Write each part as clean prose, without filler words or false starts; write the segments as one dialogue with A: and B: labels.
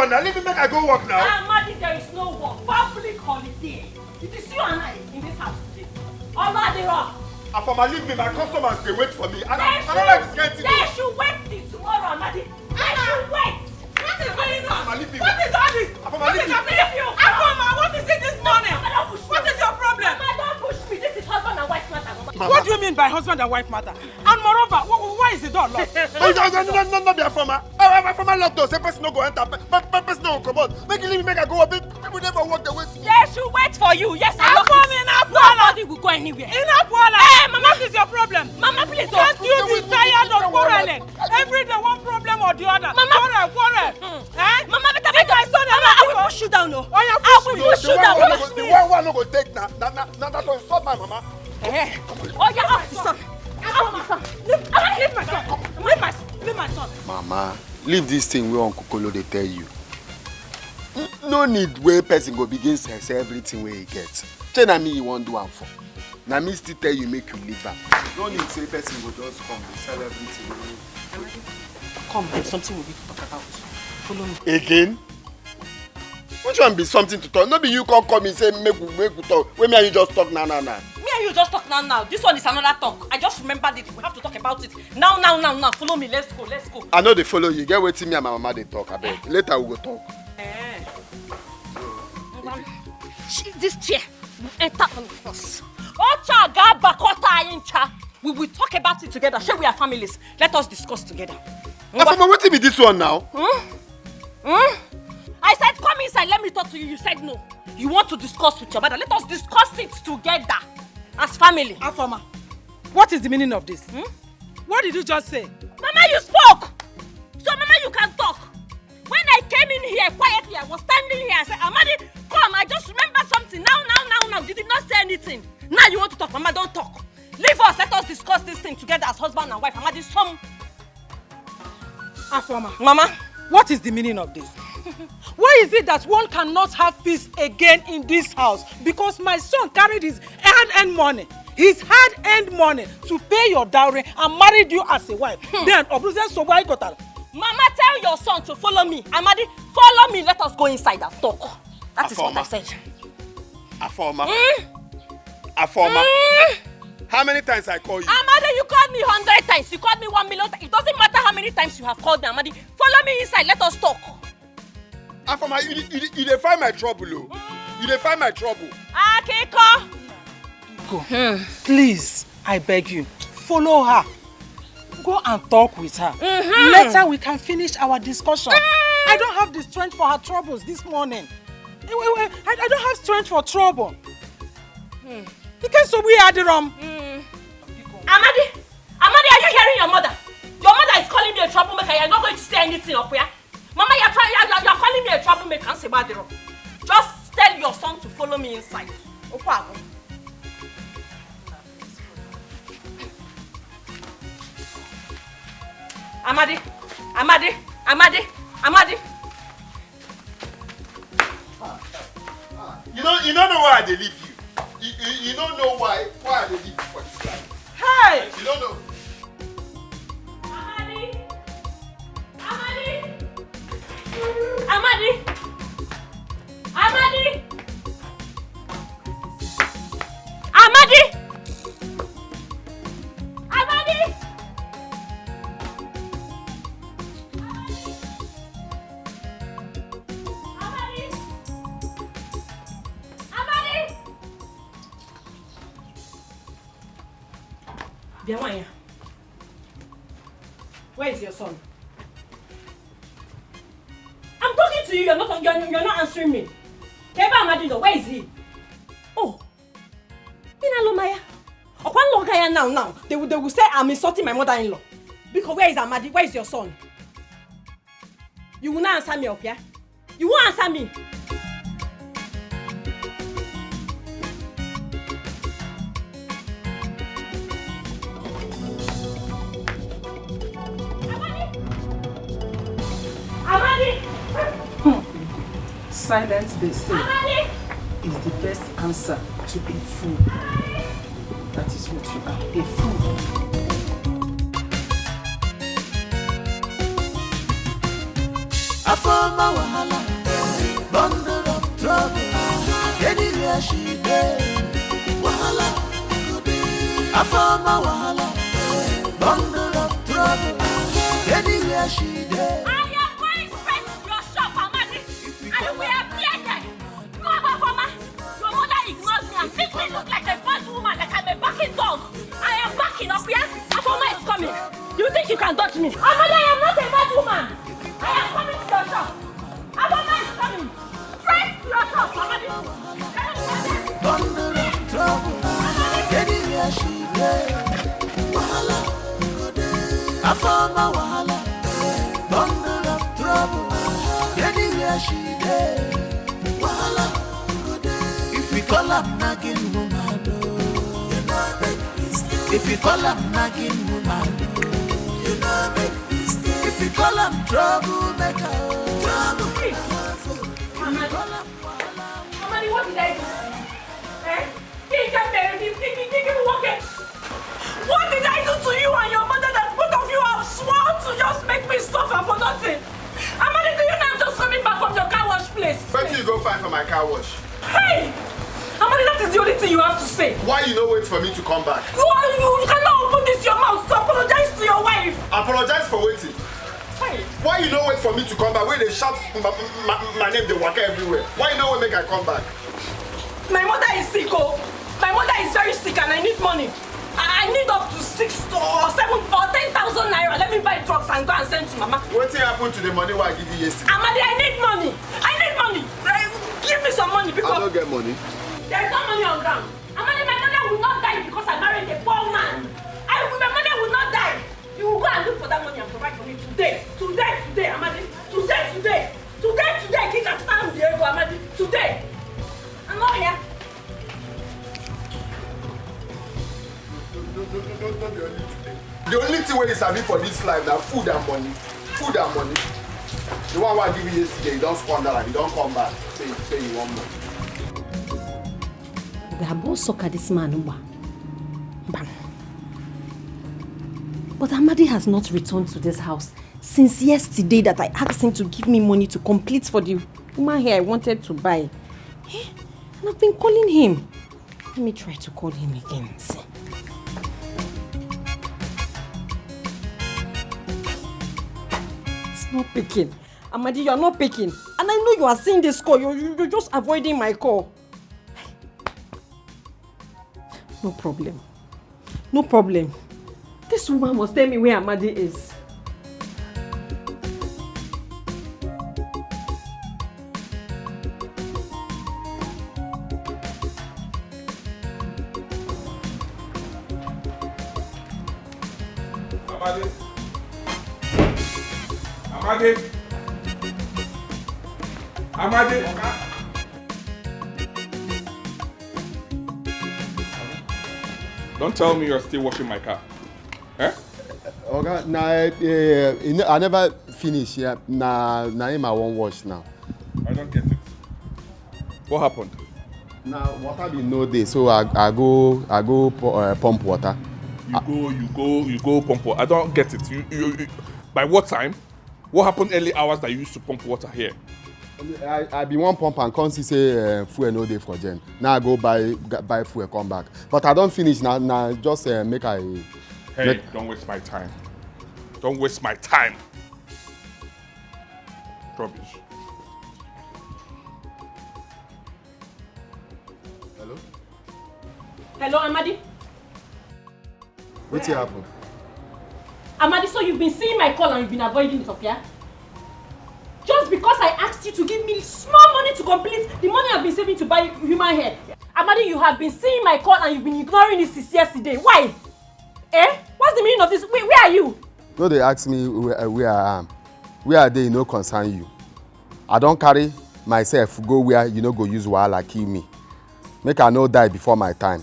A: one now? Leave me make I go work now.
B: Amadi, there is no work. Public holiday. It is you and I in this house today. Allah the rock.
A: And for my leave me, my customers they wait for me. I don't like this kind of thing.
B: They should wait till tomorrow, Amadi. They should wait. What is going on? What is all this? What is happening? Akoma, what is it this morning? What is your problem? Mama, don't push me. This is husband and wife matter. Mama.
C: What do you mean by husband and wife matter? And moreover, why is the door locked?
A: No, be a farmer. My farmer locked us. Person no go enter. Person no go come out. Make you leave me, make I go up. People never walk the way.
B: They should wait for you. Yes, I know. Nobody will go anywhere.
C: Hey, Mama, what is your problem?
B: Mama, please don't.
C: Can't you be tired of quarreling? Every day one problem or the other.
B: Mama,
C: quarrel.
B: Eh? Mama, better make my son. Mama, I will push you down. No.
C: I
B: will push you down.
A: The one no go take now. That will stop my mama.
B: Eh? Oh yeah, officer. Leave my son. Leave my son.
A: Mama, leave this thing where Uncle Kolo they tell you. No need where person go begin say everything where he gets. Tell me you won't do one for. Now me still tell you make you leave her. No need say person go just come and sell everything.
B: Come, there's something we need to talk about. Follow me.
A: Again? Which one be something to talk? No be you come and say make we talk. When me and you just talk now.
B: Me and you just talk now. This one is another talk. I just remembered it. We have to talk about it. Now. Follow me. Let's go.
A: I know they follow you. Get waiting me and my mama they talk. I bet. Later we go talk.
B: This chair will enter on us. We will talk about it together. Shall we are families? Let us discuss together.
A: Mama, what be this one now?
B: I said come inside, let me talk to you. You said no. You want to discuss with your mother. Let us discuss it together as family.
C: Afoma, what is the meaning of this? What did you just say?
B: Mama, you spoke. So Mama, you can talk. When I came in here quietly, I was standing here. I said, Amadi, come. I just remember something. Now. You did not say anything. Now you want to talk. Mama, don't talk. Leave us. Let us discuss this thing together as husband and wife. Amadi, some.
C: Afoma,
B: Mama,
C: what is the meaning of this? Why is it that one cannot have peace again in this house? Because my son carried his hard-earned money. His hard-earned money to pay your dowry and married you as a wife. Then, so why got her?
B: Mama, tell your son to follow me. Amadi, follow me. Let us go inside and talk. That is what I said.
A: Afoma. How many times I call you?
B: Amadi, you called me 100 times. You called me 1 million times. It doesn't matter how many times you have called me, Amadi. Follow me inside. Let us talk.
A: Afoma, you dey find my trouble, oh. You dey find my trouble.
B: Akiko.
C: Go. Please, I beg you, follow her. Go and talk with her. Later we can finish our discussion. I don't have the strength for her troubles this morning. I don't have strength for trouble. Because so we are the wrong.
B: Amadi, are you hearing your mother? Your mother is calling me a troublemaker. You're not going to say anything up here. Mama, you're calling me a troublemaker. Just tell your son to follow me inside. Amadi.
A: You don't know why they leave you. You don't know why I leave you for this life.
C: Hey!
A: You don't know.
B: Amadi. Where is your son? I'm talking to you. You're not answering me. Where is he? Oh, Inalomaya. Now. They will say I'm insulting my mother-in-law. Because where is Amadi? Where is your son? You will not answer me, okay? You won't answer me.
C: Silence, they say, is the best answer to a fool. That is what you are, a fool.
D: Afoma wahala, she dey. Wahala, I found my wahala. Bundle of trouble. Anywhere she dey.
B: I am going straight to your shop, Amadi. And we are there. No, Mama. Your mother ignores me and makes me look like a bad woman, like I'm a barking dog. I am backing up here. Afoma is coming. You think you can dodge me? Amadi, I am not a bad woman. I am coming to your shop. Afoma is coming. Straight to your shop, Amadi.
D: Bundle of trouble. Anywhere she dey. Wahala, I found my wahala. Bundle of trouble. Anywhere she dey. Wahala, if we call her nagging woman, you know make mistake. If we call her nagging woman, you know make mistake. If we call her trouble maker, trouble.
B: Amadi, what did I do? Eh? What did I do to you and your mother that both of you have sworn to just make me suffer for nothing? Amadi, do you know I'm just coming back from your car wash place?
A: Where do you go find for my car wash?
B: Hey! Amadi, that is the only thing you have to say.
A: Why you no wait for me to come back?
B: You cannot open this your mouth to apologize to your wife.
A: Apologize for waiting.
B: Hey!
A: Why you no wait for me to come back? Where they shout my name, they walk everywhere. Why you no wait make I come back?
B: My mother is sick, oh. My mother is very sick and I need money. I need up to 6 or 7 or 10,000 naira. Let me buy drugs and go and send to Mama.
A: What happened to the money I give you yesterday?
B: Amadi, I need money. I need money. Give me some money because
A: I don't get money.
B: there's no money on ground. Amadi, my mother will not die because I married a poor man. My mother will not die. You will go and look for that money and provide for me today. Today, Amadi. Today. Kick and stand Diego, Amadi. Today. I'm not here.
A: Don't be only today. The only thing where you sabi for this life now food and money. The one I give you yesterday, you don't squander and you don't come back. Say you want more.
B: We have both sucker this man. Bam. But Amadi has not returned to this house since yesterday that I asked him to give me money to complete for the woman hair I wanted to buy. And I've been calling him. Let me try to call him again. See. It's not picking. Amadi, you are not picking. And I know you are seeing this call. You're just avoiding my call. No problem. This woman must tell me where Amadi is.
E: Amadi. Don't tell me you're still washing my car. Eh?
A: Okay, I never finish. Yeah, now I won't wash now.
E: I don't get it. What happened?
A: Now water be no day, so I go pump water.
E: You go pump water. I don't get it. You by what time? What happened early hours that you used to pump water here?
A: I be one pump and come see say fuel no day for gen. Now I go buy fuel, come back. But I don't finish now. Just make I.
E: Hey, don't waste my time. Don't waste my time. Rubbish.
B: Hello, Amadi?
A: What's happened?
B: Amadi, so you've been seeing my call and you've been avoiding it, okay? Just because I asked you to give me small money to complete the money I've been saving to buy human hair. Amadi, you have been seeing my call and you've been ignoring it since yesterday. Why? What's the meaning of this? Where are you?
A: No, they ask me where I am. Where are they? No concern you. I don't carry myself go where you no go use wahala kill me. Make I no die before my time.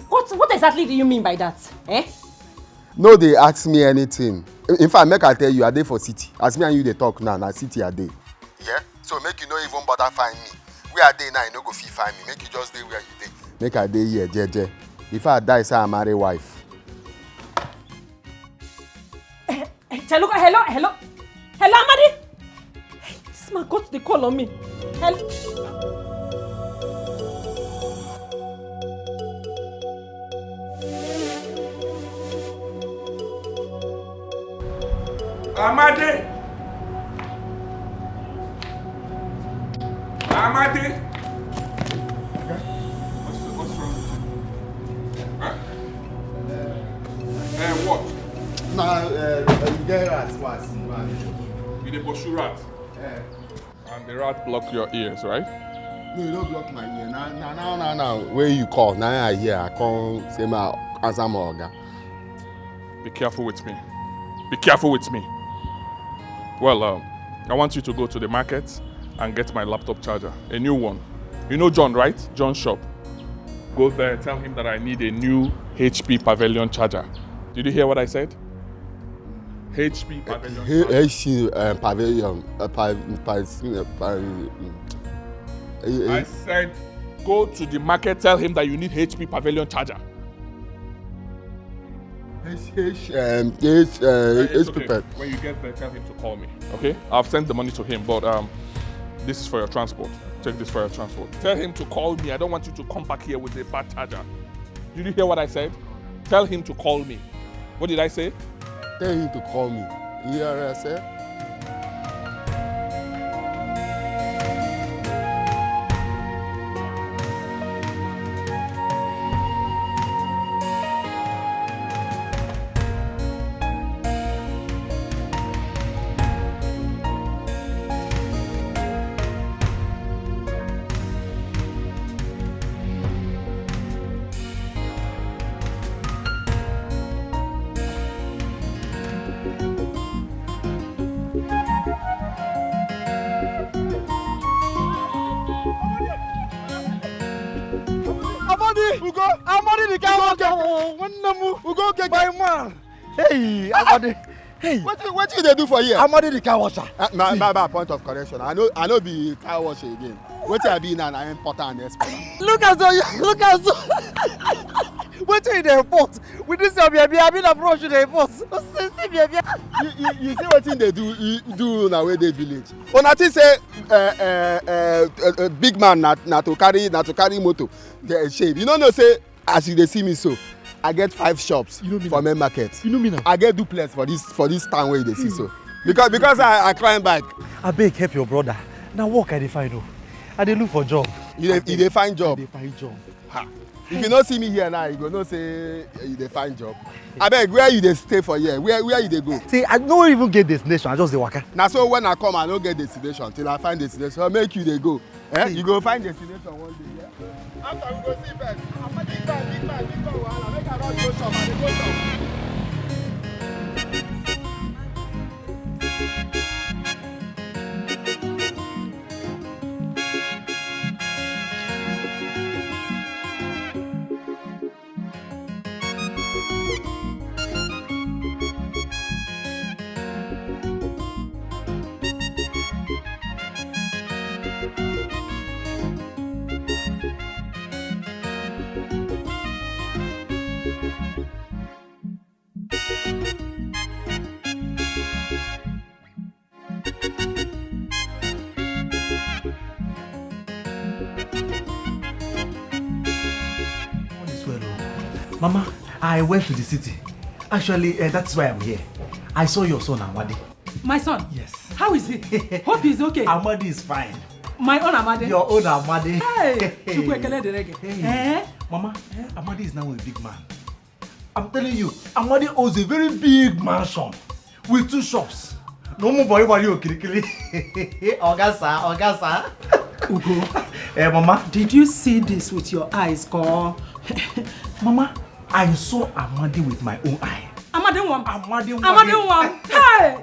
B: What exactly do you mean by that?
A: No, they ask me anything. In fact, make I tell you, I dey for city. As me and you they talk now, na city I dey. Yeah? So make you no even bother find me. Where I dey now, you no go fit find me. Make you just dey where you dey. Make I dey here, jeje. Before I die, say I marry wife.
B: Hello, Amadi. This man got the call on me. Hello.
E: Amade! Amade! What's wrong? Huh? What?
A: You get rats once.
E: You dey pursue rat? And the rat block your ears, right?
A: No, you don't block my ear. Now. Where you call? Now I hear. I can't say my answer my organ.
E: Be careful with me. Be careful with me. Well, I want you to go to the market and get my laptop charger, a new one. You know John, right? John's shop. Go there, tell him that I need a new HP Pavilion charger. Did you hear what I said? HP Pavilion charger.
A: HP Pavilion.
E: I said, go to the market, tell him that you need HP Pavilion charger.
A: It's
E: okay. When you get there, tell him to call me. Okay? I've sent the money to him, but this is for your transport. Take this for your transport. Tell him to call me. I don't want you to come back here with a bad charger. Did you hear what I said? Tell him to call me. What did I say?
A: Tell him to call me. You hear what I said?
F: Hey, hey.
A: What you they do for here?
F: Amadi the car washer.
A: My point of correction. I know be car washer again. What I be now? I important and expert.
F: Look at so. What you in the airport? With this job, I been approached the airport.
A: You see what thing they do now where they village. On I think say big man not to carry motor. They shave. You know say as you they see me so. I get 5 shops for main market. You know me now. I get duplex for this town where they see so. Because I climb back.
F: I beg help your brother. Now work I dey find o. I dey look for job.
A: You dey find job.
F: I dey find job.
A: Ha. If you don't see me here now, you go know say you dey find job. I beg where you dey stay for here? Where you dey go?
F: See, I don't even get destination. I just dey waka.
A: Now so when I come, I don't get destination till I find destination. So make you dey go. You go find destination one day. Yeah? After we go see first. Big man, wahala. Make I run go shop. I dey go shop.
F: Mama, I went to the city. Actually, that's why I'm here. I saw your son, Amadi.
B: My son?
F: Yes.
B: How is he? Hope he's okay.
F: Amadi is fine.
B: My own Amadi?
F: Your own Amadi.
B: Hey!
F: Hey. Mama, Amadi is now a big man. I'm telling you, Amadi owns a very big mansion with 2 shops. No more boy, Kirikiri. Ogasa.
B: Ugo.
F: Mama.
B: Did you see this with your eyes, Ko?
F: Mama, I saw Amadi with my own eye.
B: Amadi one. Hey!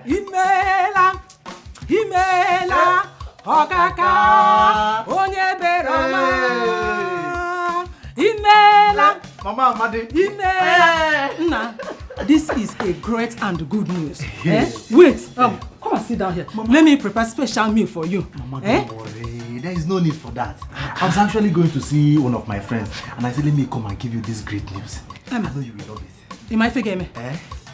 B: Himela. Okaka. Onyeberama. Himela.
F: Mama, Amadi.
B: Himela. Nah, this is a great and good news. Wait, come and sit down here. Mama. Let me prepare special meal for you.
F: Mama, don't worry. There is no need for that. I was actually going to see one of my friends, and I said, let me come and give you this great news. I know you will love it.
B: You might forget me.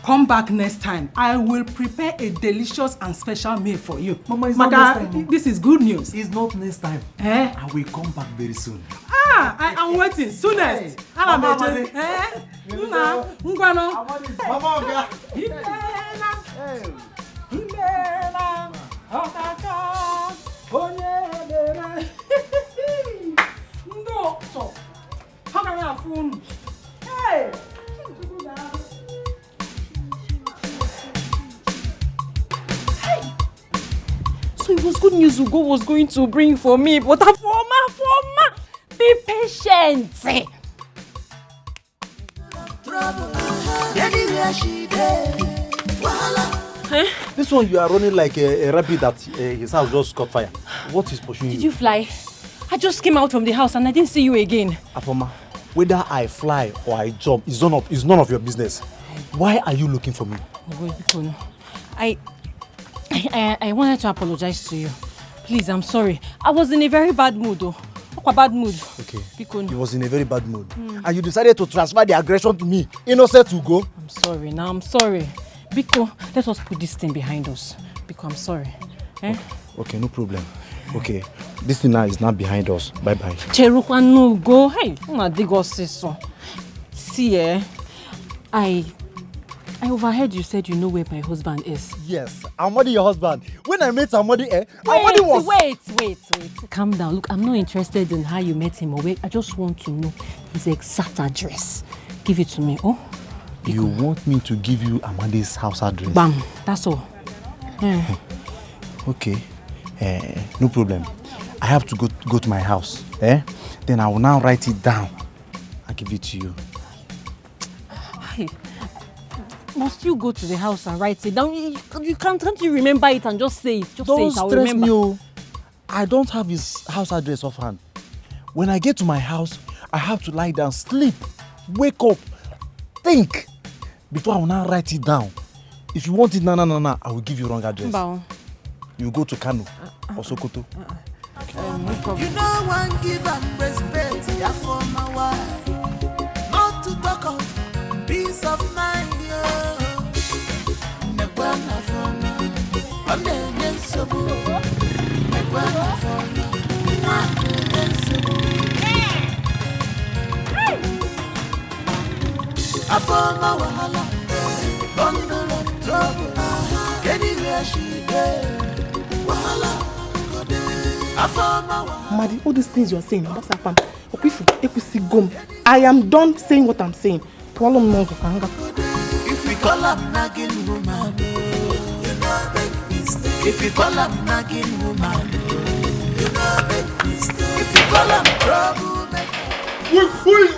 B: Come back next time. I will prepare a delicious and special meal for you.
F: Mama, it's not next time.
B: This is good news.
F: It's not next time. I will come back very soon.
B: I am waiting. Soonest.
F: Mama,
B: Ngwano.
F: Mama,
B: So it was good news Ugo was going to bring for me, but Afoma, be patient.
F: This one you are running like a rabbit that his house just caught fire. What is pursuing you?
B: Did you fly? I just came out from the house and I didn't see you again.
F: Afoma, whether I fly or I jump is none of your business. Why are you looking for me?
B: I wanted to apologize to you. Please, I'm sorry. I was in a very bad mood though. A bad mood.
F: Okay. He was in a very bad mood. And you decided to transfer the aggression to me. Innocent to go.
B: I'm sorry. Now I'm sorry. Biko, let us put this thing behind us. Biko, I'm sorry.
F: Okay, no problem. Okay, this thing now is not behind us. Bye-bye.
B: Cherukwa no go. Hey, so. See, I overheard you said you know where my husband is.
F: Yes, Amadi your husband. When I met Amadi, Amadi was...
B: Wait. Calm down. Look, I'm not interested in how you met him. I just want to know his exact address. Give it to me, oh?
F: You want me to give you Amadi's house address?
B: Bam, that's all.
F: Okay, no problem. I have to go to my house. Then I will now write it down and give it to you.
B: Hey, must you go to the house and write it down? You can't you remember it and just say it?
F: Don't
B: say it, I'll
F: stress
B: remember.
F: me. I don't have his house address offhand. When I get to my house, I have to lie down, sleep, wake up, think before I will now write it down. If you want it, no, I will give you wrong address.
B: Bow.
F: You go to Kano or Sokoto.
B: No problem.
D: You know one give and respect for my wife. Not to talk of peace of mind, I found my wahala, bundle of trouble. Anywhere she there, wahala go there. I found my wahala.
G: Madi, all these things you are saying, what's happened? I am done saying what I'm saying.
D: If we call up nagging woman, you know make mistake. If we call up nagging woman, you know make mistake. If we call up trouble, make.
A: Who is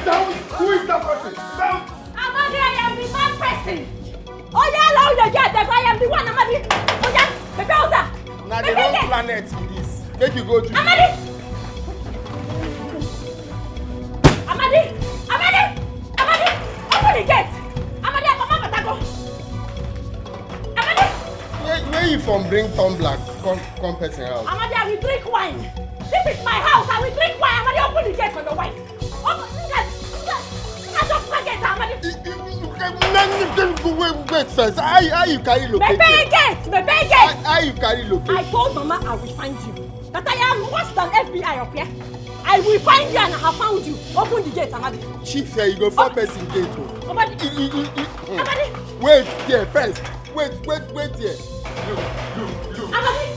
A: that? Who is that person?
B: Amadi, I am the bad person. Oh yeah, now you get that I am the one, Amadi. Oh yeah, the browser.
A: Now the wrong planet in this. Make you go to
B: Amadi, open the gate. Amadi, I'm Batago. Amadi.
A: Where you from? Bring tumbler, come person house.
B: Amadi, I will drink wine. This is my house. I will drink wine. Amadi, open the gate for the wine. Open the gate. I just forget, Amadi.
A: Wait first. How you carry location?
B: My gate.
A: How you carry location?
B: I told Mama I will find you. That I am worse than FBI up here. I will find you and I have found you. Open the gate, Amadi.
A: Chief, you go for person gate.
B: Amadi. Amadi.
A: Wait there first. Wait there. Look.
B: Amadi.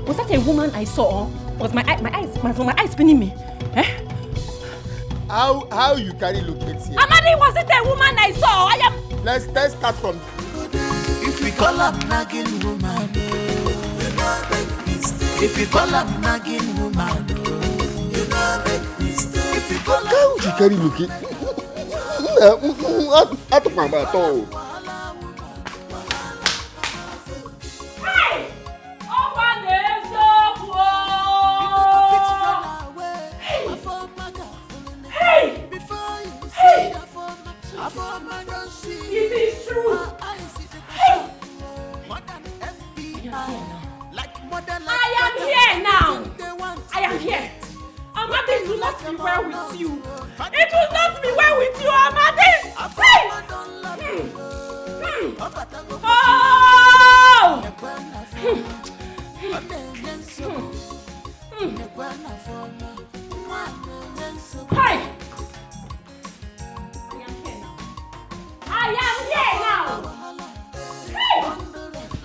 B: Was that a woman I saw? Was my eyes spinning me?
A: How you carry locate here?
B: Amadi, was it a woman I saw?
A: Let's start from.
D: If we call up nagging woman, you know make mistake. If we call up nagging woman, you know make mistake. If we call up.
A: How you carry locate? I took my bath.
B: It is true. I am here now. Amadi, it will not be well with you. It will not be well with you, Amadi. Hey! I am here now. Hey!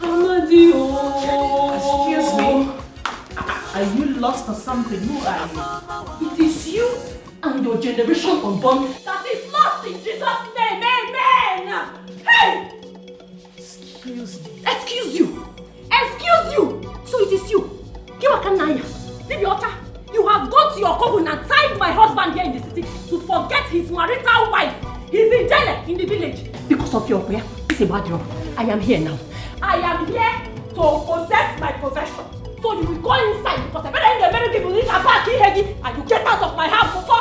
B: Amadi,
G: Excuse me. Are you lost or something? Who are you?
B: It is you and your generation unborn that is lost in Jesus. Jesus' name, amen! Hey!
C: Excuse me.
B: Excuse you! Excuse you! So it is you! Kiwakanaya, Dibiota, you have gone to your coven and tied my husband here in the city to forget his marital wife. He's in jail in the village. Because of your prayer, it's about you. I am here now. I am here to possess my possession. So you will go inside because I better in the very people need a back and you get out of my house. Also.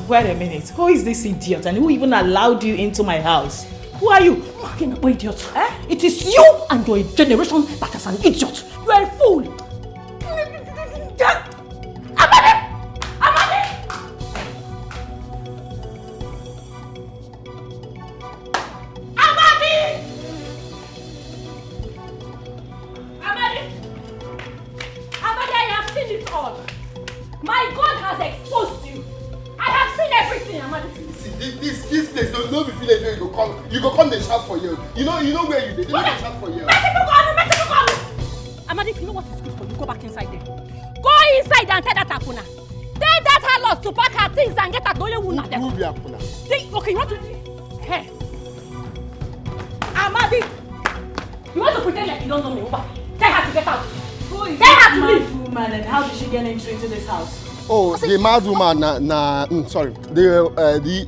C: Wait a minute. Who is this idiot and who even allowed you into my house? Who are you?
B: Fucking idiot. Eh? It is you and your generation that is an idiot. You are a fool. My God has exposed you. I have seen everything, Amadi.
A: See, this place don't be village where you go come they shout for you. You know where you did. They don't shout for you.
B: Amadi, if you know what is good for you, go back inside there. Go inside and tell that Akuna. Tell that harlot to pack her things and get her Nollywood now.
A: Who be Akuna?
B: Okay, you want to... Hey. Amadi, you want to pretend like you don't know me, over. Tell her to get out.
C: Who is
B: Tell her to leave.
C: Woman and how did she get into this house?
A: Oh, the mad woman,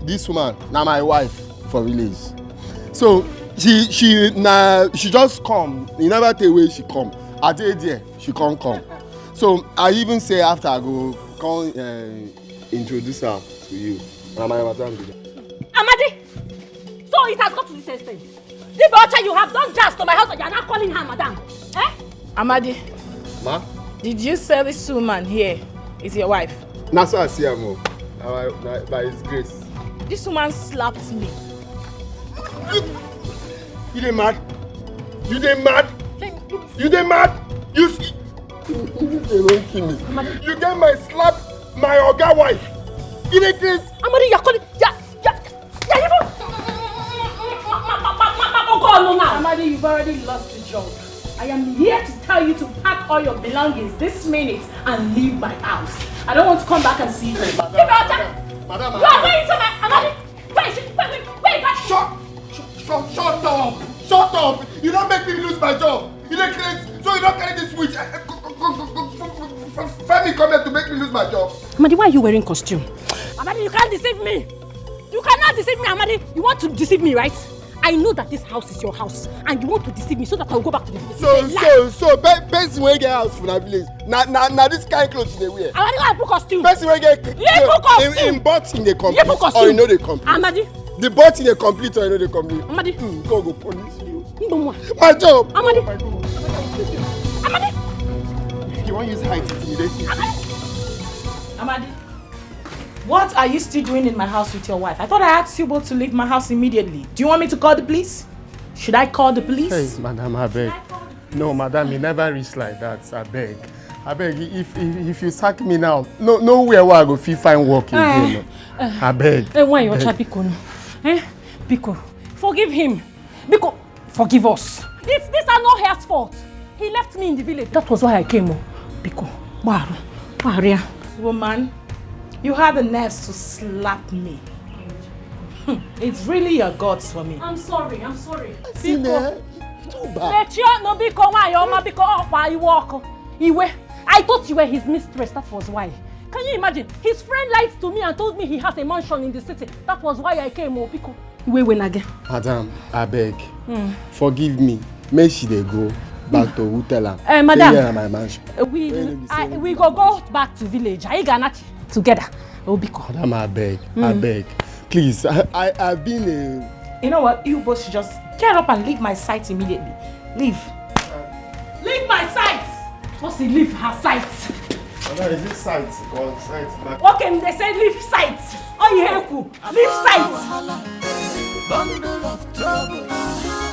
A: this woman, na my wife for village. So she just come. You never tell where she come. I tell there, she can't come. So I even say after I go come introduce her to you. Na my madam.
B: Amadi, so it has got to this extent. The butcher you have done just to my house and you are not calling her madam. Eh?
C: Amadi.
A: Ma?
C: Did you say this woman here is your wife?
A: That's what I see her more. By his grace.
C: This woman slapped me.
A: You dey mad? You dey mad? You dey mad? You don't kill me. You get my slap, my oga wife. You dey crazy?
B: Amadi, you're calling.
C: Amadi, you've already lost the job. I am here to tell you to pack all your belongings this minute and leave my house. I don't want to come back and see you.
A: Madam.
B: You are going to my Amadi. Wait.
A: Shut up. You don't make me lose my job. You dey crazy? So you don't carry this switch. Femi come here to make me lose my job.
B: Amadi, why are you wearing costume? Amadi, you can't deceive me. You cannot deceive me, Amadi. You want to deceive me, right? I know that this house is your house and you want to deceive me so that I will go back to the village.
A: So person wey get house for the village. Na this kind clothes you dey wear.
B: Amadi, go and put costume.
A: Person wey get in button dey complete or you know dey complete.
B: Amadi.
A: The button dey complete or you know dey complete.
B: Amadi.
A: God go punish you.
B: My
A: job.
B: Amadi.
A: Amadi. You want use height intimidate me?
C: Amadi. What are you still doing in my house with your wife? I thought I asked you both to leave my house immediately. Do you want me to call the police? Should I call the police?
A: Hey, madam, I beg. No, madam, you never reach like that. I beg. If you sack me now, nowhere where I go feel fine work again. I beg.
B: Why you try Biko? Biko, forgive him. Biko, forgive us. These are not his fault. He left me in the village. That was why I came. Biko, Maria.
C: Woman, you had the nerves to slap me. It's really your gods for me.
B: I'm sorry.
A: Biko. Too bad.
B: I thought you were his mistress, that was why. Can you imagine? His friend lied to me and told me he has a mansion in the city. That was why I came, Biko. Wait again.
A: Madam, I beg. Forgive me. Make she dey go back to Utela.
B: Madam,
A: my mansion.
B: We go back to village. I gonna together. Biko.
A: Madam, I beg. Please, I've been a...
C: You know what? You both should just get up and leave my sight immediately. Leave. Leave my sight!
B: What's he leave her sight?
A: Madam, is it sight or sight?
B: Okay, they say leave sight. Oh, yeah, leave sight.
D: Bundle of trouble.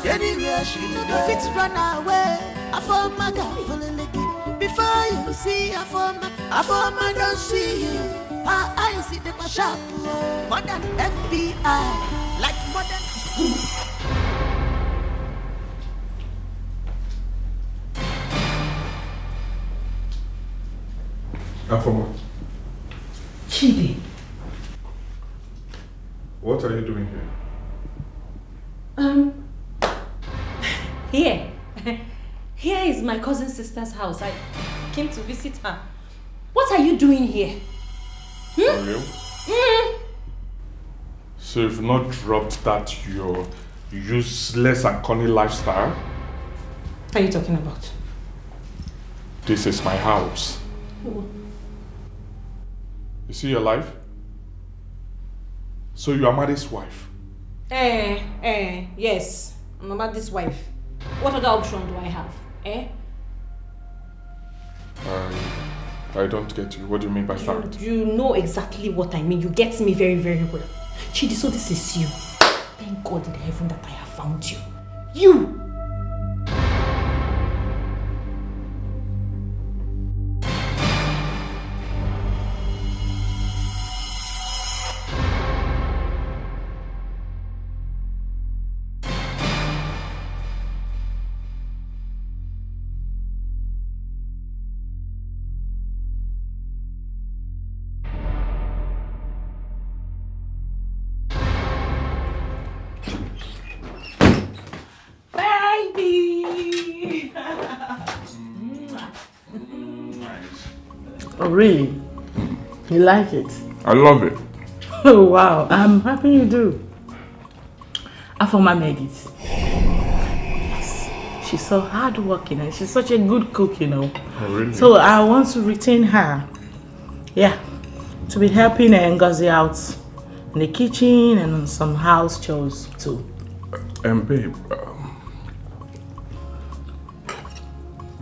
D: Anywhere she go, fit run away. I found my girl feeling licky. Before you see, I found my don't see you. Her eyes in the shop. More than FBI, like more than.
E: Afoma.
B: Chidi.
E: What are you doing here?
B: Here. Here is my cousin's sister's house. I came to visit her. What are you doing here?
E: For real? So you've not dropped that your useless and corny lifestyle?
B: What are you talking about?
E: This is my house. You see your life? So you are Madi's wife?
B: Yes. I'm Madi's wife. What other option do I have?
E: I don't get you. What do you mean by that?
B: You know exactly what I mean. You get me very, very well. Chidi, so this is you. Thank God in heaven that I have found you. You!
G: Oh, really? You like it?
E: I love it.
G: Oh, wow. I'm happy you do. Afoma made it. Yes. She's so hardworking and she's such a good cook, you know.
E: Oh, really?
G: So I want to retain her. Yeah. To be helping Ngozi out in the kitchen and on some house chores too.
E: Babe,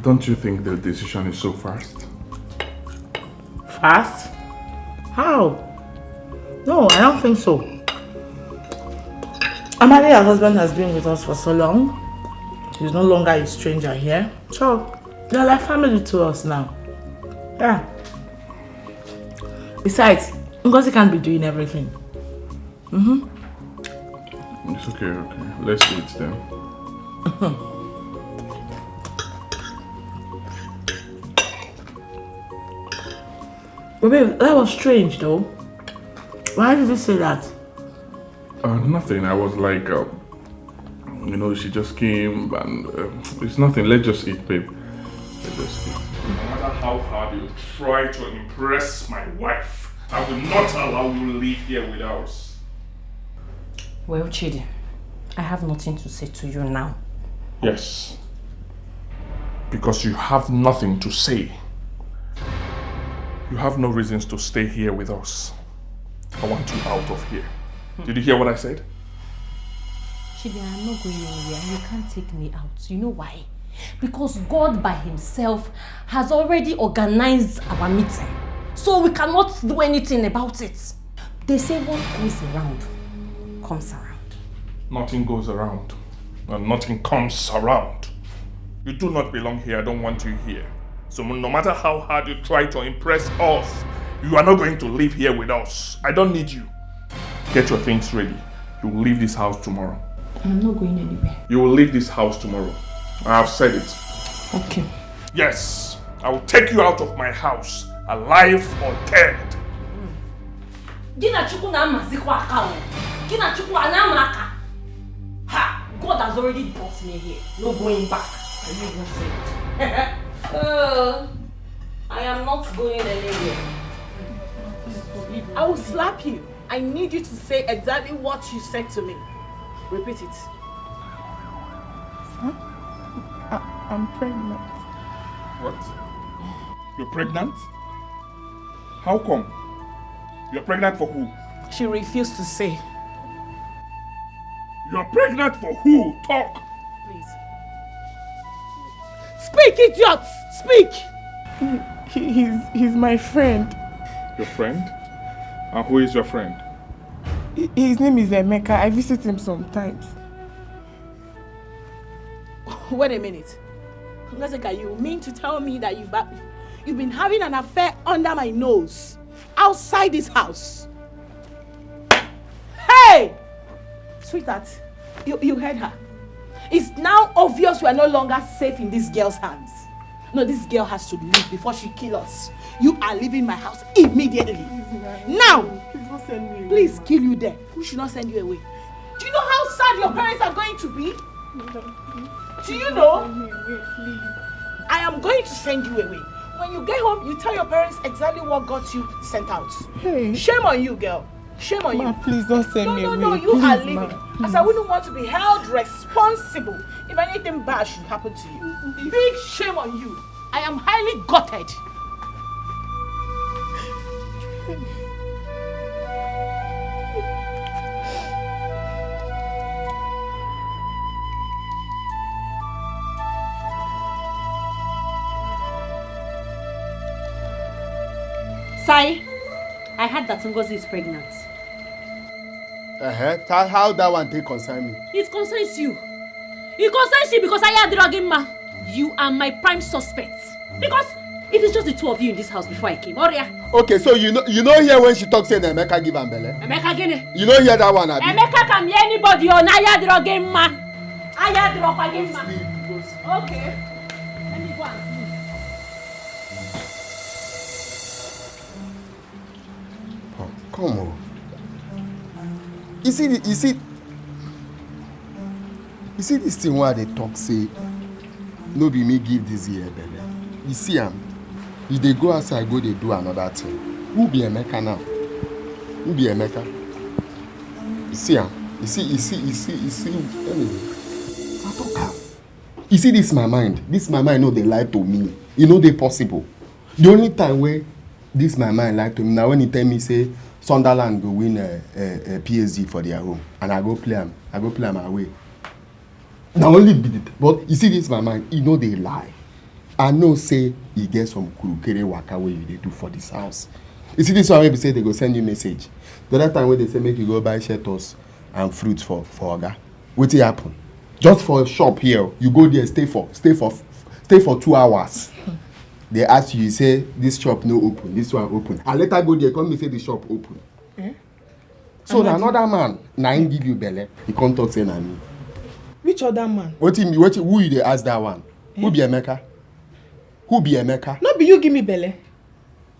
E: don't you think the decision is so fast?
G: Fast? How? No, I don't think so. Amadi, her husband, has been with us for so long. He's no longer a stranger here. So, they're like family to us now. Yeah. Besides, Ngozi can't be doing everything.
E: It's okay. Let's eat then.
G: But babe, that was strange though. Why did you say that?
E: Nothing. I was like, she just came and it's nothing. Let's just eat, babe. Let's just eat. No matter how hard you try to impress my wife, I will not allow you to live here with us.
B: Well, Chidi, I have nothing to say to you now.
E: Yes. Because you have nothing to say. You have no reasons to stay here with us. I want you out of here. Did you hear what I said?
B: Chidi, I'm not going anywhere. You can't take me out. You know why? Because God by himself has already organized our meeting. So we cannot do anything about it. They say what goes around comes around.
E: Nothing goes around. And nothing comes around. You do not belong here. I don't want you here. So no matter how hard you try to impress us, you are not going to live here with us. I don't need you. Get your things ready. You will leave this house tomorrow.
B: I'm not going anywhere.
E: You will leave this house tomorrow. I have said it.
B: Okay.
E: Yes. I will take you out of my house, alive or dead.
B: Ha! God has already brought me here. No going back. I even say. I am not going anywhere.
G: I will slap you. I need you to say exactly what you said to me. Repeat it. Huh? I'm pregnant.
E: What? You're pregnant? How come? You're pregnant for who?
G: She refused to say.
E: You're pregnant for who? Talk!
G: Please. Speak, idiot! Speak! He's my friend.
E: Your friend? And who is your friend?
G: His name is Emeka. I visit him sometimes. Wait a minute. Ngazeka, you mean to tell me that you've been having an affair under my nose? Outside this house? Hey! Sweetheart, you heard her. It's now obvious we are no longer safe in this girl's hands.
C: No, this girl has to leave before she kills us. You are leaving my house immediately. Now!
F: Please don't send me away.
C: Please kill you there. Who should not send you away? Do you know how sad your parents are going to be? Do you know? I am going to send you away. When you get home, you tell your parents exactly what got you sent out.
F: Hey.
C: Shame on you, girl. Shame on you.
F: Please don't send me away.
C: No, you
F: please,
C: are leaving.
F: Ma,
C: As I wouldn't want to be held responsible if anything bad should happen to you. Big shame on you. I am highly gutted.
B: Sai, I heard that Ngozi is pregnant.
A: How that one take concern me?
B: It concerns you. It concerns you because I had drugging ma. You are my prime suspect. Because it is just the two of you in this house before I came. Oria.
A: Okay, so you know hear when she talks saying Emeka give am belle?
B: Emeka gini.
A: You know hear that one, abi?
B: Emeka can be anybody on I drugging ma. I drugging ma. Okay. Let me go and see.
A: Oh, come on. You see this thing where they talk say no be me give this year belle. You see am. If they go outside, go they do another thing. Who be Emeka now? Who be Emeka? You see am. You see. Anyway, I talk am. You see this my mind. This my mind no they lie to me. You know they possible. The only time where this my mind lie to me now when he tell me say Sunderland go win a PSG for their home and I go play am away. Now only be it. But you see this my mind. You know they lie. I know say you get some kurukere waka wey you dey do for this house. You see this one wey be say they go send you message. The other time when they say make you go buy shelters and fruits for Oga, wetin happen? Just for a shop here, you go there stay for 2 hours. They ask you say this shop no open, this one open. And later go there come me say the shop open. So na another man na him give you belle. He come talk say na me.
C: Which other man?
A: Who you dey ask that one? Who be Emeka? Who be Emeka?
C: Not be you give me belle.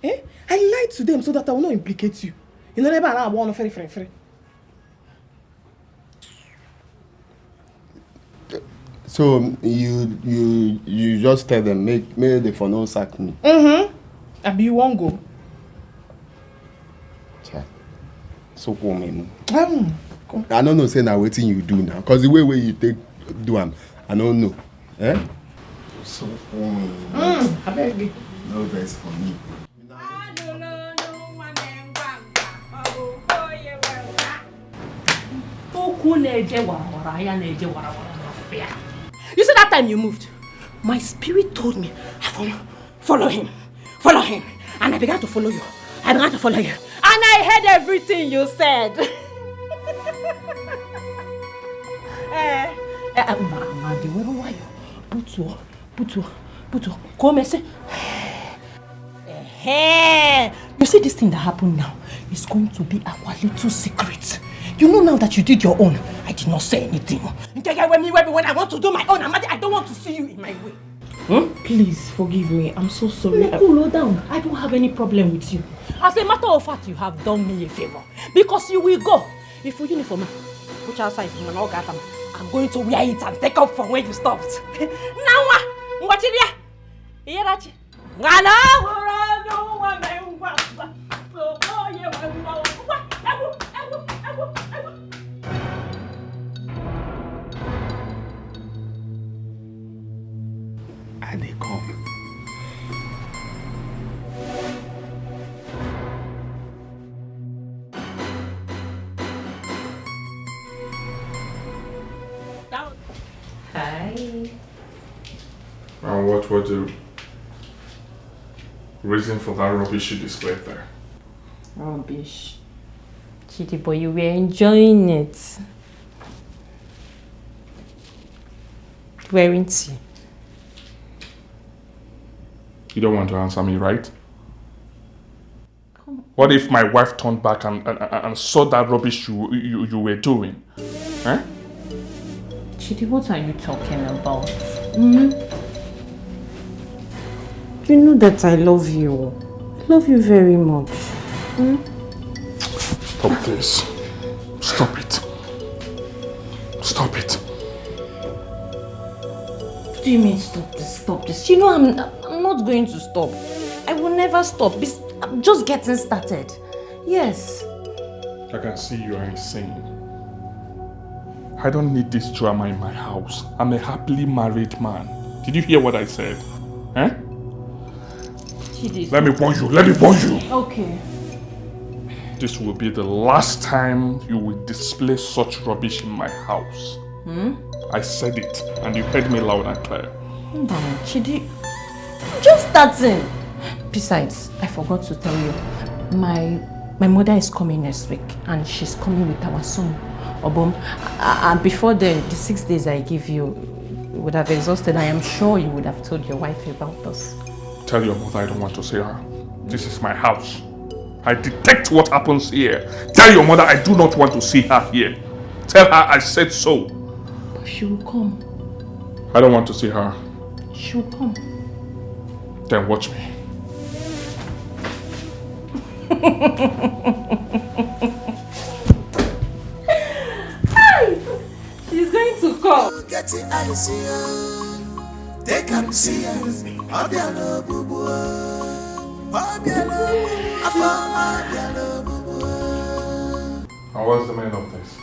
C: I lied to them so that I will not implicate you. You know never I want to free.
A: So you just tell them make the for no sack me.
C: Abi you won't go.
A: So woman. I don't know say now waiting you do now. Cause the way you take do am, I don't know. So
C: I beg you.
A: No verse for me.
B: You see that time you moved? My spirit told me, follow him. And I began to follow you. And I heard everything you said. Come and say. You see this thing that happened now is going to be our little secret. You know now that you did your own, I did not say anything. When I want to do my own, I don't want to see you in my way.
G: Please forgive me. I'm so sorry.
B: Cool down. I don't have any problem with you. As a matter of fact, you have done me a favor. Because you will go. If you uniform, which outside is my organ, I'm going to wear it and take up from where you stopped. Now what?
A: And they come.
G: Hi.
E: And what was the reason for that rubbish you displayed there?
B: Rubbish. Chidi boy, you were enjoying it. Weren't you?
E: You don't want to answer me, right? What if my wife turned back and saw that rubbish you were doing? Huh?
G: Chidi, what are you talking about?
B: You know that I love you. I love you very much. Hmm?
E: Stop this. Stop it. Stop it.
B: What do you mean stop this? Stop this? You know I'm not going to stop. I will never stop. I'm just getting started. Yes.
E: I can see you are insane. I don't need this drama in my house. I'm a happily married man. Did you hear what I said? Eh? Let me warn you. Let me warn you.
B: Okay.
E: This will be the last time you will display such rubbish in my house. I said it, and you heard me loud and clear.
B: Chidi, just starting. Besides, I forgot to tell you, my mother is coming next week, and she's coming with our son, Obom. And before the 6 days I give you would have exhausted, I am sure you would have told your wife about us.
E: Tell your mother I don't want to see her. This is my house. I detect what happens here. Tell your mother I do not want to see her here. Tell her I said so.
B: But she will come.
E: I don't want to see her.
B: She will come.
E: Then watch me.
B: She's going to come.
D: Get it, I see her. They can see her. Abiano bubu. Abiano bubu.
E: And what's the meaning of this?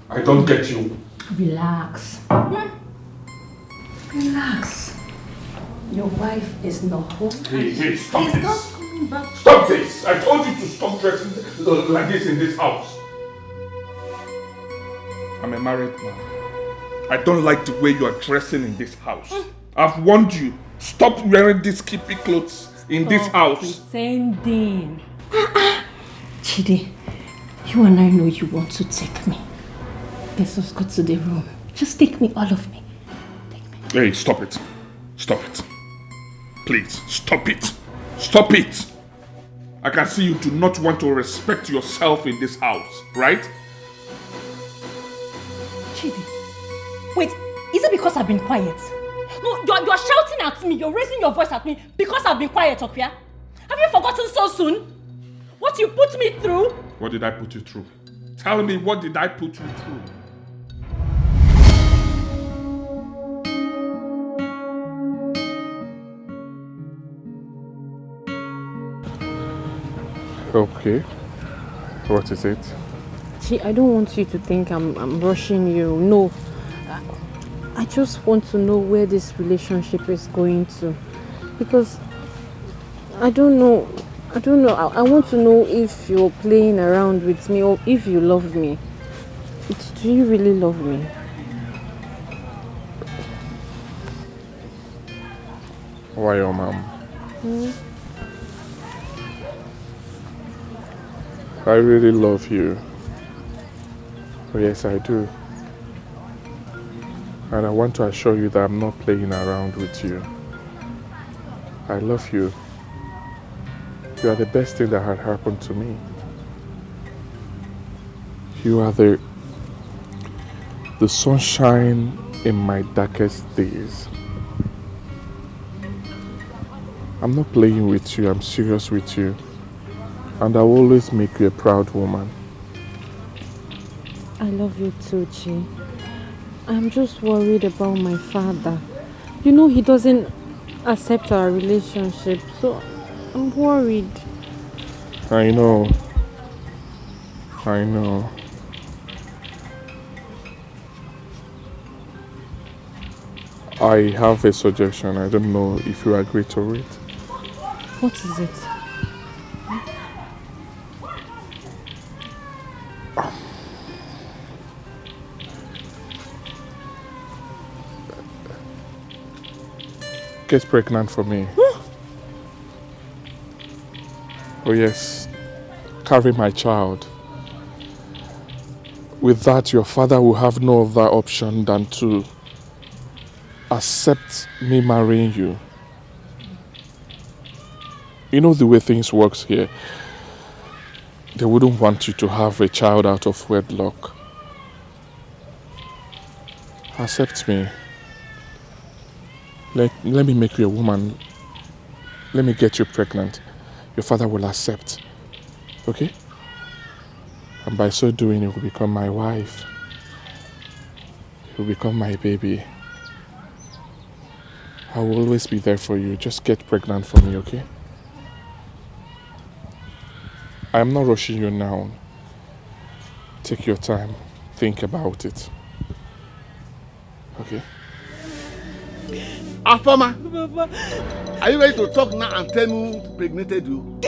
E: I don't get you.
B: Relax. Relax. Your wife is not home.
E: Hey, stop
B: She's
E: this.
B: not coming back.
E: Stop this. I told you to stop dressing like this in this house. I'm a married man. I don't like the way you are dressing in this house. I've warned you. Stop wearing these skimpy clothes in this house.
B: Pretending. Chidi, you and I know you want to take me. Let's just go to the room. Just take me, all of me. Take me.
E: Hey, stop it. Stop it. Please, stop it. Stop it. I can see you do not want to respect yourself in this house, right?
B: Chidi, wait, is it because I've been quiet? No, you're shouting at me, you're raising your voice at me because I've been quiet, Okwia. Have you forgotten so soon? What you put me through?
E: What did I put you through? Tell me, what did I put you through? Okay. What is it?
B: Chi, I don't want you to think I'm rushing you. No. I just want to know where this relationship is going to. Because I don't know. I want to know if you're playing around with me or if you love me. Do you really love me?
E: Why your mom? I really love you. Oh, yes, I do. And I want to assure you that I'm not playing around with you. I love you. You are the best thing that had happened to me. You are the sunshine in my darkest days. I'm not playing with you, I'm serious with you. And I will always make you a proud woman.
B: I love you too, Chi. I'm just worried about my father. You know he doesn't accept our relationship, so I'm worried.
E: I know. I have a suggestion. I don't know if you agree to it.
B: What is it?
E: Get pregnant for me. Oh yes, carry my child. With that, your father will have no other option than to accept me marrying you. You know the way things works here. They wouldn't want you to have a child out of wedlock. Accept me. let me make you a woman. Let me get you pregnant. Your father will accept. Okay? And by so doing, you will become my wife. You will become my baby. I will always be there for you. Just get pregnant for me, okay? I am not rushing you now. Take your time. Think about it. Okay?
A: Afoma, are you ready to talk now and tell me who impregnated you?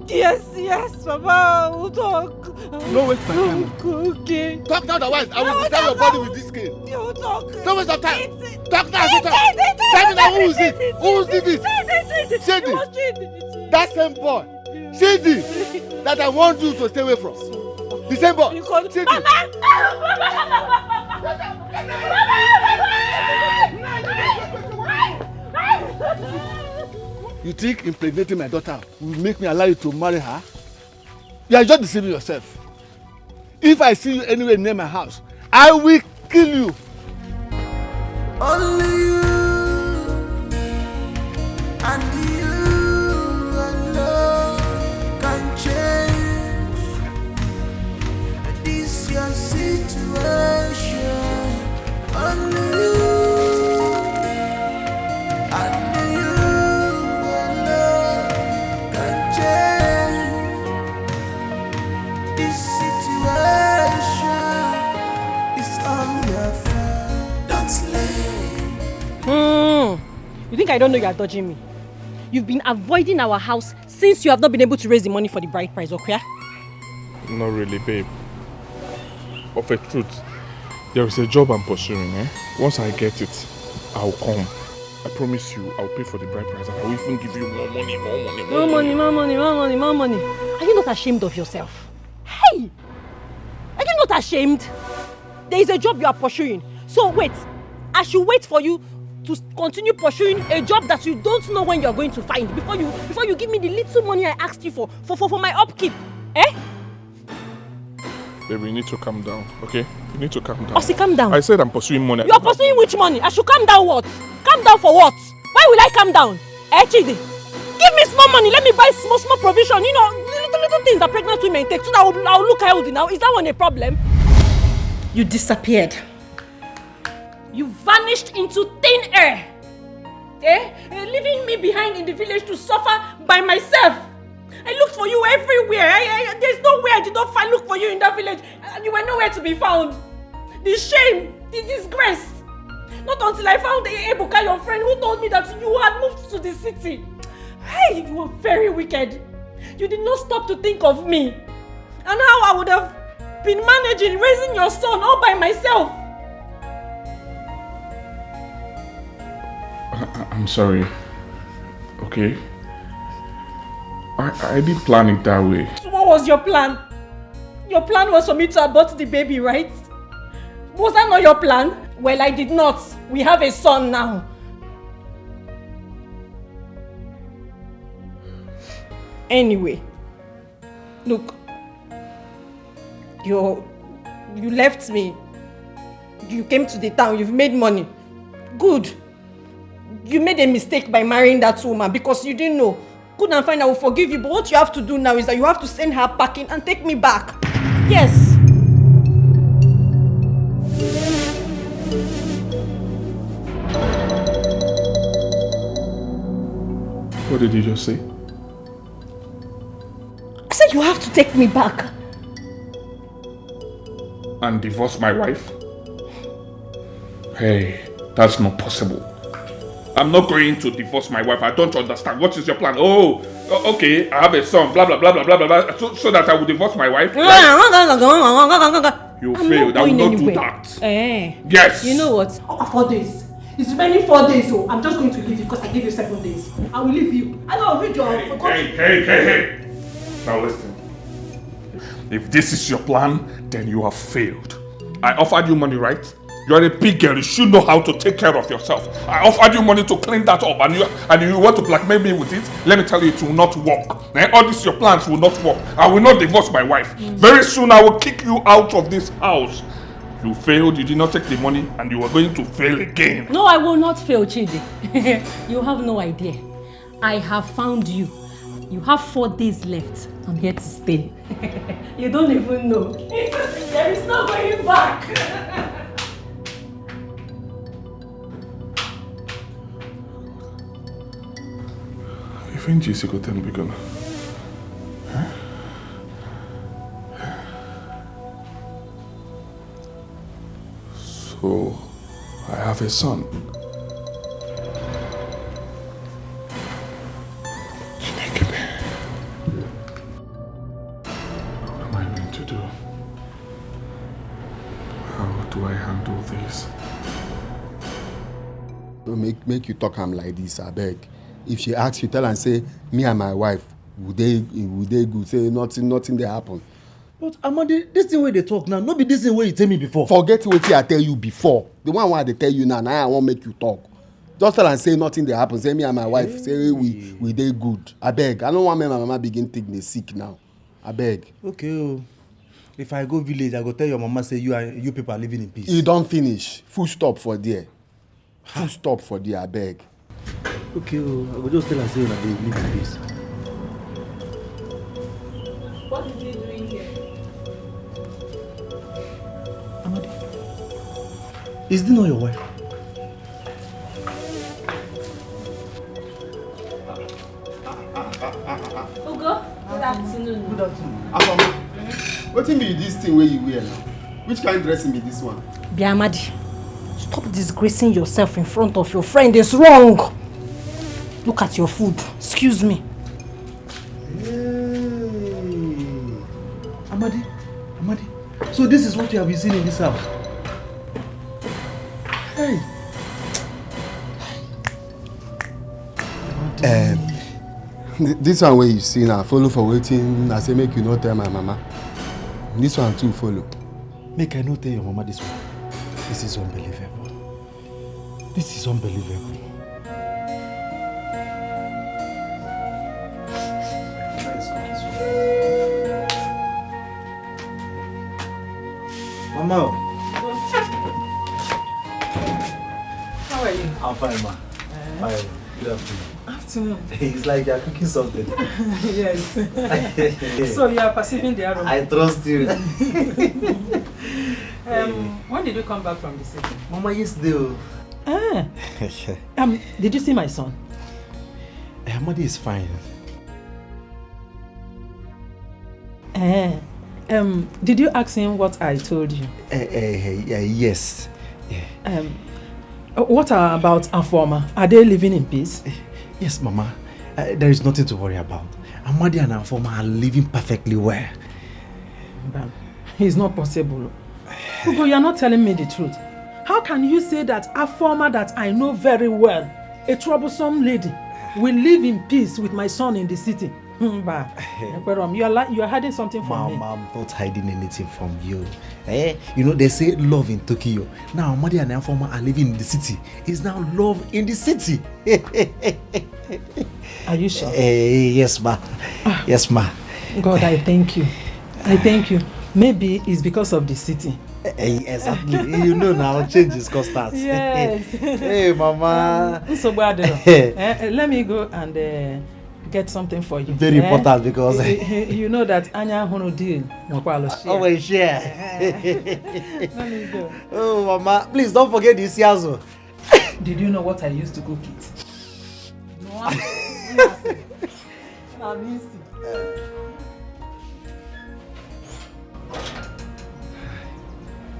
B: Yes, Papa, we'll talk.
A: No waste my time.
B: Okay.
A: Talk now, otherwise I will destroy your body with this cane.
B: You talk.
A: Don't waste your time. Talk now, tell me now, who is it? Who did it? Chizzy. That same boy. Chizzy. That I want you to stay away from. The same boy. Chizzy. You think impregnating my daughter will make me allow you to marry her? You are just deceiving yourself. If I see you anywhere near my house, I will kill you.
D: Only you and you alone can change this your situation. Only you and you alone can change this situation. It's all your fault. Don't slay.
B: You think I don't know you are dodging me? You've been avoiding our house since you have not been able to raise the money for the bride price, okay?
E: Not really, babe. Of a truth, there is a job I'm pursuing, eh? Once I get it, I'll come. I promise you, I'll pay for the bride price and I'll even give you more money.
B: More money. Are you not ashamed of yourself? Hey! Are you not ashamed? There is a job you are pursuing. So wait, I should wait for you to continue pursuing a job that you don't know when you are going to find before you give me the little money I asked you for my upkeep. Eh?
E: Baby, you need to calm down, okay? You need to calm down.
B: Osi, calm down.
E: I said I'm pursuing money.
B: You are pursuing which money? I should calm down what? Calm down for what? Why will I calm down? Eh, Chizzy? Give me small money. Let me buy small provision. You know, little things that pregnant women take so that I'll look healthy now. Is that one a problem? You disappeared. You vanished into thin air. Eh? Leaving me behind in the village to suffer by myself. I looked for you everywhere. There's nowhere I did not look for you in that village. And you were nowhere to be found. The shame, the disgrace. Not until I found Ebuka, your friend, who told me that you had moved to the city. Hey, you were very wicked. You did not stop to think of me. And how I would have been managing, raising your son all by myself.
E: I'm sorry. Okay? I didn't plan it that way.
B: So what was your plan? Your plan was for me to abort the baby, right? Was that not your plan? Well, I did not. We have a son now. Anyway, look. You left me. You came to the town. You've made money. Good. You made a mistake by marrying that woman because you didn't know. Good and fine, I will forgive you. But what you have to do now is that you have to send her packing and take me back. Yes.
E: What did you just say?
B: I said you have to take me back.
E: And divorce my wife? Hey, that's not possible. I'm not going to divorce my wife. I don't understand. What is your plan? Oh, okay, I have a son, blah, blah, blah, blah, blah, blah, so that I will divorce my wife? Right? You failed. I will not do that. Yes.
B: You know what? 4 days. It's remaining 4 days, so I'm just going to leave you because I gave you 7 days. I will leave you. I know I'll read your...
E: Hey. Now listen. If this is your plan, then you have failed. I offered you money, right? You're a big girl. You should know how to take care of yourself. I offered you money to clean that up, and you want to blackmail me with it? Let me tell you, it will not work. All these your plans will not work. I will not divorce my wife. Very soon, I will kick you out of this house. You failed, you did not take the money, and you are going to fail again.
B: No, I will not fail, Chidi. You have no idea. I have found you. You have 4 days left. I'm here to stay. You don't even know. There is no going back.
E: You think Chizzy go tell me gonna? Huh? So, I have a son. What am I going to do? How do I handle this?
A: Don't make you talk am like this, I beg. If she asks you, tell her and say, me and my wife, would they good? Say nothing dey happen.
F: But Amadi, this thing where they talk now, not be this thing where you tell me before.
A: Forget what I tell you before. The one why they tell you now I won't make you talk. Just tell and say nothing dey happen. Say me and my wife, say we dey good. I beg. I don't want me and my mama begin take me sick now. I beg.
F: Okay. If I go village, I go tell your mama say you people are living in peace.
A: You don't finish. Full stop for there. Full stop for there, I beg.
F: Okay, I will just tell her say that they live in peace.
B: What is he doing here?
F: Amadi, is this not your wife?
B: Ugo, good afternoon.
A: Good afternoon. Afama, what be this thing where you wear now? Which kind of dressing be this one?
B: Biamadi, stop disgracing yourself in front of your friend. It's wrong. Look at your food. Excuse me.
F: Hey. Amadi, so this is what you have been seeing in this house? Hey.
A: This one where you see now, follow for waiting. I say make you not tell my mama. This one too follow.
F: Make I not tell your mama this one. This is unbelievable. This is unbelievable. Mama.
C: How are you?
F: I'm fine, ma. Fine. Good afternoon.
C: Afternoon.
F: It's like you're cooking something.
C: Yes. So you are perceiving the aroma.
F: I trust you.
C: When did you come back from the city?
F: Mama, yesterday.
C: Did you see my son?
F: Amadi is fine.
C: Did you ask him what I told you?
F: Yes.
C: What about Afoma? Are they living in peace?
F: Yes, Mama. There is nothing to worry about. Amadi and Afoma are living perfectly well.
C: But it's not possible. Ugo, you are not telling me the truth. How can you say that Afoma that I know very well, a troublesome lady, will live in peace with my son in the city? You are hiding something from me.
F: Mama, I'm not hiding anything from you. You know, they say love in Tokyo. Now, Amadi and Afoma are living in the city. It's now love in the city.
C: Are you sure?
F: Yes, ma. Yes, ma.
C: God, I thank you. I thank you. Maybe it's because of the city.
F: Exactly. You know now, change is constant.
C: Yes.
F: Hey, Mama.
C: Let me go and get something for you.
F: Very important because
C: you know that Anya Hono deal.
F: Always share.
C: Let me go.
F: Oh, Mama, please don't forget this yazo.
C: Did you know what I used to cook it? No.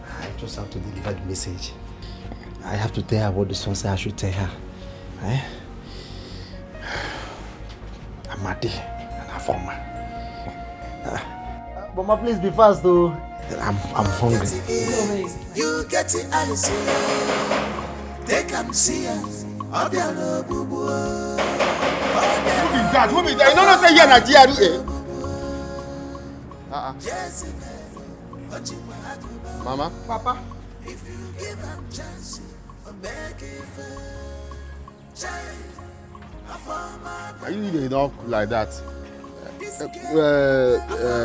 F: I just have to deliver the message. I have to tell her what the son said I should tell her. Amadi and Afoma. Mama, please be fast though. I'm hungry.
D: You get it, Alichi. They can see us. Who is
A: that? Who is that? You don't say you're Nigerian. Mama?
C: Papa?
D: If you give them chance, make it fair.
A: Are you really enough like that?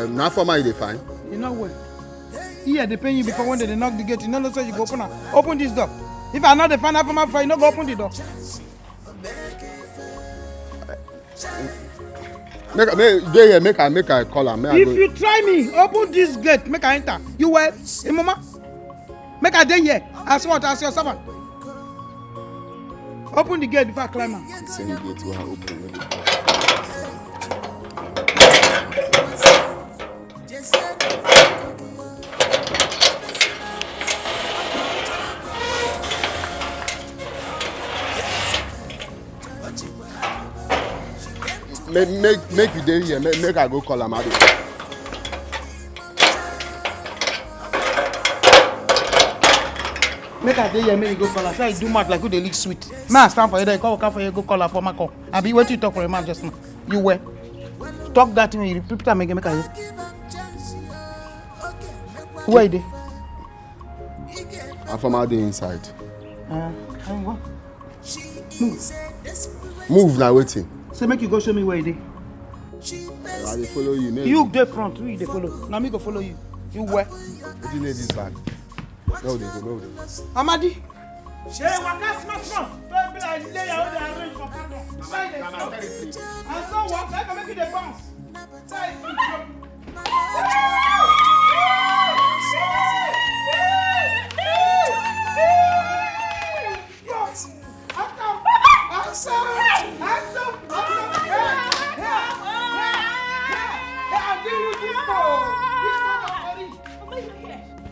A: Now for my they fine.
C: You know what?
H: Here, they pay you before when they knock the gate. You know, say you go open this door. If I know the fan from my fire, you know, go open the door.
A: Make I call her.
H: If you try me, open this gate, make I enter. You well, hey, mama? Make I dey here. As what? As your servant. Open the gate before I climb out.
A: Same gate will open. Make you dey here. Make I go call am out.
H: Make I dey here, make you go call her. Say I do mad like who dey lick sweet. Man, stand for you there. Come for you, go call her for my call. I be waiting to talk for a man just now. You were. Talk that thing, you repeat it, make I hear. Where they?
A: I'm from out the inside.
H: Move.
A: Move now, waiting.
H: So make you go show me where they.
A: I will follow you.
H: You dey front, who you dey follow? Now me go follow you. You where?
A: What do you need this bag? No, they go.
H: Amadi. Hey, waka small. Don't be like lay your own arrange for partner. And so what? I can make you the bounce.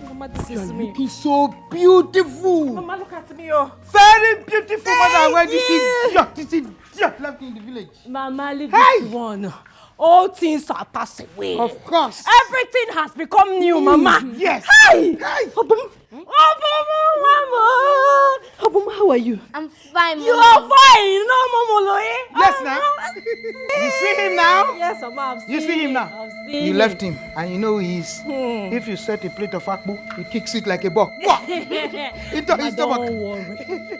B: Mama, this is me.
H: Looking so beautiful.
B: Mama, look at me, oh.
H: Very beautiful, mother. Where this idiot left in the village.
B: Mama, leave this one. All things are passed away.
H: Of course.
B: Everything has become new, Mama.
H: Yes.
B: Hey! Mama! Obum, how are you?
I: I'm fine,
B: You
I: Mama.
B: are fine. No, Mama Loe.
H: Yes, now. You see him now?
B: Yes, Mama, I've seen
H: You see him now?
B: I've seen
H: You
B: him.
H: left him, and you know who he is. If you set a plate of akpu, he kicks it like a ball.
B: Mama, don't worry.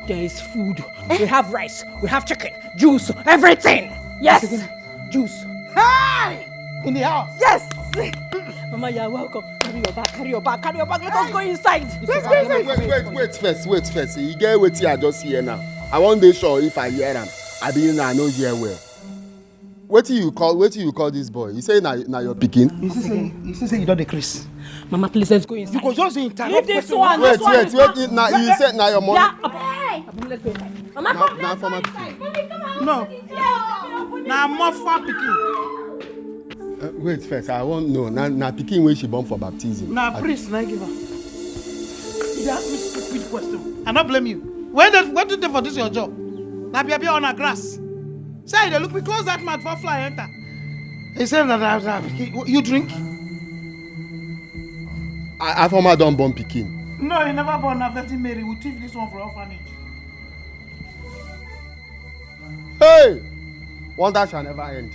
B: There is food. We have rice. We have chicken, juice, everything. Yes. Juice.
H: Hey! In the house.
B: Yes. Mama, you're welcome. Carry your bag. Let us go inside.
A: Wait first. You get what I just hear now. I want to sure if I hear him. I be I know hear well. What do you call this boy? You say na your pikin?
H: You say you don't decrease.
B: Mama, please let's go inside.
H: You go just interrupt.
B: Leave this one.
A: Wait. Now you said na your mom.
B: Hey. Let's go inside. Mama, come
A: Now for my pikin.
H: No. Now more far picking.
A: Wait first. I want know. Na pikin when she born for baptism.
H: Now priest, now give her. You ask me stupid question. I don't blame you. What did they for this your job? Now be on a grass. Say they look me close that mouth for fly enter. He said that you drink.
A: I former don born pikin.
H: No, he never born a Virgin Mary. We thief this one for orphanage.
A: Hey! Wonder shall never end.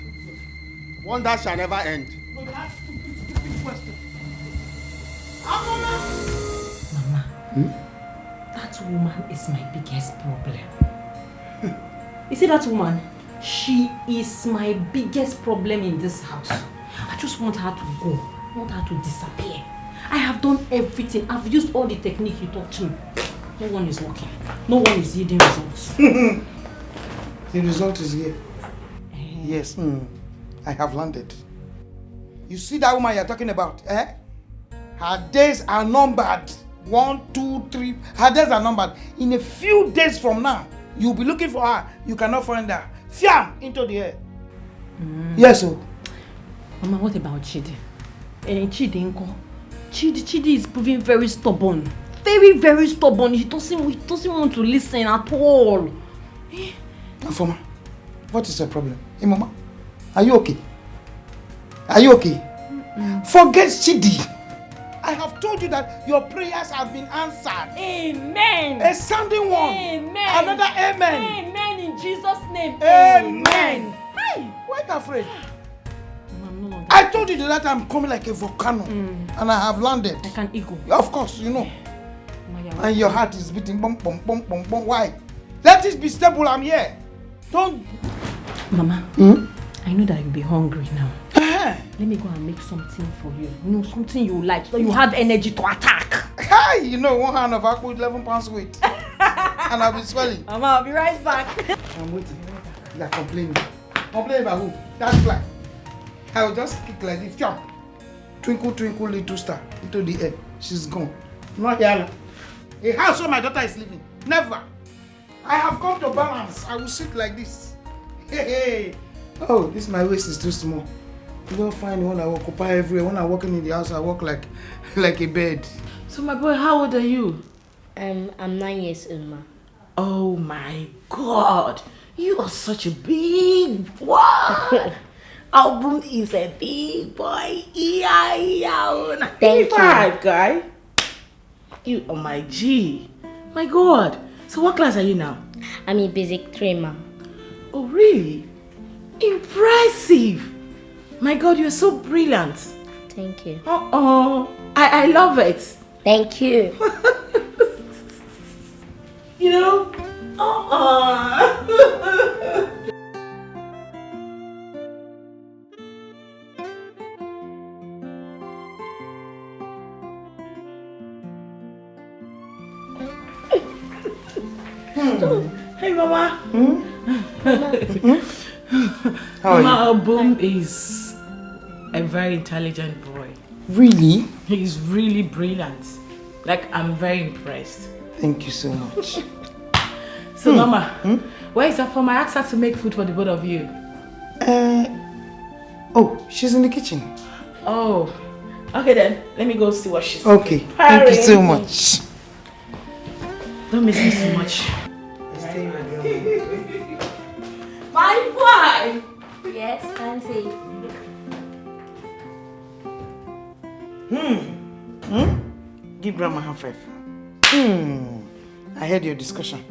A: Wonder shall never end.
H: But that's stupid question.
B: Mama, that woman is my biggest problem. You see that woman? She is my biggest problem in this house. I just want her to go. I want her to disappear. I have done everything. I've used all the technique you taught me. No one is working. No one is yielding results.
H: The result is here. Yes, I have landed. You see that woman you're talking about, eh? Her days are numbered. 1, 2, 3. Her days are numbered. In a few days from now, you'll be looking for her. You cannot find her. Fiam into the air. Yes, sir.
B: Mama, what about Chidi? Chidi is proving very stubborn. Very, very stubborn. He doesn't want to listen at all.
H: Afoma, what is the problem? Hey, Mama, are you okay? Are you okay? Forget Chidi. I have told you that your prayers have been answered.
B: Amen.
H: A sounding one.
B: Amen.
H: Another amen.
B: Amen in Jesus' name.
H: Amen.
B: Hey.
H: Why are you afraid?
B: I'm no longer.
H: I told you that I'm coming like a volcano. And I have landed.
B: Like an eagle.
H: Of course, you know. And your heart is beating bum bum bum bum bum. Why? Let it be stable. I'm here. Don't.
B: Mama, I know that you'll be hungry now. Let me go and make something for you. You know, something you like, so you have energy to attack.
H: Hi, you know, one hand of apple with 11 pounds weight. And I'll be swelling.
B: Mama, I'll be right back.
H: I'm waiting. You're complaining. Complaining about who? That fly. I will just kick like this. Jump. Twinkle, twinkle, little star. Into the air. She's gone. Not here. A house where my daughter is living. Never. I have come to balance. I will sit like this. Hey, hey. Oh, this my waist is too small. You don't find when I occupy everywhere. When I'm walking in the house, I walk like a bed.
G: So my boy, how old are you?
I: I'm 9 years old, ma.
G: Oh my God, you are such a big boy. Album is a big boy.
I: Thank you.
G: Guy. You are my G. My God. So what class are you now?
I: I'm in basic 3, ma.
G: Oh really? Impressive. My God, you're so brilliant.
I: Thank you.
G: I love it.
I: Thank you.
G: You know? Hey, Mama.
H: How are you?
G: Mama, Boom is a very intelligent boy.
H: Really?
G: He's really brilliant. Like, I'm very impressed.
H: Thank you so much.
G: So, Mama, where is Afoma? I asked her to make food for the both of you.
H: Oh, she's in the kitchen.
G: Oh, okay then. Let me go see what she's
H: Okay,
G: cooking.
H: thank you so much.
G: Don't miss me so much. My boy!
I: Yes, Auntie.
H: Give Grandma her 5. I heard your discussion.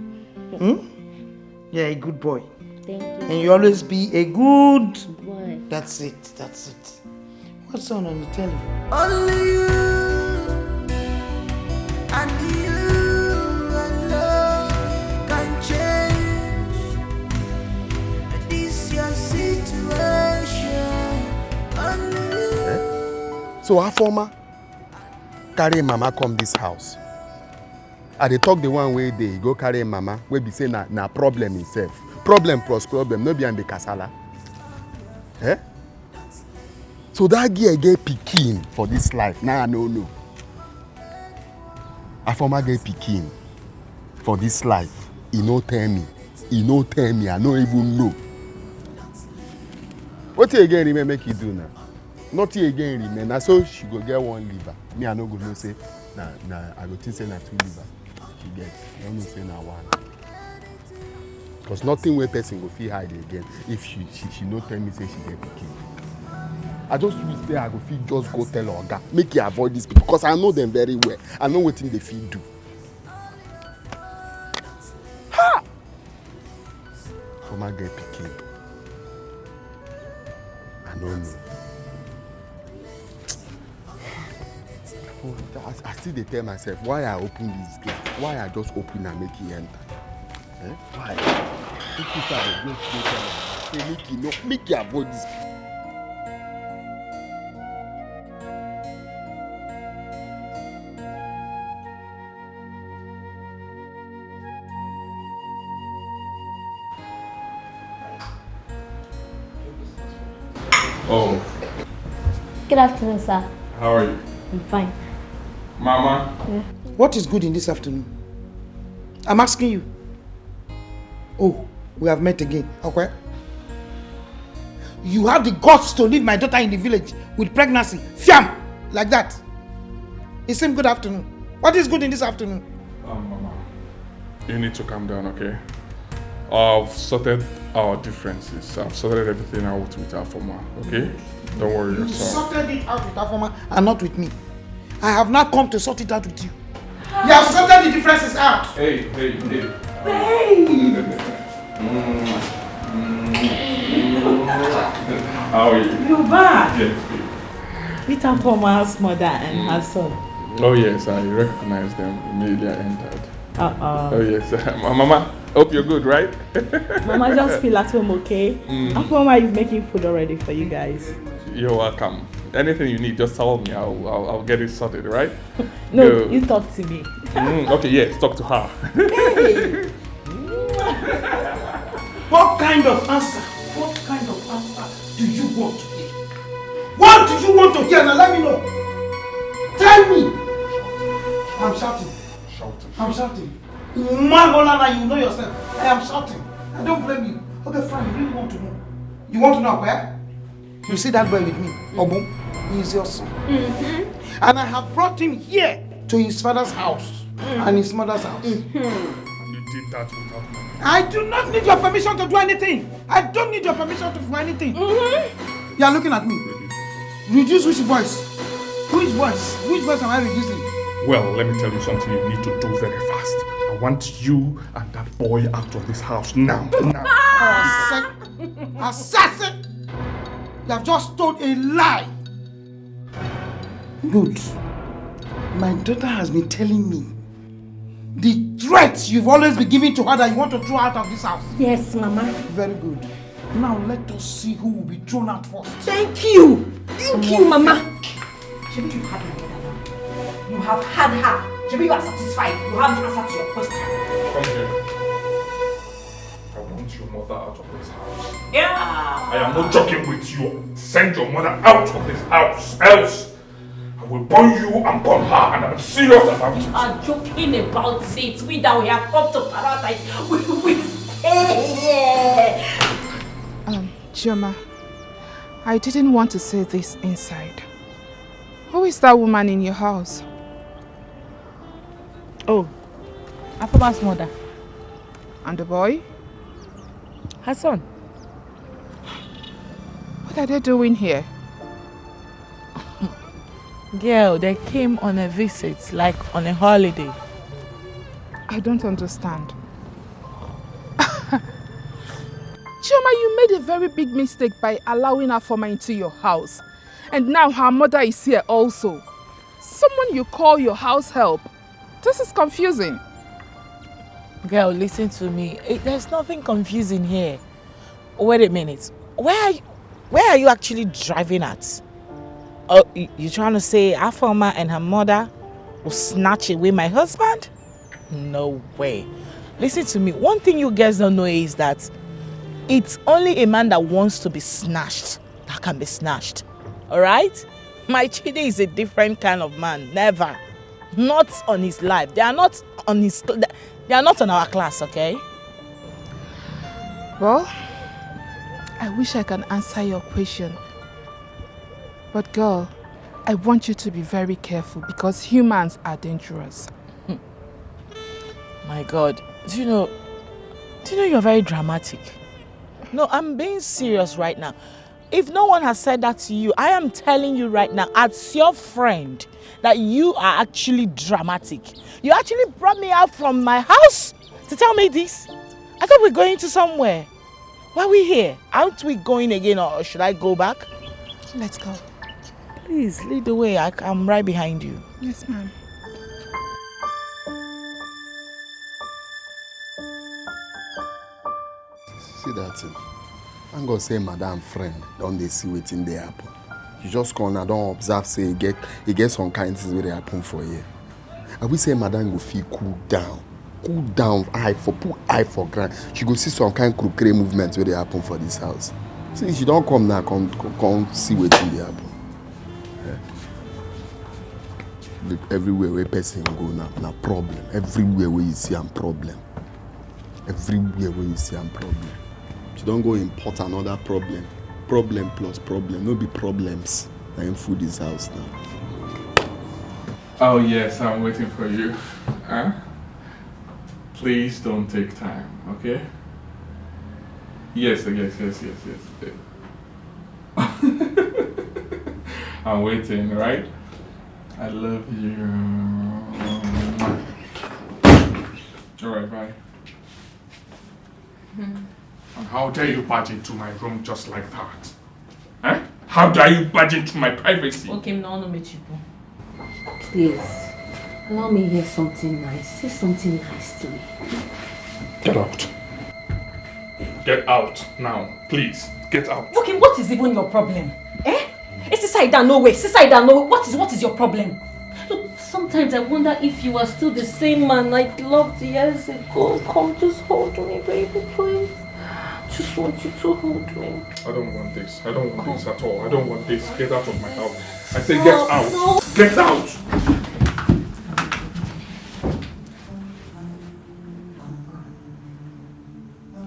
H: You're a good boy.
I: Thank you.
H: And you always be a good
I: Boy.
H: That's it. What's on the telly?
D: Only you and you alone can change this your situation. Only you.
A: So Afoma carry mama come this house. I dey talk the one way they go carry mama wey be say na problem himself. Problem plus problem, no be am be kasala. Eh? So that girl get pikin for this life. Now I no know. Afoma get pikin for this life. He no tell me. I no even know. What you again remember make you do now? Nothing again remain. Na so she go get one liver. Me I no go know say na I go think say na 2 liver she get. I don't know say na 1. Because nothing wey person go fit hide again if she no tell me say she get pikin. I just wish say I go fit just go tell Oga make you avoid this because I know them very well. I know wetin they fit do. Ha! Foma get pikin. I don't know. I still dey tell myself why I open this gate. Why I just open and make it enter. Eh? Why? If you start to just go tell say make you avoid this.
E: Oh,
I: Good afternoon, sir.
E: how are you?
I: I'm fine.
E: Mama?
H: What is good in this afternoon? I'm asking you. Oh, we have met again. Okay. You have the guts to leave my daughter in the village with pregnancy. Fiam! Like that. It seems good afternoon. What is good in this afternoon?
E: Mama, you need to calm down, okay? I've sorted our differences. I've sorted everything out with Afoma, okay? Don't worry
H: You
E: yourself.
H: sorted it out with Afoma and not with me. I have not come to sort it out with you. You have sorted the differences out.
E: Hey. How are you?
G: You're back.
E: Yes,
G: Meet Afoma's mother and her son.
E: Oh yes, I recognized them immediately I entered.
G: Uh-oh.
E: Oh yes, Mama, Hope you're good, right?
G: Mama, just feel at home, okay? Afoma is making food already for you guys.
E: You're welcome. Anything you need, just tell me. I'll get it sorted, right?
G: No,
E: Go.
G: you talk to me.
E: Okay, yes, talk to her.
H: Hey! What kind of answer? What kind of answer do you want to hear? What do you want to hear? Now let me know. Tell me. I'm shouting. I'm shouting. Magolana, you know yourself. I am shouting. I don't blame you. Okay, fine. You really want to know. You want to know where? You see that boy with me, Obu? He is your son. And I have brought him here to his father's house and his mother's house.
E: You did that without me.
H: I do not need your permission to do anything. I don't need your permission to do anything. You are looking at me. Reduce which voice? Which voice? Which voice am I reducing?
E: Well, let me tell you something you need to do very fast. I want you and that boy out of this house now. Assassin! You have just told a lie. Good. My daughter has been telling me the threats you've always been giving to her that you want to throw out of this house.
B: Yes, Mama.
H: Very good. Now let us see who will be thrown out first.
B: Thank you. Thank you, Mama. Shebi, you've had my mother now. You have had her. Shebi, you are satisfied. You have the answer to your question.
E: Come here. I want your mother out of this house.
B: Yeah.
E: I am not joking with you. Send your mother out of this house. Else, I will burn you and burn her. And I'm serious about it.
B: You are joking about it. We that we have come to paradise. We stay here.
J: Chioma, I didn't want to say this inside. Who is that woman in your house?
G: Oh, Afoma's mother.
J: And the boy?
G: Her son.
J: What are they doing here?
G: Girl, they came on a visit, like on a holiday.
J: I don't understand. Chioma, you made a very big mistake by allowing Afoma into your house. And now her mother is here also. Someone you call your house help. This is confusing.
G: Girl, listen to me. There's nothing confusing here. Wait a minute. Where are you actually driving at? Oh, you trying to say Afoma and her mother will snatch away my husband? No way. Listen to me. One thing you guys don't know is that it's only a man that wants to be snatched that can be snatched. Alright? My Chide is a different kind of man. Never. Not on his life. They are not on our class, okay?
J: Well, I wish I can answer your question. But girl, I want you to be very careful because humans are dangerous.
G: My God. Do you know you're very dramatic? No, I'm being serious right now. If no one has said that to you, I am telling you right now, as your friend, that you are actually dramatic. You actually brought me out from my house to tell me this. I thought we were going to somewhere. Why are we here? Aren't we going again, or should I go back?
J: Let's go.
G: Please, lead the way. I'm right behind you.
J: Yes, ma'am.
A: See that thing? I'm gonna say madam friend, don't they see wetin dey happen? You just come and don't observe say e get some kind things wey dey happen for here. I will say madam go feel cool down, put eye for ground. She go see some kind crooked movement wey dey happen for this house. See, she don't come now, come see wetin dey happen. Yeah. Everywhere where person go now, na problem. Everywhere where you see am problem. Everywhere where you see am problem. She don't go import another problem. Problem plus problem. No be problems. I am food this house now.
E: Oh yes, I'm waiting for you. Huh? Please don't take time, okay? Yes. I'm waiting, right? I love you. Alright, bye. And how dare you barge into my room just like that? Huh? How dare you barge into my privacy?
B: Okay, no, Mechipo. Please, allow me to hear something nice. Say something nice to me.
E: Get out. Get out now, please. Get out.
B: Okay, what is even your problem? Eh? It's this side that no way. This side that no way. What is your problem? Look, sometimes I wonder if you are still the same man I loved years ago. Come, just hold me, baby, please. Just want you to hold me.
E: I don't want this. I don't want this at all. I don't want this. Get out of my house. I say get out. No. Get out.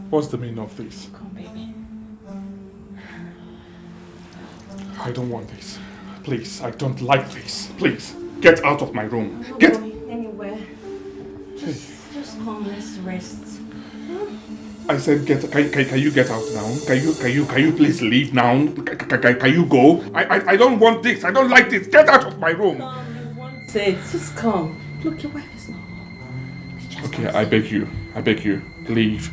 E: What's the meaning of this?
B: Come, baby.
E: I don't want this. Please, I don't like this. Please, get out of my room. Get
B: anywhere. Just come, let's rest.
E: I said get. Can you get out now? Can you please leave now? Can you go? I don't want this. I don't like this. Get out of my room.
B: Just come. Look, your wife is not home.
E: Okay, I beg you. Leave.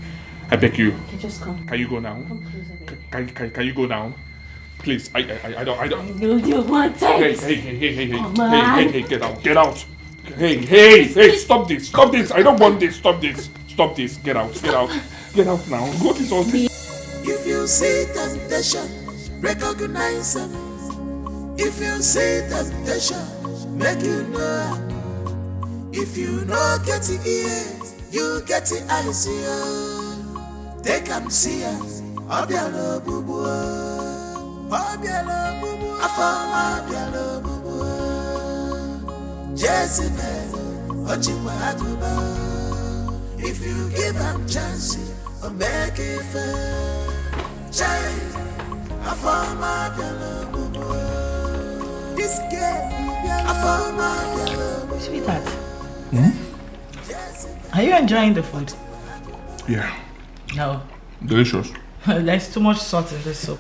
E: I beg you.
B: Okay, just come.
E: Can you go now?
B: Come closer, baby.
E: Can you go now? Please, I don't.
B: I know you want it.
E: Hey, get out. Hey, stop this. I don't want this. Stop this. Get out now. What is all this?
D: If you see temptation, recognize them. If you see temptation, make you know. If you know get the ears, you get the eyes. They can see us. Abialo bubu, afama abialo bubu. Jezebel, Ochimwa Aduba. If you give them chances, or make it fair. Child, afama abialo bubu. This girl, afama abialo bubu.
G: Sweetheart, are you enjoying the food?
E: Yeah.
G: No.
E: Delicious.
G: There's too much salt in this soup.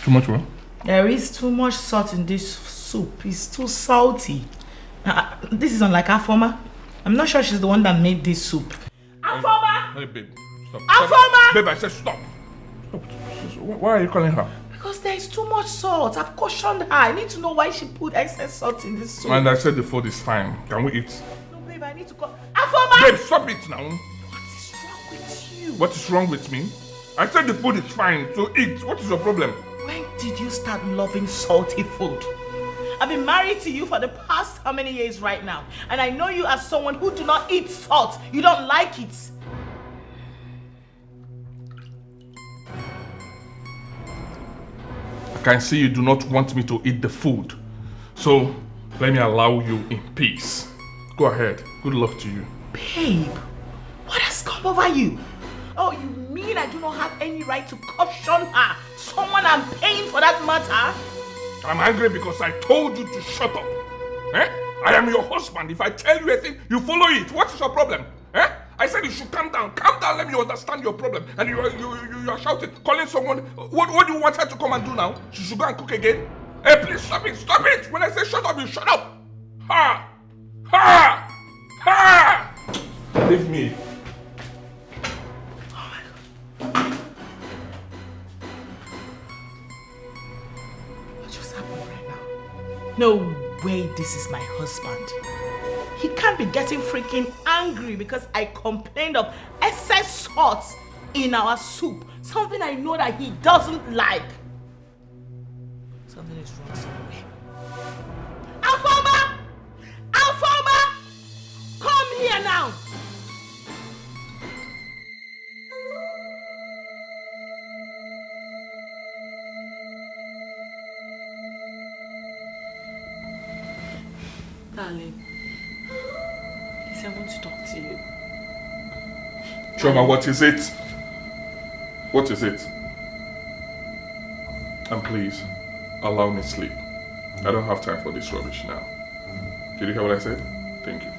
E: Too much what?
G: There is too much salt in this soup. It's too salty. This is unlike Afoma. I'm not sure she's the one that made this soup. Afoma!
E: Hey, babe. Stop.
G: Afoma!
E: Babe, I said stop. Why are you calling her?
G: Because there is too much salt. I've cautioned her. I need to know why she put excess salt in this soup.
E: And I said the food is fine. Can we eat?
G: No, babe, I need to call. Afoma!
E: Babe, stop it now. What is wrong with me? I said the food is fine, so eat. What is your problem?
G: When did you start loving salty food? I've been married to you for the past how many years right now? And I know you as someone who do not eat salt. You don't like it.
E: I can see you do not want me to eat the food. So, let me allow you in peace. Go ahead. Good luck to you.
G: Babe, what has come over you? Oh, you mean I do not have any right to caution her? Someone I'm paying for that matter?
E: I'm angry because I told you to shut up. Eh? I am your husband. If I tell you anything, you follow it. What is your problem? Eh? I said you should calm down. Calm down, let me understand your problem. And you are shouting, calling someone. What do you want her to come and do now? She should go and cook again? Hey, please stop it. Stop it. When I say shut up, you shut up. Ha! Ha! Ha! Leave me.
G: No way this is my husband. He can't be getting freaking angry because I complained of excess salt in our soup. Something I know that he doesn't like. Something is wrong somewhere. Alfoma! Alfoma! Come here now! Darling, please, I want to talk to you.
E: Choma, what is it? What is it? And please, allow me sleep. I don't have time for this rubbish now. Did you hear what I said? Thank you.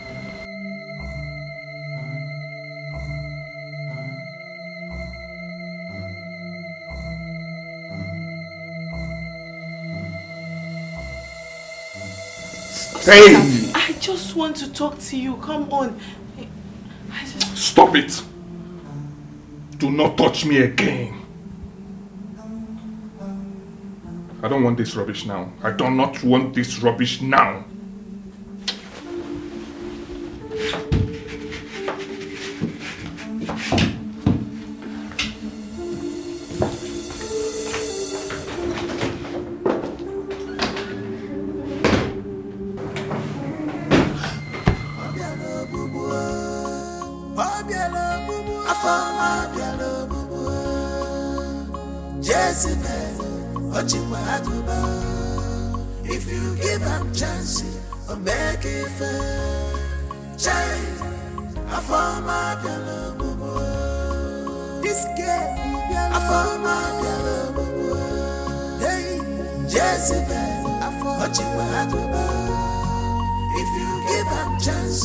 E: Hey!
G: I just want to talk to you. Come on.
E: Stop it! Do not touch me again. I don't want this rubbish now. I do not want this rubbish now.
D: Afama bialo bubu. Jezebel, Ochikwa Aguba. If you give him chance, or make it fair. Child, Afama bialo bubu. This girl, Afama bialo bubu. Hey, Jezebel, Ochikwa Aguba. If you give him chance,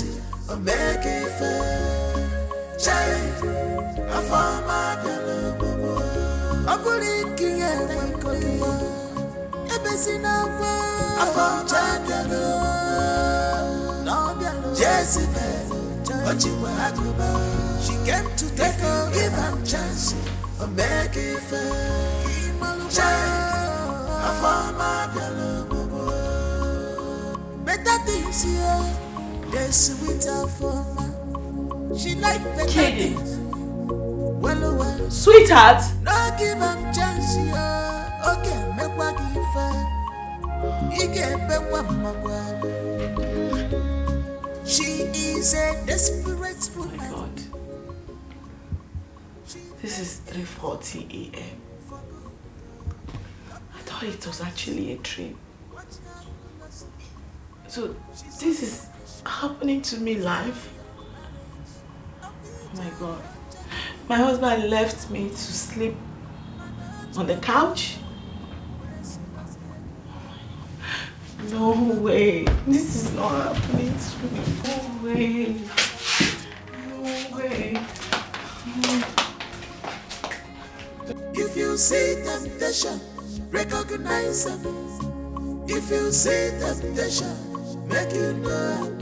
D: or make it fair. Child, Afama bialo bubu. Aburi kiye kokiya, ebesina wa. Afama bialo, no bialo. Jezebel, Ochikwa Aguba. She came to take her, give him chance, or make it fair. Child, Afama bialo bubu. Better things here, they sweet Afama. She like better things. Well,
G: sweetheart.
D: No give him chance, yeah. Okay, make what give her. He get back what she is a desperate woman.
G: Oh my God. This is 3:40 a.m. I thought it was actually a dream. So this is happening to me live. Oh my God. My husband left me to sleep on the couch. No way. This is not happening to me. No way. No way.
D: If you see temptation, recognize them. If you see temptation, make you know.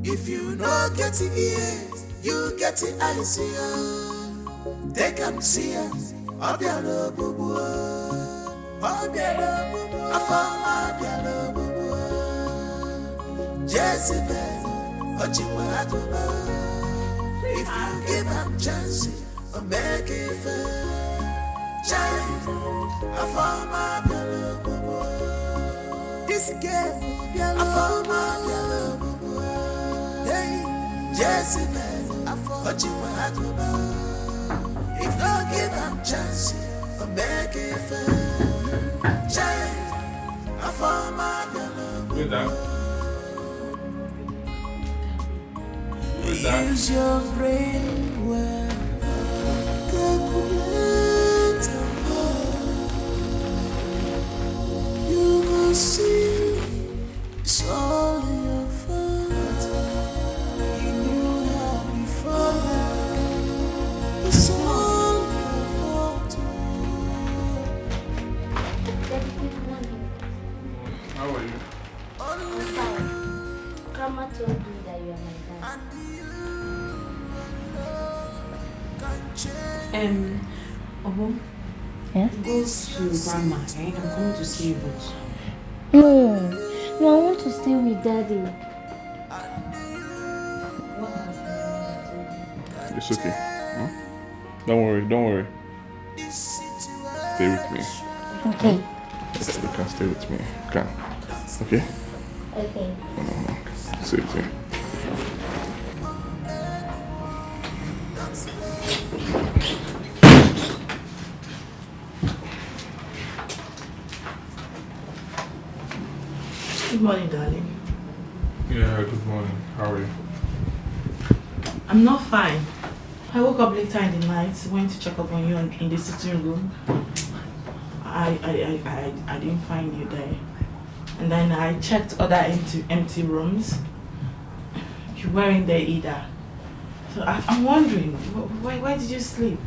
D: If you know get the ears, you get the eyes here. Take them see ya. Obialo bubu. Obialo bubu. Afama obialo bubu. Jezebel, Ochikwa Aguba. If you give them chance, or make it fair. Child, Afama obialo bubu. This girl, Afama obialo bubu. Hey, Jezebel, Ochikwa Aguba. If you give them chance, or make it fair. Child, Afama obialo bubu. Use your brain well. Calculate you will see it's all in your fault. You knew how before. It's all your fault.
E: How are you?
I: Grandma told me that you are my dad. Yeah?
G: Go to grandma, eh? I'm coming to see you both.
I: No, I want to stay with daddy.
E: It's okay. Huh? Don't worry. Stay with me.
I: Okay.
E: You can stay with me. You can. Okay?
I: Okay.
E: Stay with me.
G: Good morning, darling.
E: Yeah, good morning. How are you?
G: I'm not fine. I woke up later in the night, went to check up on you in the sitting room. I didn't find you there. And then I checked other empty rooms. You weren't there either. So I'm wondering, why did you sleep?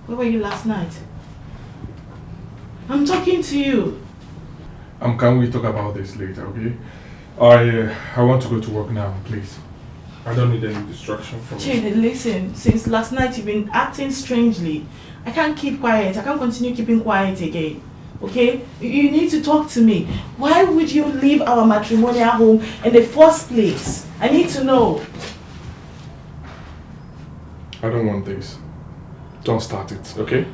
G: Where were you last night? I'm talking to you.
E: Can we talk about this later, okay? I want to go to work now, please. I don't need any distraction from you.
G: Chidi, listen, since last night you've been acting strangely. I can't keep quiet. I can't continue keeping quiet again. Okay? You need to talk to me. Why would you leave our matrimonial home in the first place? I need to know.
E: I don't want this. Don't start it, okay?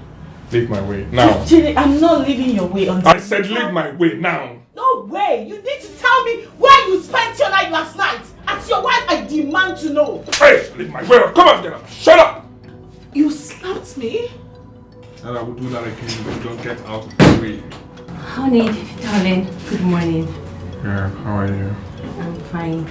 E: Leave my way now.
G: Chidi, I'm not leaving your way until...
E: I said leave my way now.
G: No way! You need to tell me where you spent your night last night. As your wife, I demand to know.
E: Hey, leave my way. Come on, get up. Shut up.
G: You slapped me?
E: And I will do that again if you don't get out of the way.
B: Honey, darling, good morning.
E: Yeah, how are you?
B: I'm fine.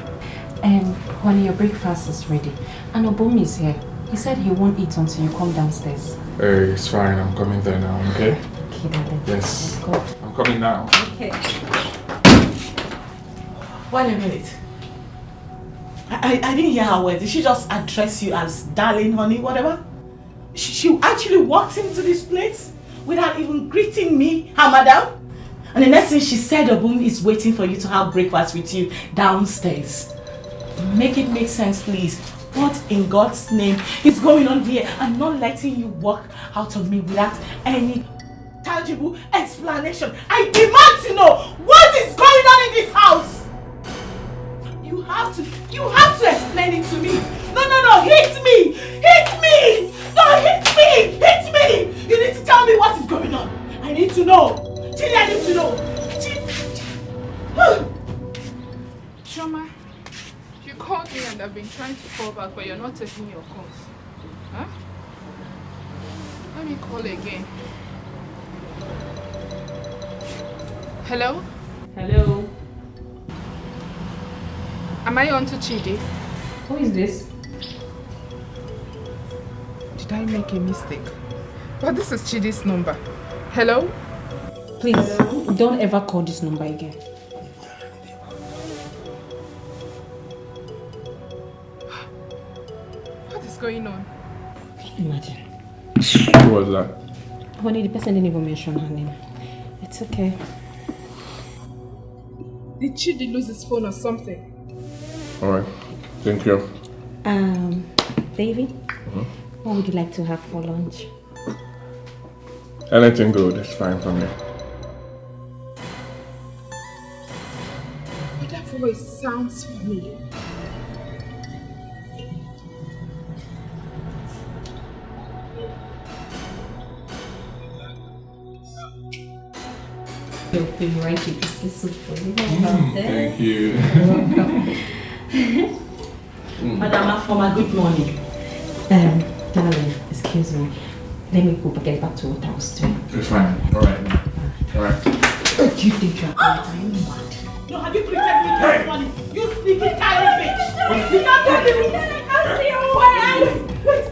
B: Honey, your breakfast is ready. And Obum is here. He said he won't eat until you come downstairs.
E: Hey, it's fine. I'm coming there now, okay?
B: Okay, darling.
E: Yes.
B: Let's go.
E: I'm coming now.
B: Okay.
G: Wait a minute. I didn't hear her word. Did she just address you as darling, honey, whatever? She actually walked into this place without even greeting me, her madam. And the next thing she said, Obum is waiting for you to have breakfast with you downstairs. Make it make sense, please. What in God's name is going on here? I'm not letting you walk out on me without any tangible explanation. I demand to know what is going on in this house. You have to explain it to me. No, hit me! Hit me! No, hit me! You need to tell me what is going on. I need to know. Chidi, I need to know.
J: Choma, you called me and I've been trying to call back, but you're not taking your calls. Huh? Let me call again. Hello?
B: Hello.
J: Am I on to Chidi?
B: Who is this?
J: Did I make a mistake? But this is Chidi's number. Hello?
B: Please, don't ever call this number again.
J: What is going on?
B: Imagine.
E: Who was that?
B: Honey, the person didn't even mention her name. It's okay.
J: Did Chidi lose his phone or something?
E: Alright, thank you.
B: David, what would you like to have for lunch?
E: Anything good is fine for me.
J: But that voice sounds familiar.
B: Your favorite is soup for you.
E: Thank you.
B: Madam Afoma, good morning. Darling, excuse me. Let me go get back to what I was doing.
E: It's fine. Alright.
B: Do you think you're mad?
G: No, have you greeted me this morning? You sneaky tiny bitch! You not tell me!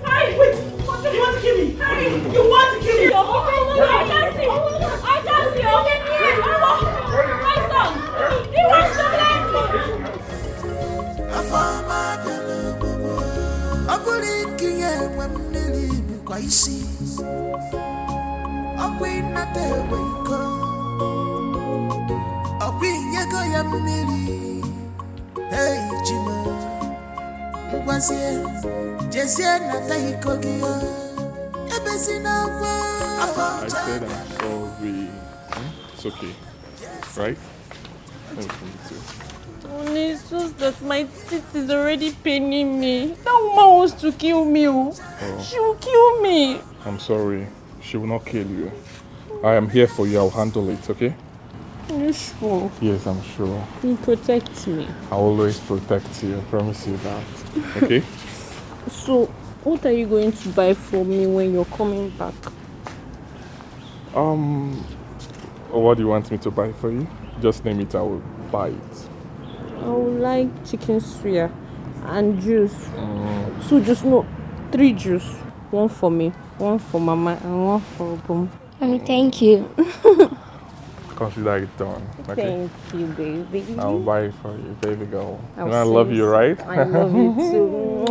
G: Wait! What do you want to kill me? You want to kill me?
B: I can't see! My son! He wants to blame me!
D: Hey, Jima,
E: I said I'm sorry. It's okay. Right?
B: Only it's just that my teeth is already paining me. That woman wants to kill me. She will kill me.
E: I'm sorry. She will not kill you. I am here for you. I'll handle it, okay?
B: Are you sure?
E: Yes, I'm sure.
B: You protect me.
E: I'll always protect you. I promise you that. Okay?
B: So, what are you going to buy for me when you're coming back?
E: What do you want me to buy for you? Just name it, I will buy it.
B: I would like chicken suya and juice. 2 juice, no, 3 juice. 1 for me, 1 for Mama, and 1 for Boom.
I: Mommy, thank you.
E: Consider it done. Okay?
B: Thank you, baby.
E: I'll buy it for you, baby girl.
B: I'll
E: And I love you, right?
B: I love you too.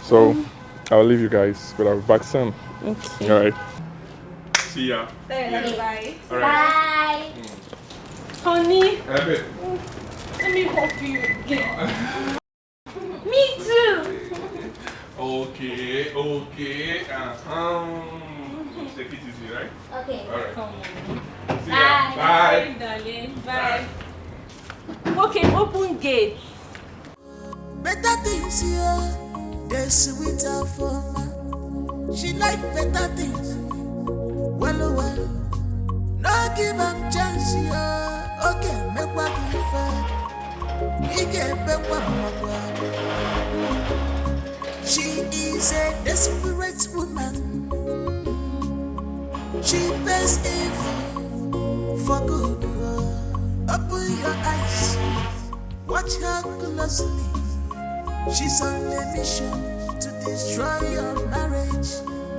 E: So, I'll leave you guys, but I'll be back soon.
B: Okay.
E: Alright. See ya.
I: Bye.
E: All right.
B: Honey,
E: Have it.
B: let me hug you again.
I: Me too.
E: Okay. Take it easy, right?
I: Okay.
E: Alright.
B: Come on.
E: See ya.
I: Bye.
E: Bye.
B: Darling. Bye. Okay, open gate.
D: Better things here, they sweet her for me. She like better things. Well, no give them chance, yeah. Okay, make what you fair. She is a desperate woman. She pays evil for good. Open your eyes, watch her closely. She's on a mission to destroy your marriage.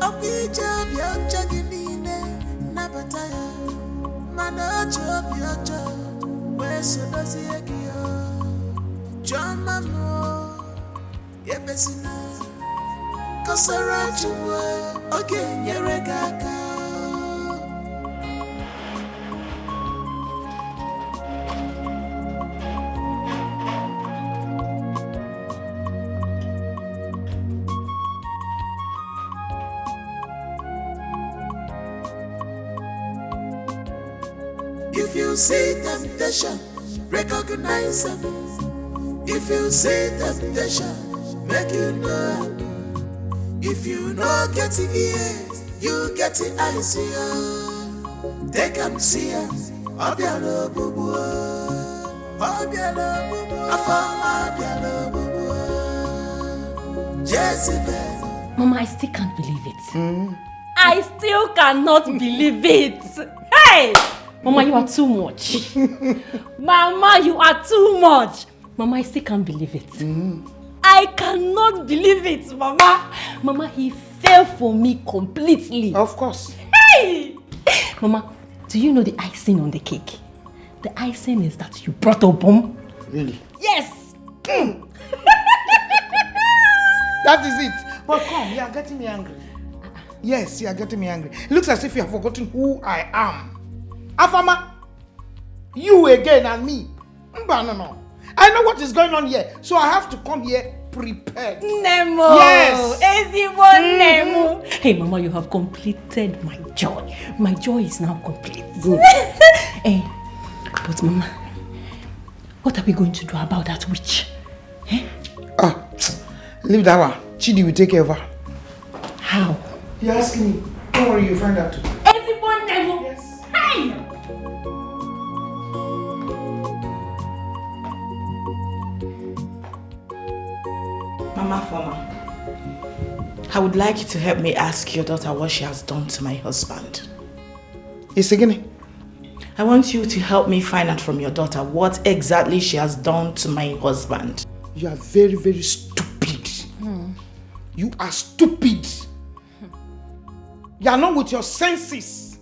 D: Open job, your jaginine, nabataya. Mana job, your job. Where so does he go? John Mamo, Yebesina, Kosara Chua, okay, Yeregaka. If you see temptation, recognize them. If you see temptation, make you know. If you know get the ears, you get the eyes here. Take them see ya. Obialo bubu, Obialo bubu, Afama Obialo bubu, Jezebel.
B: Mama, I still can't believe it. I still cannot believe it. Hey! Mama, you are too much. Mama, you are too much. Mama, I still can't believe it. I cannot believe it, Mama. Mama, he fell for me completely.
H: Of course.
B: Hey! Mama, do you know the icing on the cake? The icing is that you brought a bomb.
H: Really?
B: Yes!
H: That is it. But come, you are getting me angry. Yes, you are getting me angry. It looks as if you have forgotten who I am. Afama, you again and me. No. I know what is going on here, so I have to come here prepared.
B: Nemo!
H: Yes!
B: Nemo! Hey, Mama, you have completed my joy. My joy is now complete.
H: Good.
B: Hey, but Mama, what are we going to do about that witch? Eh?
H: Leave that one. Chidi will take care of her.
B: How?
H: You're asking me. Don't worry, you'll find out too.
B: Nemo!
H: Yes.
B: Hey!
G: Mama Foma, I would like you to help me ask your daughter what she has done to my husband.
H: It's again.
G: I want you to help me find out from your daughter what exactly she has done to my husband.
H: You are very, very stupid. You are stupid. You are not with your senses.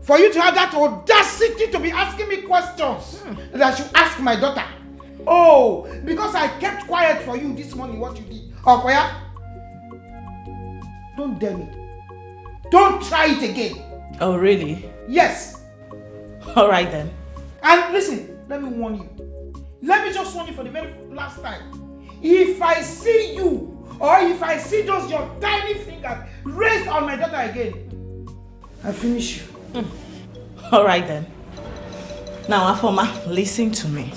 H: For you to have that audacity to be asking me questions that you ask my daughter. Oh, because I kept quiet for you this morning, what you did. Okoya, don't dare me. Don't try it again.
G: Oh, really?
H: Yes.
G: All right then.
H: And listen, let me warn you. Let me just warn you for the very last time. If I see you, or if I see those your tiny fingers raised on my daughter again, I finish you.
G: All right then. Now, Afoma, listen to me.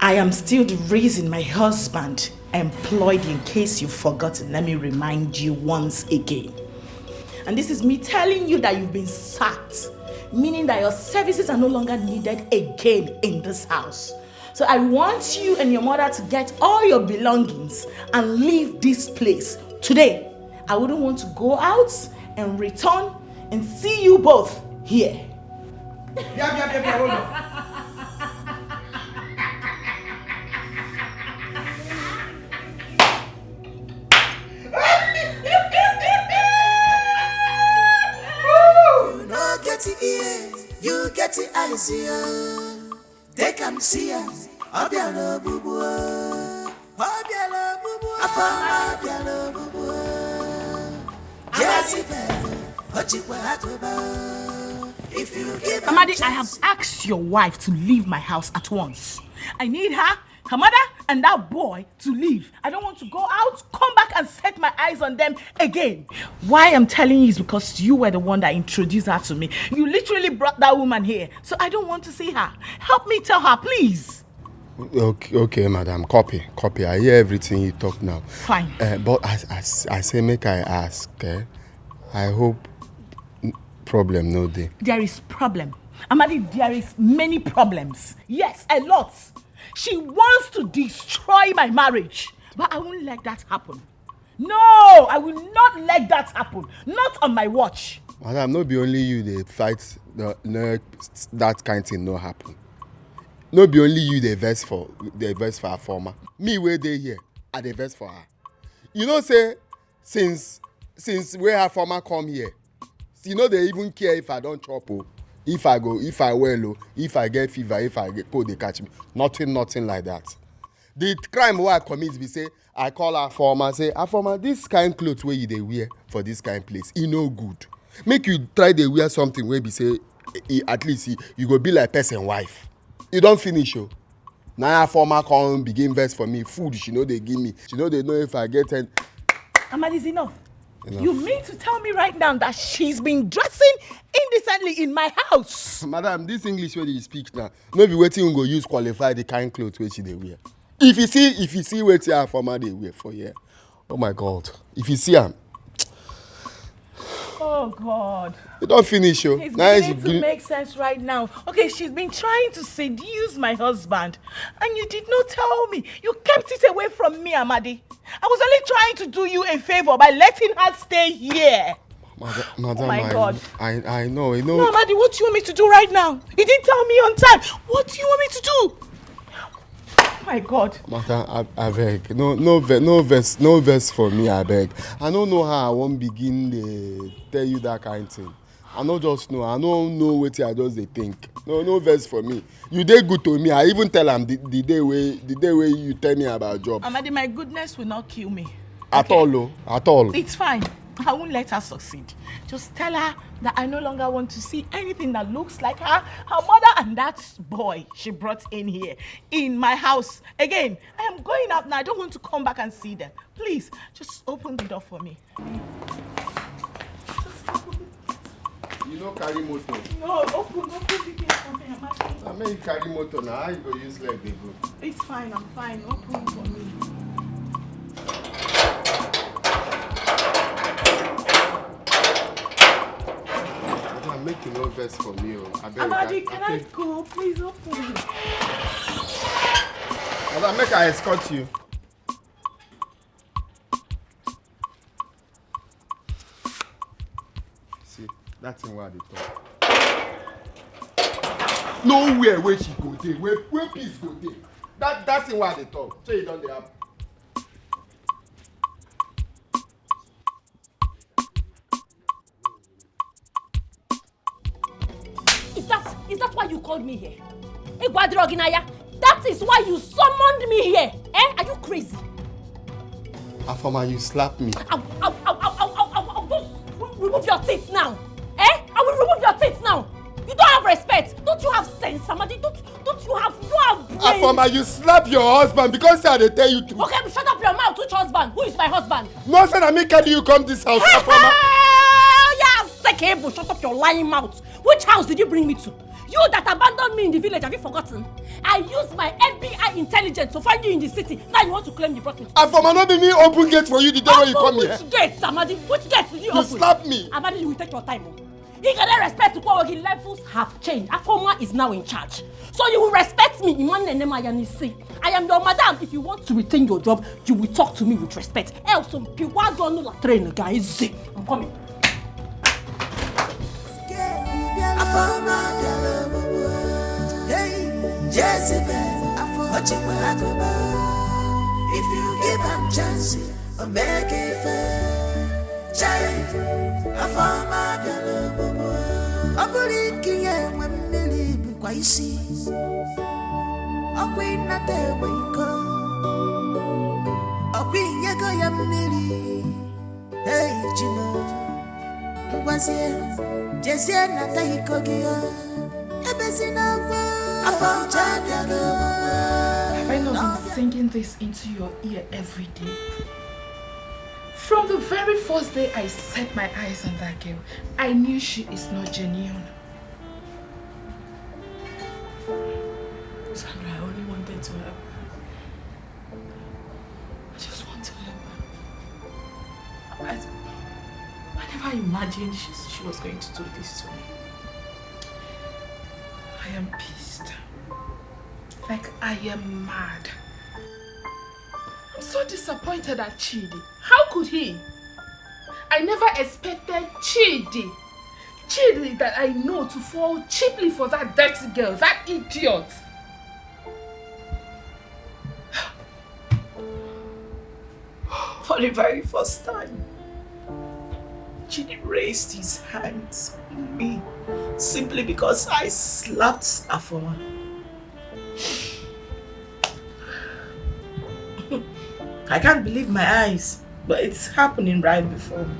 G: I am still the reason my husband employed you. In case you've forgotten, let me remind you once again. And this is me telling you that you've been sacked, meaning that your services are no longer needed again in this house. So I want you and your mother to get all your belongings and leave this place today. I wouldn't want to go out and return and see you both here.
H: Yeah, hold on.
D: You know get the ears, you get the eyes here. They can see ya. Obialo bubu, Obialo bubu, Afama Obialo bubu. Jezebel, Ochiwa Atoba. If you give
G: Amadi, I have asked your wife to leave my house at once. I need her, her mother, and that boy to leave. I don't want to go out, come back and set my eyes on them again. Why I'm telling you is because you were the one that introduced her to me. You literally brought that woman here, so I don't want to see her. Help me tell her, please.
A: Okay, madam. Copy. I hear everything you talk now.
G: Fine.
A: But as I say, make I ask. I hope problem no day.
G: There is problem. Amadi, there is many problems. Yes, a lot. She wants to destroy my marriage. But I won't let that happen. No, I will not let that happen. Not on my watch.
A: Madam, no be only you they fight that kind of thing no happen. No be only you they vex for her former. Me where they here, I they vex for her. You know say since where her former come here, you know they even care if I don't chop o, if I go, if I well o, if I get fever, if I get cold they catch me. Nothing like that. The crime wey I commit be say I call her former say her former this kind clothes wey you dey wear for this kind place e no good. Make you try dey wear something wey be say at least you go be like person wife. You don finish o. Na her former come begin vex for me. Food she no dey give me. She no dey know if I get any.
G: Amadi, is enough. You mean to tell me right now that she's been dressing indecently in my house?
A: Madam, this English wey you speak now, no be wetin you go use qualify the kind clothes wey she dey wear. If you see wetin her former dey wear for here, oh my God, if you see am.
G: Oh God.
A: You don't finish, yo.
G: It's beginning to make sense right now. Okay, she's been trying to seduce my husband, and you did not tell me. You kept it away from me, Amadi. I was only trying to do you a favor by letting her stay here.
A: Madam,
G: oh my God.
A: I know.
G: No, Amadi, what do you want me to do right now? You didn't tell me on time. What do you want me to do? Oh my God.
A: Madam, I beg. No verse for me, I beg. I don't know how I won't begin to tell you that kind of thing. I don't just know. I don't know what I just think. No verse for me. You did good to me. I even tell him the day where you tell me about job.
G: Amadi, my goodness will not kill me.
A: At all.
G: It's fine. I won't let her succeed. Just tell her that I no longer want to see anything that looks like her mother and that boy she brought in here, in my house. Again, I am going out now. I don't want to come back and see them. Please, just open the door for me.
A: You know carry motor?
G: No, open the gate for me.
A: I mean you carry motor now. How you go use leg they go?
G: It's fine, I'm fine. Open for me.
A: Make you no vex for me.
G: Amadi, can I go? Please open.
A: Madam, make I escort you. See, that's in where they talk. Nowhere where she go there, where peace go there. That's in where they talk. So you don't have.
B: Is that why you called me here? That is why you summoned me here. Are you crazy?
A: Afama, you slapped me.
B: Remove your teeth now. I will remove your teeth now. You don't have respect. Don't you have sense, Samadi? Don't you have brain?
A: Afama, you slap your husband because they tell you to.
B: Okay, shut up your mouth. Which husband? Who is my husband?
A: No, sir, I mean, can you come this house, Afama?
B: Yes, shut up your lying mouth. Which house did you bring me to? You that abandoned me in the village, have you forgotten? I used my FBI intelligence to find you in the city. Now you want to claim you brought me to
A: Afama, not be me open gate for you the day when you come here.
B: Which gate, Amadi? Which gate did you open?
A: You slapped me.
B: Amadi, you will take your time. You can respect to Kwawogi. Levels have changed. Afoma is now in charge. So you will respect me. I am your madam. If you want to retain your job, you will talk to me with respect. Else, some people don't know the train, guys. I'm coming.
D: If you give them chances, or make it fair, child, I found my girl. I believe King when Millie be quite see. I wait not there when you come. I bring you go, young Millie. Hey, Jimmy, was here, just here, not a hickory.
J: Have I not been singing this into your ear every day? From the very first day I set my eyes on that girl, I knew she is not genuine.
B: Sandra, I only wanted to help her. I just want to help her. I never imagined she was going to do this to me.
J: I am pissed. Like I am mad. I'm so disappointed at Chidi. How could he? I never expected Chidi that I know, to fall cheaply for that dirty girl, that idiot.
G: For the very first time, Chidi raised his hands on me simply because I slapped Afoma. I can't believe my eyes, but it's happening right before me.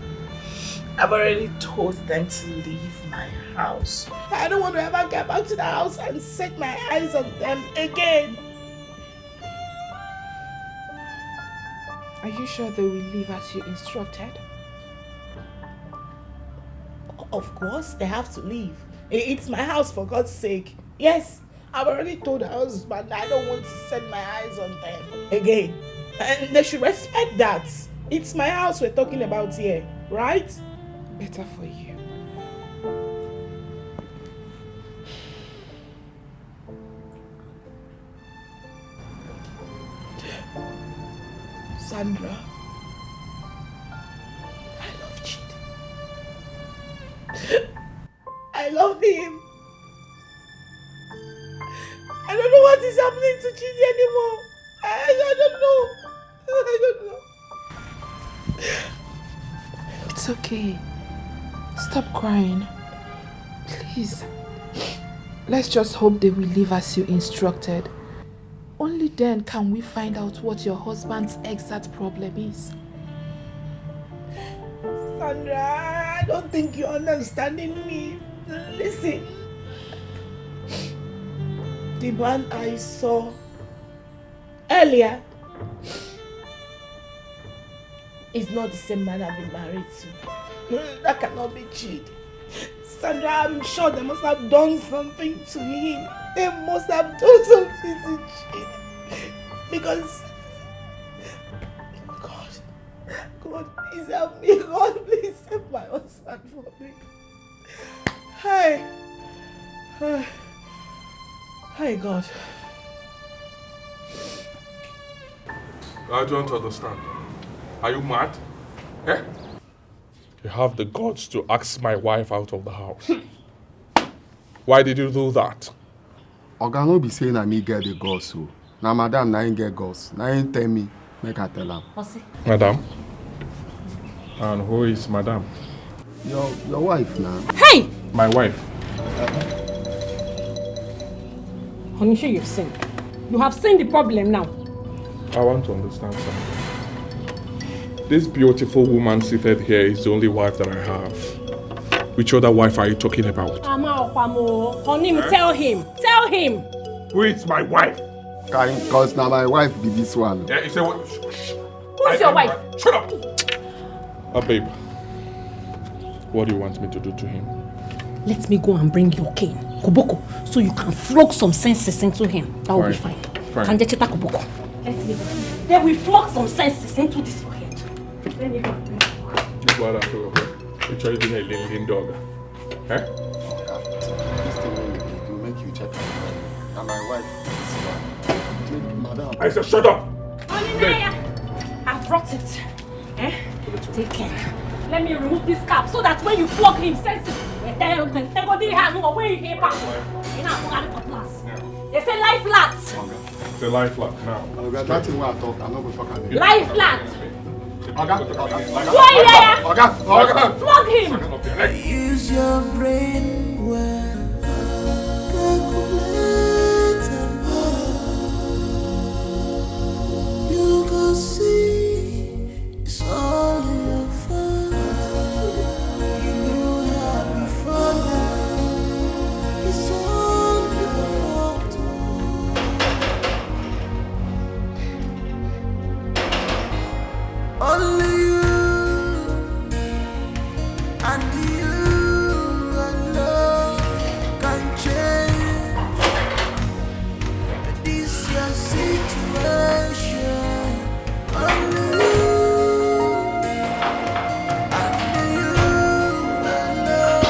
G: I've already told them to leave my house. I don't want to ever get back to the house and set my eyes on them again.
J: Are you sure they will leave as you instructed?
G: Of course, they have to leave. It's my house, for God's sake. Yes, I've already told the husband I don't want to set my eyes on them again. And they should respect that. It's my house we're talking about here, right?
J: Better for you.
G: Sandra, I love Chidi. I love him. I don't know what is happening to Chidi anymore. I don't know. I don't know.
J: It's okay. Stop crying. Please. Let's just hope they will leave as you instructed. Only then can we find out what your husband's exact problem is.
G: Sandra, I don't think you're understanding me. Listen. The man I saw earlier is not the same man I've been married to. That cannot be Chidi. Sandra, I'm sure they must have done something to him. They must have done something to Chidi. Because God, please help me. God, please save my husband for me. Hi, God.
E: I don't understand. Are you mad? Eh? You have the guts to ask my wife out of the house. Why did you do that?
A: Oga no be saying I me get the girls so. Now madam na ain't get girls. Na ain't tell me, make I tell her.
E: Madam? And who is madam?
A: Your wife now.
B: Hey!
E: My wife.
B: Honey, sure you've seen. You have seen the problem now.
E: I want to understand something. This beautiful woman seated here is the only wife that I have. Which other wife are you talking about?
B: Honey, tell him. Tell him.
E: Who is my wife?
A: Because now my wife be this one.
E: Yeah, you say what?
B: Who's your wife?
E: Shut up! Babe. What do you want me to do to him?
B: Let me go and bring your cane, Koboko, so you can flog some senses into him. That will be fine.
E: Fine.
B: Kanjecheta Koboko. Let me go. Then we flog some senses into this your head. Let me go.
E: You're trying to do a little dog. Eh?
A: This thing will make you check her. And my wife is madam.
E: I said shut up!
B: I brought it. Eh? Take care. Let me remove this cap so that when you flog him, senses. They say lie flat.
E: It's a lie flat now.
A: That's what I talk. I'm not going to talk about it.
B: Lie flat. Flog him.
D: Use your brain well. Calculate and you can see it's all your fault. You knew that before now. It's all your fault. Only you and you alone can change this your situation. Only you and you alone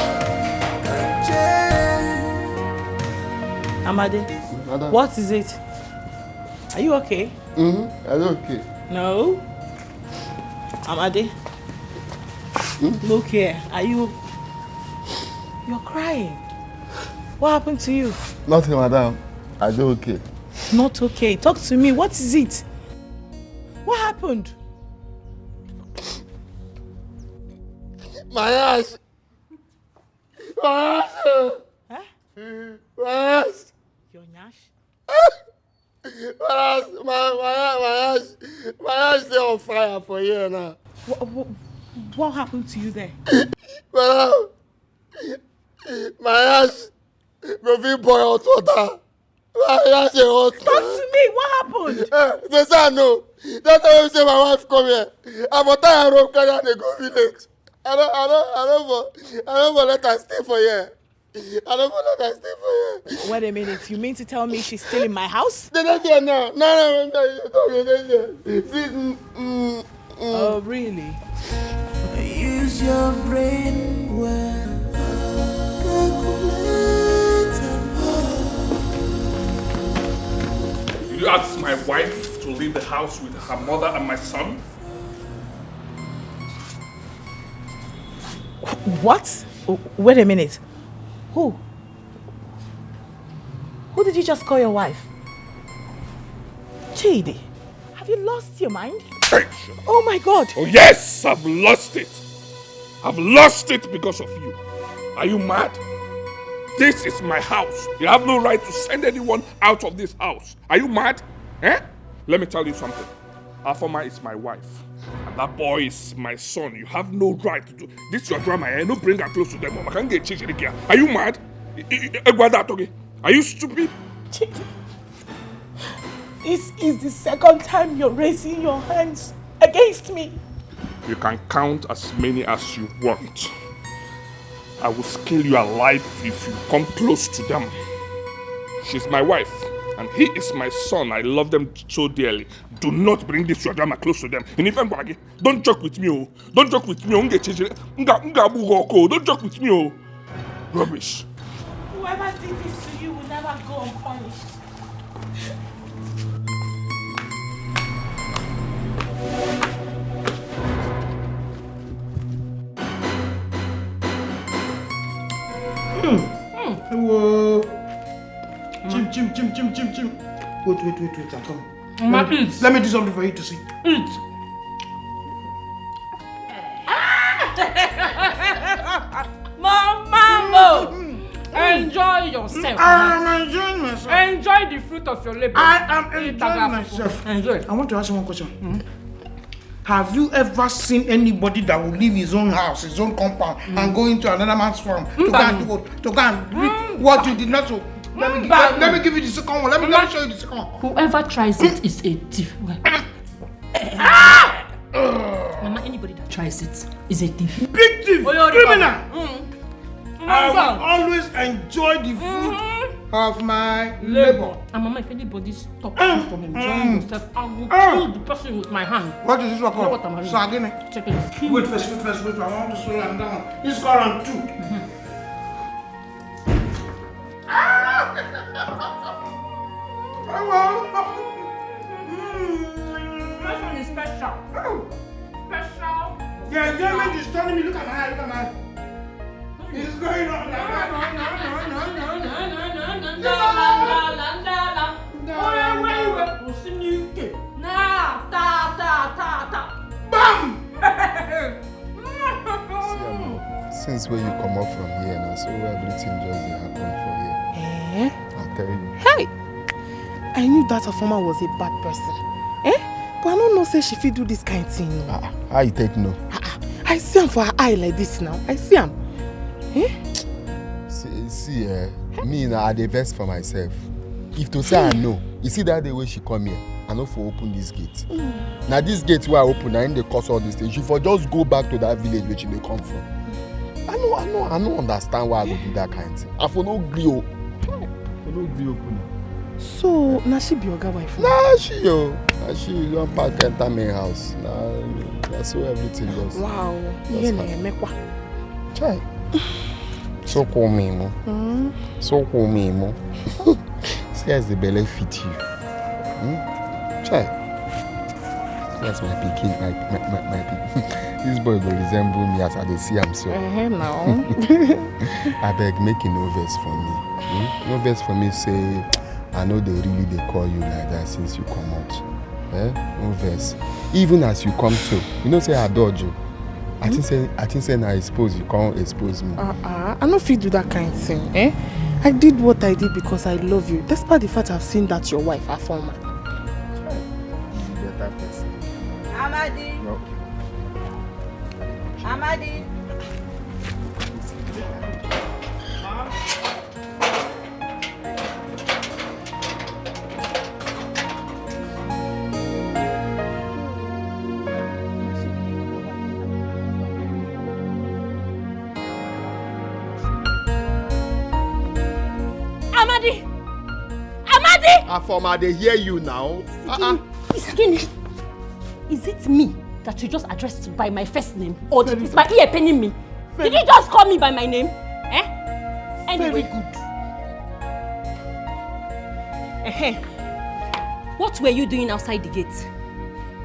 D: can change.
G: Amade,
A: Madam.
G: what is it? Are you okay?
A: I'm okay.
G: No. Amade, look here. Are you... You're crying. What happened to you?
A: Nothing, madam. I do okay.
G: Not okay. Talk to me. What is it? What happened?
A: My ass. My ass.
G: Huh?
A: My ass.
G: Your nyash?
A: My ass. My ass is on fire for you now.
G: What happened to you there?
A: Madam, my ass go fit boil hot water. My ass is hot.
G: Talk to me. What happened?
A: They say I know. That's why you say my wife come here. I'm for tired of carry and they go village. I don't let her stay for here. I don't let her stay for here.
G: Wait a minute. You mean to tell me she's still in my house?
A: They're not here now. No.
G: Oh, really?
D: Use your brain well.
E: Did you ask my wife to leave the house with her mother and my son?
G: What? Wait a minute. Who? Who did you just call your wife? Chidi, have you lost your mind? Oh my God!
E: Oh yes, I've lost it. I've lost it because of you. Are you mad? This is my house. You have no right to send anyone out of this house. Are you mad? Eh? Let me tell you something. Afoma is my wife. And that boy is my son. You have no right to do this. Your drama. I don't bring her close to them. I can't get Chizzy. Are you mad? Are you stupid?
G: Chidi, this is the second time you're raising your hands against me.
E: You can count as many as you want. I will scale you alive if you come close to them. She's my wife, and he is my son. I love them so dearly. Do not bring this your drama close to them. And if I'm going, don't joke with me, oh. Don't joke with me, don't joke with me, oh. Rubbish.
G: Whoever did this to you will never go unpunished.
H: Whoa. Chim. Wait, I'm coming. Let me do something for you to see.
B: Eat. Mambo! Enjoy yourself.
H: I'm enjoying myself.
B: Enjoy the fruit of your labor.
H: I am enjoying myself.
B: Enjoy.
H: I want to ask you one question. Have you ever seen anybody that will leave his own house, his own compound, and go into another man's farm to go and read what you did not do? Let me give you the second one. Let me show you the second one.
B: Whoever tries it is a thief. Mama, anybody that tries it is a thief.
H: Big thief! Criminal! I will always enjoy the fruit of my labor.
B: And Mama, if anybody stops you from enjoying yourself, I will kill the person with my hand.
H: What is this one called?
B: What am I
H: Sardine.
B: Check it.
H: Wait first. I want to slow down. This is called round 2.
B: This one is special. Special.
H: The enjoyment is turning me. Look at my eye. It's going on. Bam!
A: Since where you come up from here now, so everything just happen for here. I'm telling you.
C: Hey! I knew that Afoma was a bad person. But I don't know say she fit do this kind of thing.
A: How you take no?
C: I see him for her eye like this now. I see him.
A: See, me now I dey vex for myself. If to say I know, you see that the way she come here, I know for open this gate. Now this gate where I open, I ain't dey cause all this thing. She for just go back to that village where she dey come from. I don't understand why I go do that kind of thing. I for no gree o. Open.
C: So, now she be your wife?
A: Nah, she don't pack enter my house. Nah, that's where everything goes.
C: Wow.
A: Chai. So cool, Mimo. So cool, Mimo. see as the belly fit you. Try. That's my pikin, my pikin. This boy will resemble me as I see him so.
G: No.
A: I beg, make no verse for me. No verse for me say, I know they call you like that since you come out. No verse. Even as you come so, you know say I dodge you. I think say now I suppose you can't expose me.
C: I don't feel do that kind of thing, I did what I did because I love you. Despite the fact I've seen that your wife, a former.
A: Better person.
B: Amadi.
A: No.
B: Amadi.
A: Afoma, they hear you now.
B: Skinny. Is it me that you just addressed by my first name? Or is my ear paining me? Did you just call me by my name? Anyway. Very good. What were you doing outside the gate?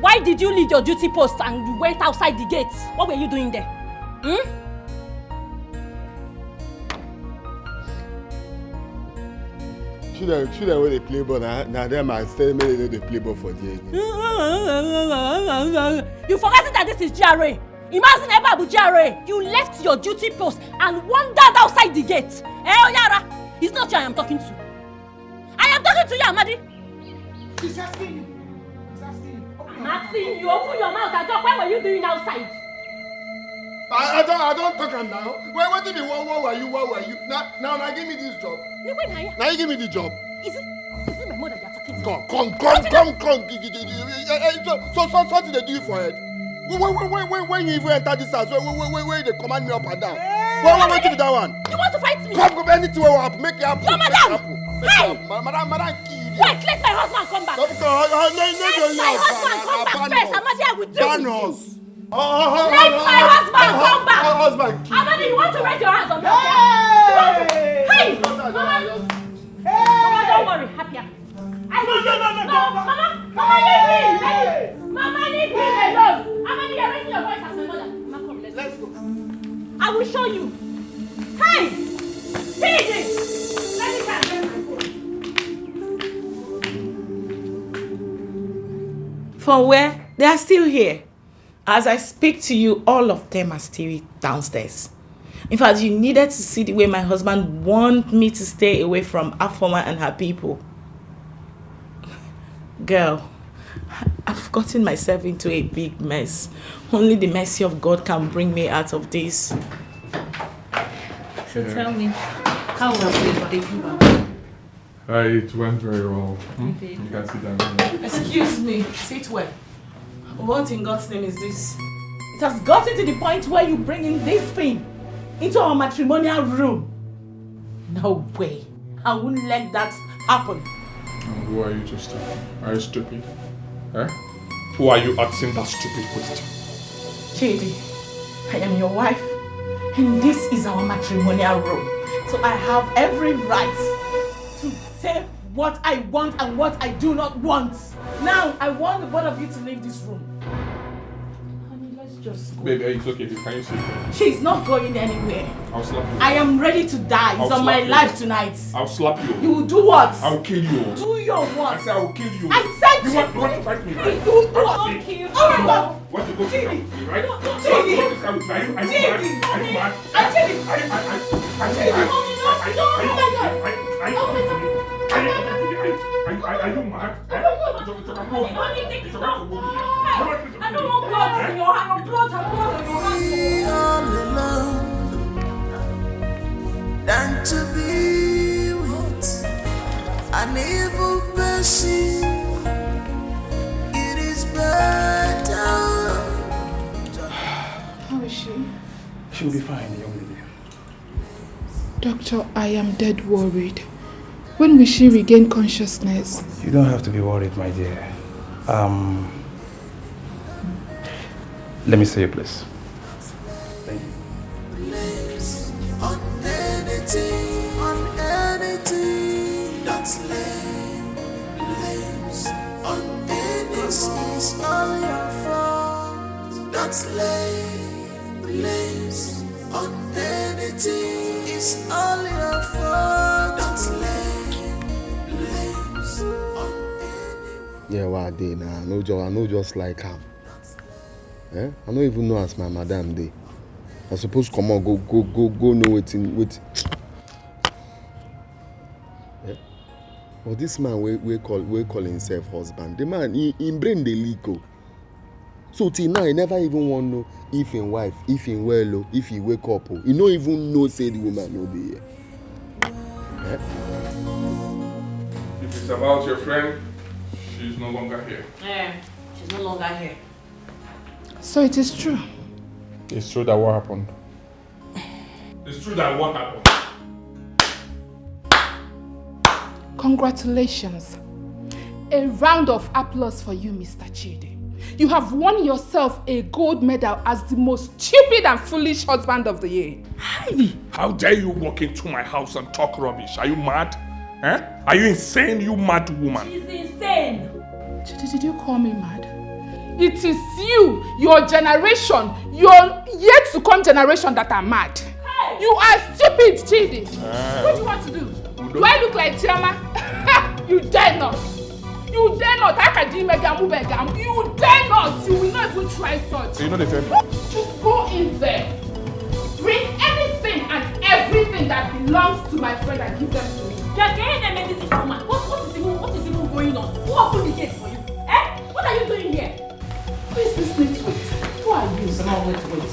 B: Why did you leave your duty post and you went outside the gate? What were you doing there?
A: Should I wear the play ball? Now them are telling me they play ball for the
B: You forgot that this is GRA. Imagine ever about GRA. You left your duty post and wandered outside the gate. Oyara, it's not you I am talking to. I am talking to you, Amadi.
H: He's asking you.
B: I'm asking you. Open your mouth and talk. What were you doing outside?
A: I don't talk now. What did you what were you? Now give me this job. Now you give me the job.
B: Is it my mother you're talking to?
A: Come. So something they do you for it. When you even enter this house, when they command me up and down. What to that one?
B: You want to fight me?
A: Come, anything will happen. Make it happen.
B: No, madam. Hey!
A: Madam, kill you.
B: Wait, let my husband come back. Let my husband come back first. Amadi, I will do
A: Ban
B: this.
A: us.
B: Let my husband come back. Amadi, you want to raise your hands on me? Hey! Mama, don't worry. Happier. No, Mama, leave me. Mama, leave me alone. Amadi, you're raising your voice as my mother. Mama, come, let's go. I will show you. Hey! Chizzy! Let me catch them.
G: From where? They are still here. As I speak to you, all of them are still downstairs. In fact, you needed to see the way my husband wants me to stay away from Afoma and her people. Girl, I've gotten myself into a big mess. Only the mercy of God can bring me out of this. So tell me, how was it?
E: It went very well. You can sit down.
G: Excuse me, sit well. What in God's name is this? It has gotten to the point where you bring in this thing into our matrimonial room. No way. I wouldn't let that happen.
E: Who are you to stupid? Are you stupid? Who are you asking that stupid question?
G: Chidi, I am your wife, and this is our matrimonial room. So I have every right to say what I want and what I do not want. Now, I want the both of you to leave this room. Honey, let's just go.
E: Baby, it's okay. Can you sit?
G: She's not going anywhere.
E: I'll slap you.
G: I am ready to die. It's on my life tonight.
E: I'll slap you.
G: You will do what?
E: I'll kill you.
G: Do your what?
E: I said I will kill you.
G: I said
E: you want to fight me, right?
G: You do what? I'll kill you. Oh my God.
E: What you go to
G: Chidi.
E: right?
G: Chidi.
E: Are you mad?
G: Chidi.
E: Are you mad?
B: I don't want blood in your hand. Blood in your hand.
D: All alone than to be with an evil person. It is better.
J: How is she?
F: She'll be fine, young lady.
J: Doctor, I am dead worried. When will she regain consciousness?
F: You don't have to be worried, my dear. Let me see you, please. Thank you.
D: On anything that's left. lay blames on anything. It's all your fault. Don't lay blames on anyone.
A: Yeah, what day now? I know just like him. Eh? I don't even know as my madam day. I suppose come on, go know wait. Yeah? Well, this man we call himself husband. The man he brain the leak. So till now he never even want to know if him wife, if him well, if he wake up. He don't even know say the woman no be here. Eh?
E: If it's about your friend, she's no longer here.
B: Yeah, she's no longer here.
J: So it is true.
E: It's true that what happened. It's true that what happened.
J: Congratulations. A round of applause for you, Mr. Chidi. You have won yourself a gold medal as the most stupid and foolish husband of the year.
E: Heidi! How dare you walk into my house and talk rubbish? Are you mad? Eh? Are you insane, you mad woman?
B: She's insane.
J: Chidi, did you call me mad? It is you, your generation, your yet to come generation that are mad. Hey. You are stupid, Chidi. What do you want to do? Do I look like Chioma? You dare not. You dare not. You dare not. You will not even try such.
E: You know the fair.
J: Just go in there. Bring anything and everything that belongs to my friend and give them to me.
B: This woman. What is even going on? Who opened the gate for you? Eh? What are you doing here?
J: Who is this network? Who are you? Wait.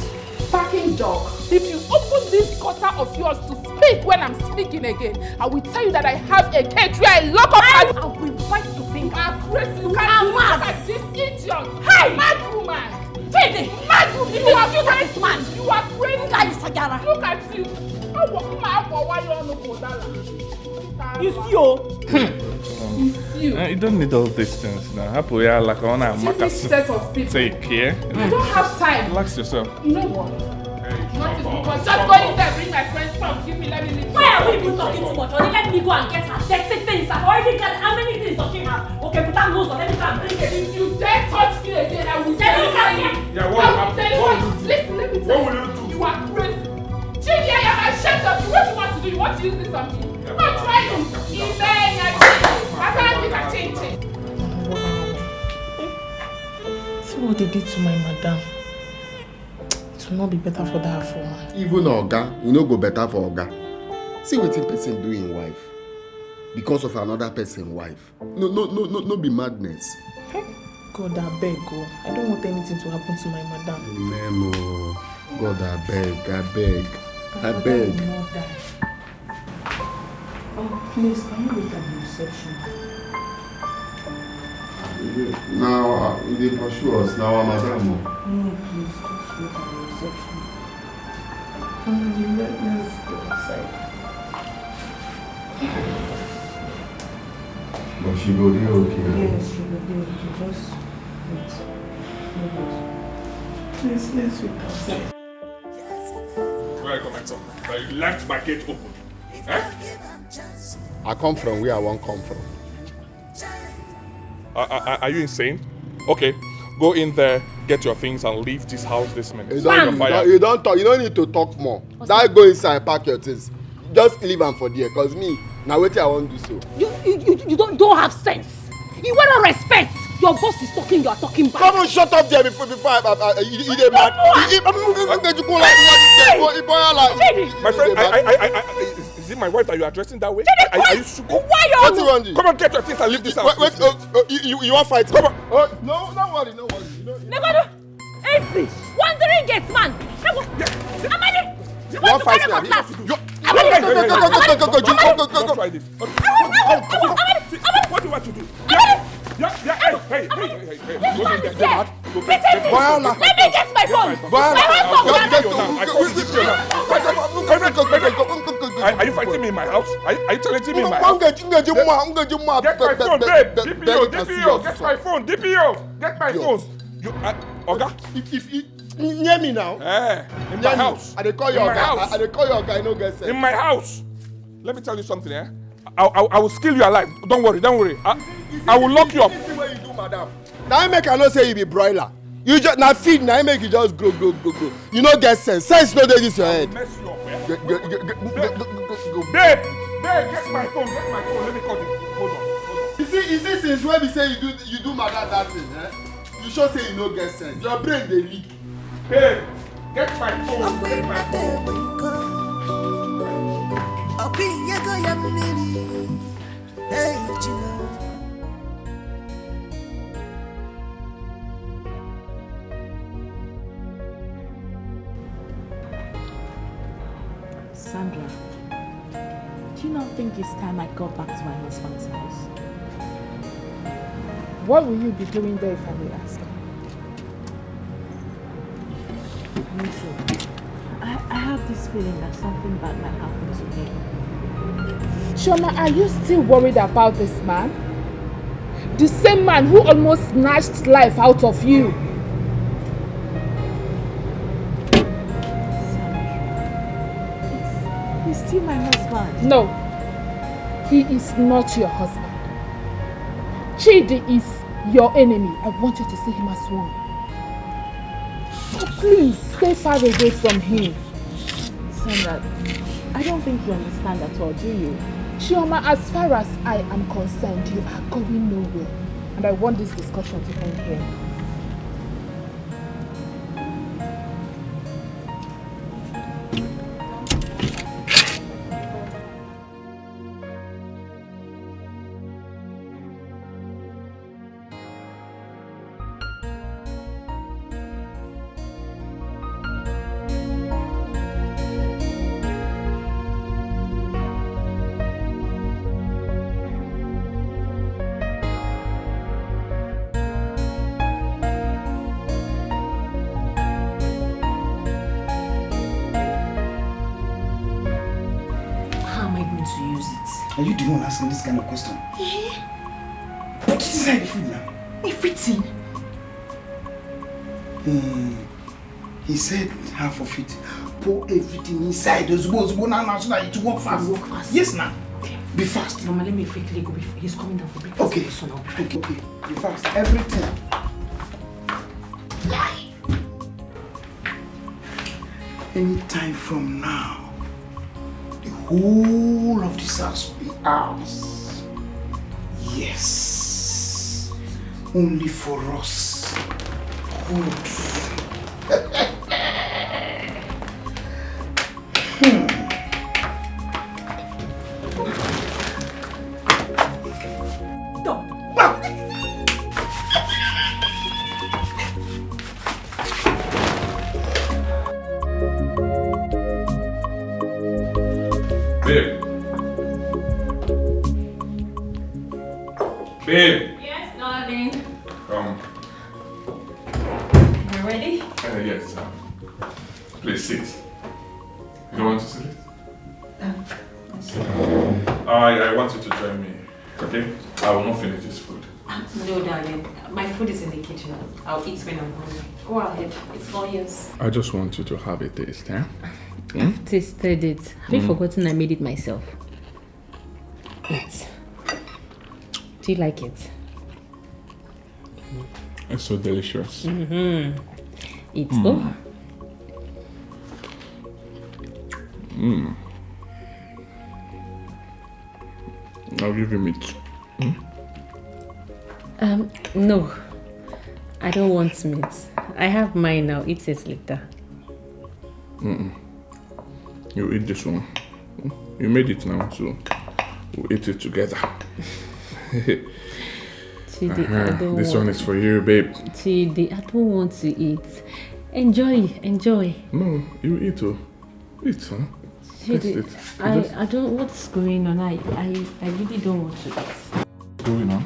J: Backing dog. If you open this gutter of yours to speak when I'm speaking again, I will tell you that I have a cage where I lock up and I will fight to think. You are crazy. You can't look at this idiot. Hey! Mad woman. Chidi! Mad woman. You are crazy. Man. You are crazy. Look at you.
B: You see,
E: You don't need all these things now. Happy, yeah, like on a
J: set of people.
E: Take care.
J: I don't have time.
E: Relax yourself.
J: You know what? Just go in there, bring my friend's phone, give me, let me leave.
B: Why are we even talking too much? Only let me go and get her sexy things. I've already got how many things does she have? Okay, put that nose on, let me go and bring it.
J: If you dare touch me again, I will tell you.
E: Yeah, what will you do?
J: Listen, let me tell you. What will you do? You are crazy. Chidi, I am ashamed of you. What do you want to do? You want to use this on me? Not try to.
G: See what they did to my madam. It will not be better for that woman.
A: Even Oga, you know go better for Oga. See what the person do in wife. Because of another person's wife. No be madness.
G: God, I beg, go. I don't want anything to happen to my madam.
A: Memo. God, I beg.
G: Oh, please, can you wait at the reception?
A: Now, they pursue us. Now, madam.
G: No, please, just wait at the reception. Let's go outside.
A: But she go there okay?
G: Yes, she will do it. Just wait. Please, let's wait outside.
E: Where I come from? But you left my gate open. Eh?
A: I come from where I won't come from.
E: Are you insane? Okay, go in there, get your things and leave this house this minute.
A: You don't talk. You don't need to talk more. That go inside, pack your things. Just leave them for there. Cause me, now wait I won't do so.
B: You don't have sense. You want to respect. Your boss is talking, you are talking back.
A: Come on, shut up there before you get mad.
E: My friend, is it my wife that you are addressing that way? Are you stupid?
B: Why you?
A: What do you want to do?
E: Come on, get your things and leave this house.
A: Wait, you want fight?
E: Come on.
A: No, don't worry.
B: Never do. Wandering gate man. Amadi.
A: You want fight me?
E: Go. What do you want to do? Yeah, hey. Let me
B: get my phone.
E: Are you fighting me in my house? Are you challenging me in my house? Get my phone, babe. DPO, get my phone. DPO, get my phone. Oga?
A: If near me now.
E: In my house.
A: I call your guy. No get sense.
E: In my house. Let me tell you something, I will kill you alive. Don't worry. I will lock you up.
A: This is what you do, madam. Now make I not say you be broiler. You just now feed now make you just grow. You no get sense. Sense no dey this your head.
E: Mess you up, eh?
A: Go.
E: Babe, get my phone. Let me call you. Hold on.
A: You see since when we say you do mother that thing, eh? You sure say you no get sense. Your brain dey leak.
E: Babe, get my phone.
G: Sandra, do you not think it's time I got back to my husband's house?
J: What will you be doing there if I may ask?
G: Me too. I have this feeling that something bad might happen to me.
J: Chioma, are you still worried about this man? The same man who almost snatched life out of you.
G: He's still my husband.
J: No, he is not your husband. Chidi is your enemy. I want you to see him as one. So please, stay far away from him.
G: Sandra, I don't think you understand at all, do you?
J: Chioma, as far as I am concerned, you are going nowhere. And I want this discussion to end here.
H: Are you the one asking this kind of question?
I: Yeah.
H: Put it inside the food now.
I: Everything.
H: He said half of it. Pour everything inside. Those balls go now so that it will work fast.
I: Work fast.
H: Yes, now. Okay. Be fast.
I: Mama, let me quickly go. He's coming down for breakfast.
H: Okay.
I: So now.
H: Okay. Be fast. Everything. Anytime from now, the whole of this house will be ours. Yes. Only for us. Good.
E: Babe.
B: Yes, darling. You ready?
E: Yes. Please sit. You don't want to sit? I want you to join me. Okay? I will not finish this food.
B: No, darling. My food is in the kitchen. I'll eat when I'm hungry. Go ahead. It's all yours.
E: I just want you to have a taste, eh?
B: I've tasted it. Have you forgotten I made it myself? Eat. Do you like it?
E: It's so delicious.
B: Eat.
E: I'll give you meat.
B: No. I don't want meat. I have mine now. Eat it later.
E: You eat this one. You made it now, so we'll eat it together.
B: Chidi, I don't
E: this
B: want
E: one is for you, babe.
B: Chidi, I don't want to eat. Enjoy.
E: No, you eat it. Eat, huh?
B: Chidi, I don't. What's going on? I really don't want to eat.
E: What's going on?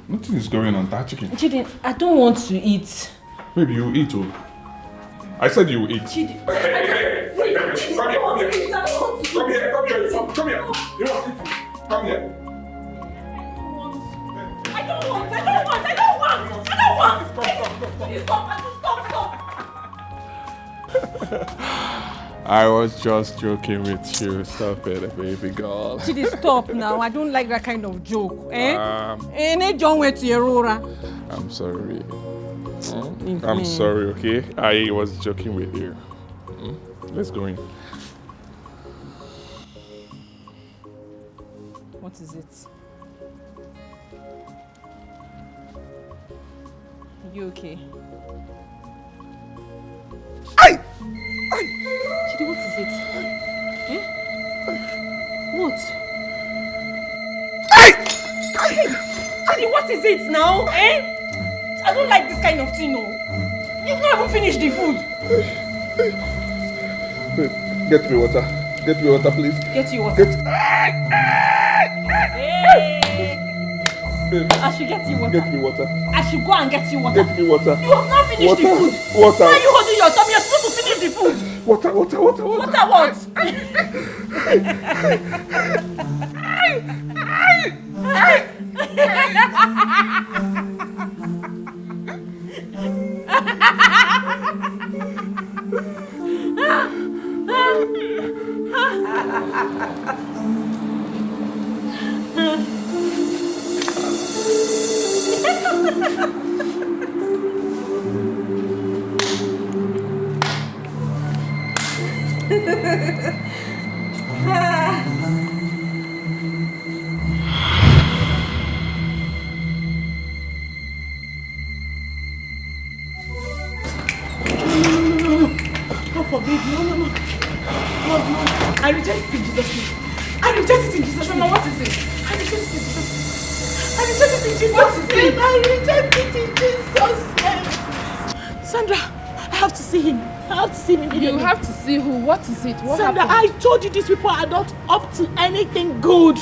E: Nothing is going on. That chicken.
B: Chidi, I don't want to eat.
E: Baby, you eat, oh. I said you eat.
B: Chidi,
E: Come here. You want to eat? Come here.
B: I don't want. Stop.
E: I was just joking with you. Stop it, baby girl.
B: Chidi, stop now. I don't like that kind of joke.
E: I'm
B: John went to Aurora.
E: sorry. I'm sorry, okay? I was joking with you. Let's go in.
B: What is it? You okay? Chidi, what is it? Eh? What? Chidi, what is it now? Eh? I don't like this kind of thing, no. You've not even finished the food.
E: Get me water. Get me water, please.
B: Get you water. Hey! I should get you water.
E: Get me water.
B: I should go and get you water.
E: Get me water.
B: You have not finished the food.
E: Water.
B: Why are you holding your tummy? You're supposed to finish the food.
E: Water.
B: Water what? I reject it in Jesus' name. I reject it in Jesus' name. What is it? I reject it in Jesus' name. I reject it in Jesus' name. I reject it in Jesus' name. Sandra, I have to see him. I have to see him immediately.
J: You have to see who? What is it? What
B: Sandra,
J: happened?
B: I told you these people are not up to anything good.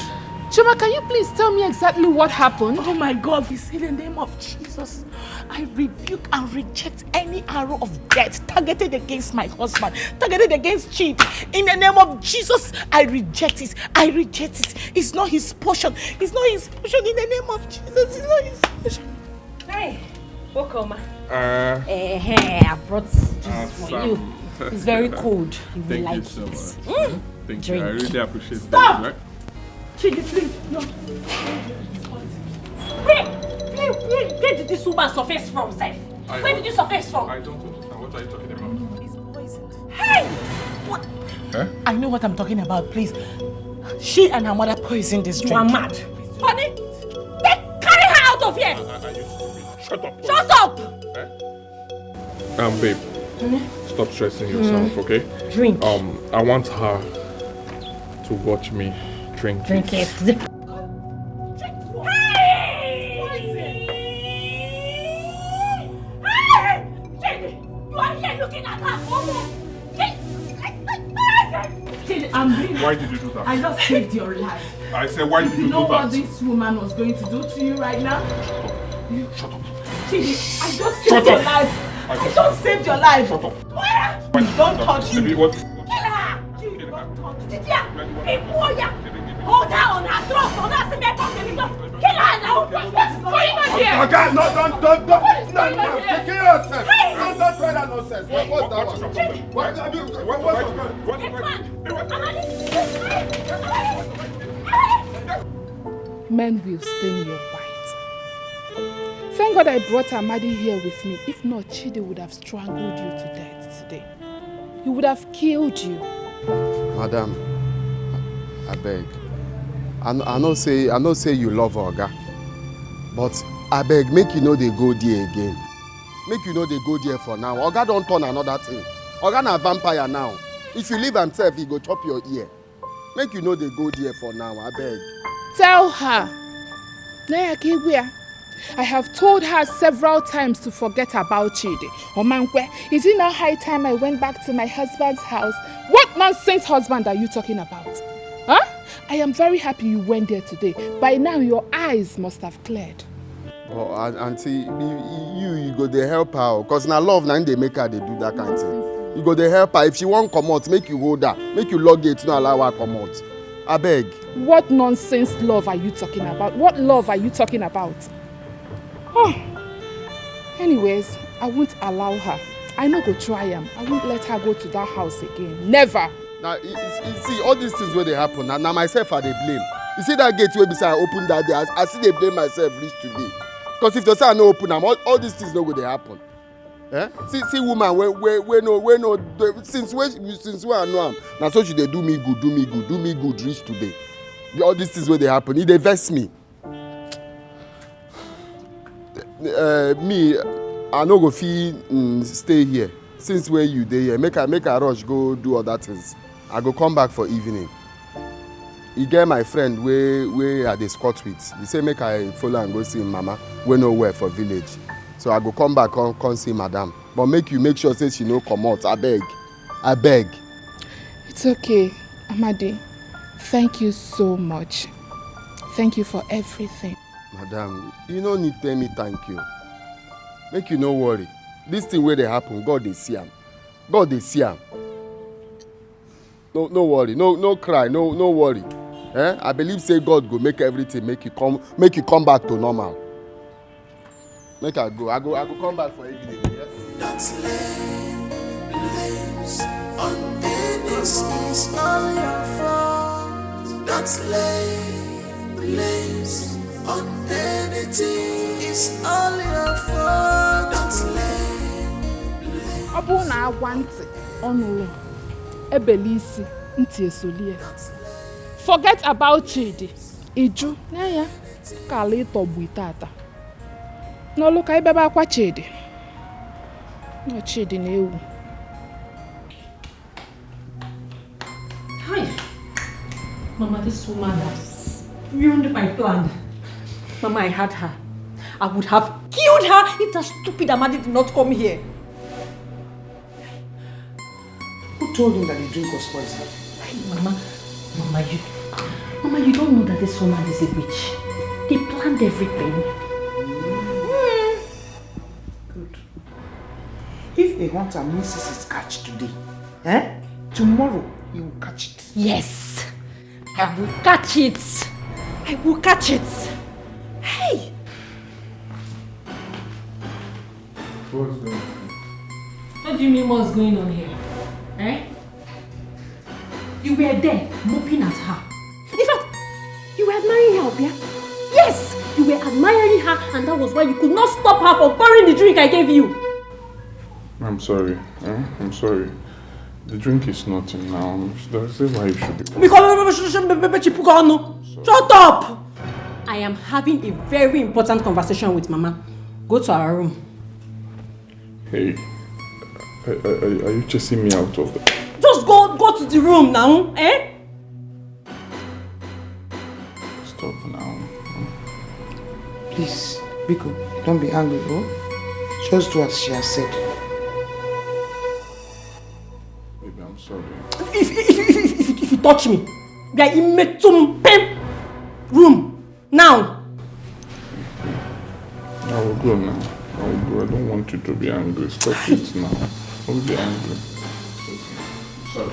J: Chima, can you please tell me exactly what happened?
B: Oh my God, in the name of Jesus, I rebuke and reject any arrow of death targeted against my husband, targeted against Chidi. In the name of Jesus, I reject it. I reject it. It's not his portion. It's not his portion. In the name of Jesus, it's not his portion. Hey, welcome. I brought this for you. It's very cold. You will like
E: so
B: it.
E: much. Thank you. I really appreciate
B: Stop!
E: that.
B: Chidi, please, no. Where did this woman surface from, Seth? Where did you surface from?
E: I don't understand. What are you talking about?
B: It's poisoned. Hey! What?
E: Huh?
B: I know what I'm talking about, please. She and her mother poisoned this drink. You are mad. Honey, carry her out of here!
E: Shut up.
B: Shut up!
E: Babe. Stop stressing yourself, okay?
B: Drink.
E: I want her to watch me drink
B: it.
E: Why did you do that?
B: I just saved your life.
E: I said, why did you do that?
B: You know what this woman was going to do to you right now?
E: Shut up.
B: Chidi, I just saved your life. I just saved your life.
E: Shut up.
B: Don't touch me.
E: What?
B: Kill her. Chidi, don't touch me. Hold her on her throat. On her cement. Kill her now. What's going on here?
A: Okay, no, don't.
B: What is
A: No,
B: going on here?
A: take care of yourself.
B: Hey!
A: Don't try that nonsense. What's that one?
J: Men will stain your white. Thank God I brought Amadi here with me. If not, Chidi would have strangled you to death today. He would have killed you.
A: Madam, I beg. I know say you love Oga, but I beg, make you know they go there again. Make you know they go there for now. Oga don't turn another thing. Oga na vampire now. If you leave himself, he go chop your ear. Make you know they go there for now, I beg.
J: Tell her. I have told her several times to forget about Chidi. Omankwe, is it now high time I went back to my husband's house? What nonsense husband are you talking about? Huh? I am very happy you went there today. By now your eyes must have cleared.
A: Oh, auntie, you go there help her. Because now love, now they make her they do that kind of thing. You go there help her. If she won't come out, make you hold her. Make you log it, not allow her come out. I beg.
J: What nonsense love are you talking about? What love are you talking about? Oh. Anyways, I won't allow her. I no go try am. I won't let her go to that house again. Never.
A: Now, see, all these things where they happen, now myself are they blame. You see that gate where beside I open that day, I see they blame myself reach today. Because if the say I no open am, all these things no go dey happen. Eh? See woman we no since we I know am. Na so she dey do me good reach today. All these things wey dey happen, e dey vex me. Me, I no go fit stay here. Since where you dey here, make I rush go do other things. I go come back for evening. E get my friend wey I dey squat with. He say make I follow and go see him mama wey no well for village. So I go come back come see madam. But make sure say she no comot. Abeg.
J: It's okay, Amadi. Thank you so much. Thank you for everything.
A: Madam, you no need tell me thank you. Make you no worry. This thing wey dey happen, God dey see am. God dey see am. No worry, no cry, no worry. I believe say God go make everything make you come back to normal. Make I go. I go come back for evening. Yes?
D: Don't lay blames on anything. It's all your fault. Don't lay blames on anything. It's all your fault. Don't lay blames.
J: Ọ bụrụ na agwa ntị ọnụ ebeli isi ntị esolie. Forget about Chidi. Iju na ya ka ala ịtọgbu itata. N'olu ka ibebe akwa Chidi. No Chidi na ewu.
B: Hi. Mama, this woman has ruined my plan. Mama, I had her. I would have killed her if that stupid Amadi did not come here.
H: Who told him that the drink was poisoned?
B: Mama, you don't know that this woman is a witch. They planned everything.
H: Good. If a hunter misses his catch today, tomorrow he will catch it.
B: Yes, I will catch it. I will catch it. Hey!
E: What's going on?
B: What do you mean what's going on here? You were there, moping at her. In fact, you were admiring her, Obia. Yes, you were admiring her, and that was why you could not stop her from pouring the drink I gave you.
E: I'm sorry. I'm sorry. The drink is nothing now. That's why you should be.
B: Shut up! I am having a very important conversation with Mama. Go to our room.
E: Hey, are you chasing me out of the...
B: Just go to the room now,
E: Stop now.
H: Please, Biko, don't be angry, oh? Just do as she has said.
E: Baby, I'm sorry.
B: If you touch me, you are in my room now.
E: I will go now. I will go. I don't want you to be angry. Stop it now. Don't be angry. Sorry.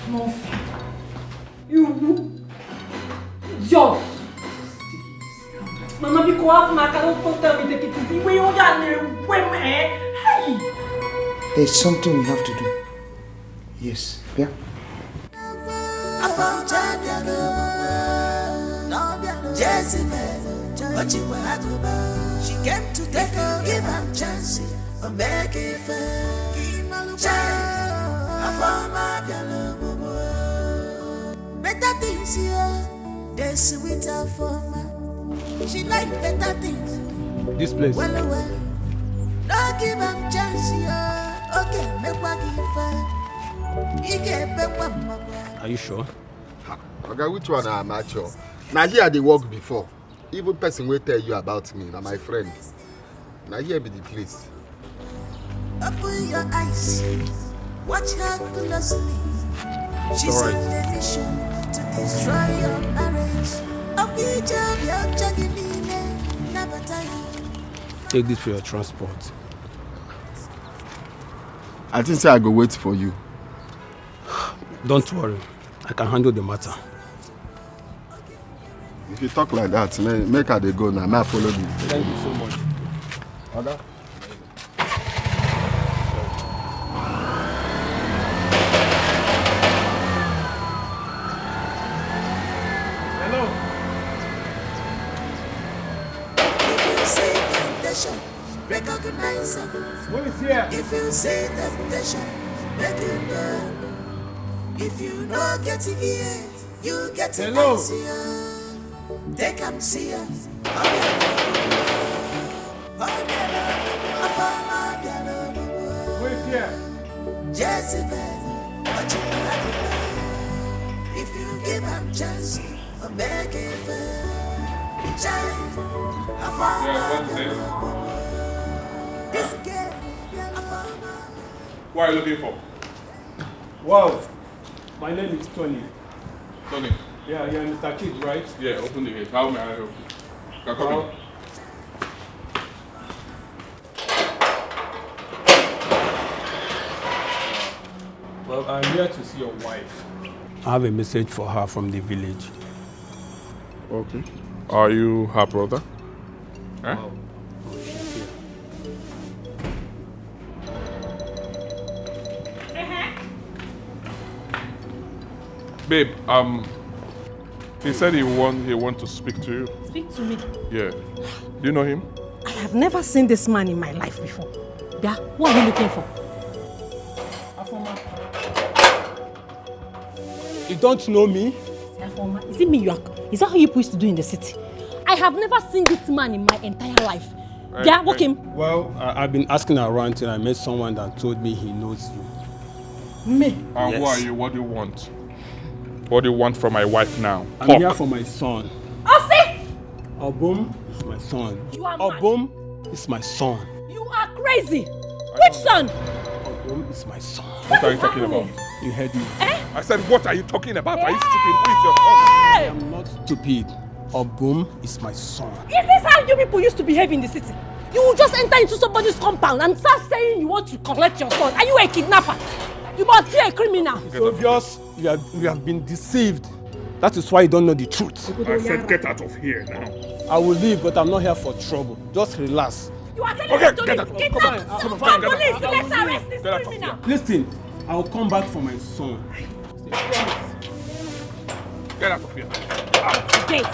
B: No. You. Idiot. Mama, be quiet, ma. Don't tell me take it easy. Where you are, hey.
H: There's something we have to do. Yes, yeah?
D: She came to take her, give him chances, but make it fair. Better things here, they're sweeter for me. She like better things.
K: This place.
D: Well, no give him chance, yeah. Okay, make what give her. He get back one more.
K: Are you sure?
A: Okay, which one am I sure? Now here they work before. Even person will tell you about me, now my friend. Now here be the place.
D: Open your eyes, watch her closely. She's on a mission to destroy your marriage.
K: Take this for your transport.
A: I think I go wait for you.
K: Don't worry, I can handle the matter.
A: If you talk like that, make her they go now. May I follow you?
K: Thank you so much.
A: Okay?
K: Hello.
D: recognize them.
F: Who is here?
D: If you see temptation, make it done. If you not get it ears, you get it easier. Take them see us.
F: Who is here?
D: Jezebel, what you like. If you give them chance, I'll make it fair. Child, I found this girl, I found.
E: What are you looking for?
K: Wow, my name is Tony.
E: Tony.
K: Yeah, you're Mr. Kid, right?
E: Yeah, open the gate. How may I help you? Can come in.
K: Well, I'm here to see your wife. I have a message for her from the village.
E: Okay. Are you her brother? Huh?
K: Wow.
E: Babe, he said he want to speak to you.
B: Speak to me.
E: Yeah. Do you know him?
B: I have never seen this man in my life before. Yeah, what are you looking for?
K: You don't know me?
B: Is it me you are? Is that how you used to do in the city? I have never seen this man in my entire life. Yeah, walk him.
K: Well, I've been asking around till I met someone that told me he knows you.
B: Me?
E: And who are you? What do you want? What do you want from my wife now?
K: I'm here for my son.
B: Ose!
K: Obum is my son.
B: You are
K: Obum is my son.
B: You are crazy. Which son?
K: Obum is my son.
E: What are you talking about?
K: You heard me.
E: I said, what are you talking about? Are you stupid? Who is your son?
K: I am not stupid. Obum is my son.
B: Is this how you people used to behave in the city? You will just enter into somebody's compound and start saying you want to collect your son. Are you a kidnapper? You must be a criminal.
K: It's obvious you have been deceived. That is why you don't know the truth.
E: I said get out of here now.
K: I will leave, but I'm not here for trouble. Just relax.
B: You are telling
E: Okay,
B: me to
E: get
B: leave.
E: out.
B: Get
E: Come
B: out.
E: on, come on,
B: Call
E: get out.
B: police. Let's arrest this
E: Get out of
B: criminal.
K: Listen, I will come back for my son.
E: Get out of here.
B: Get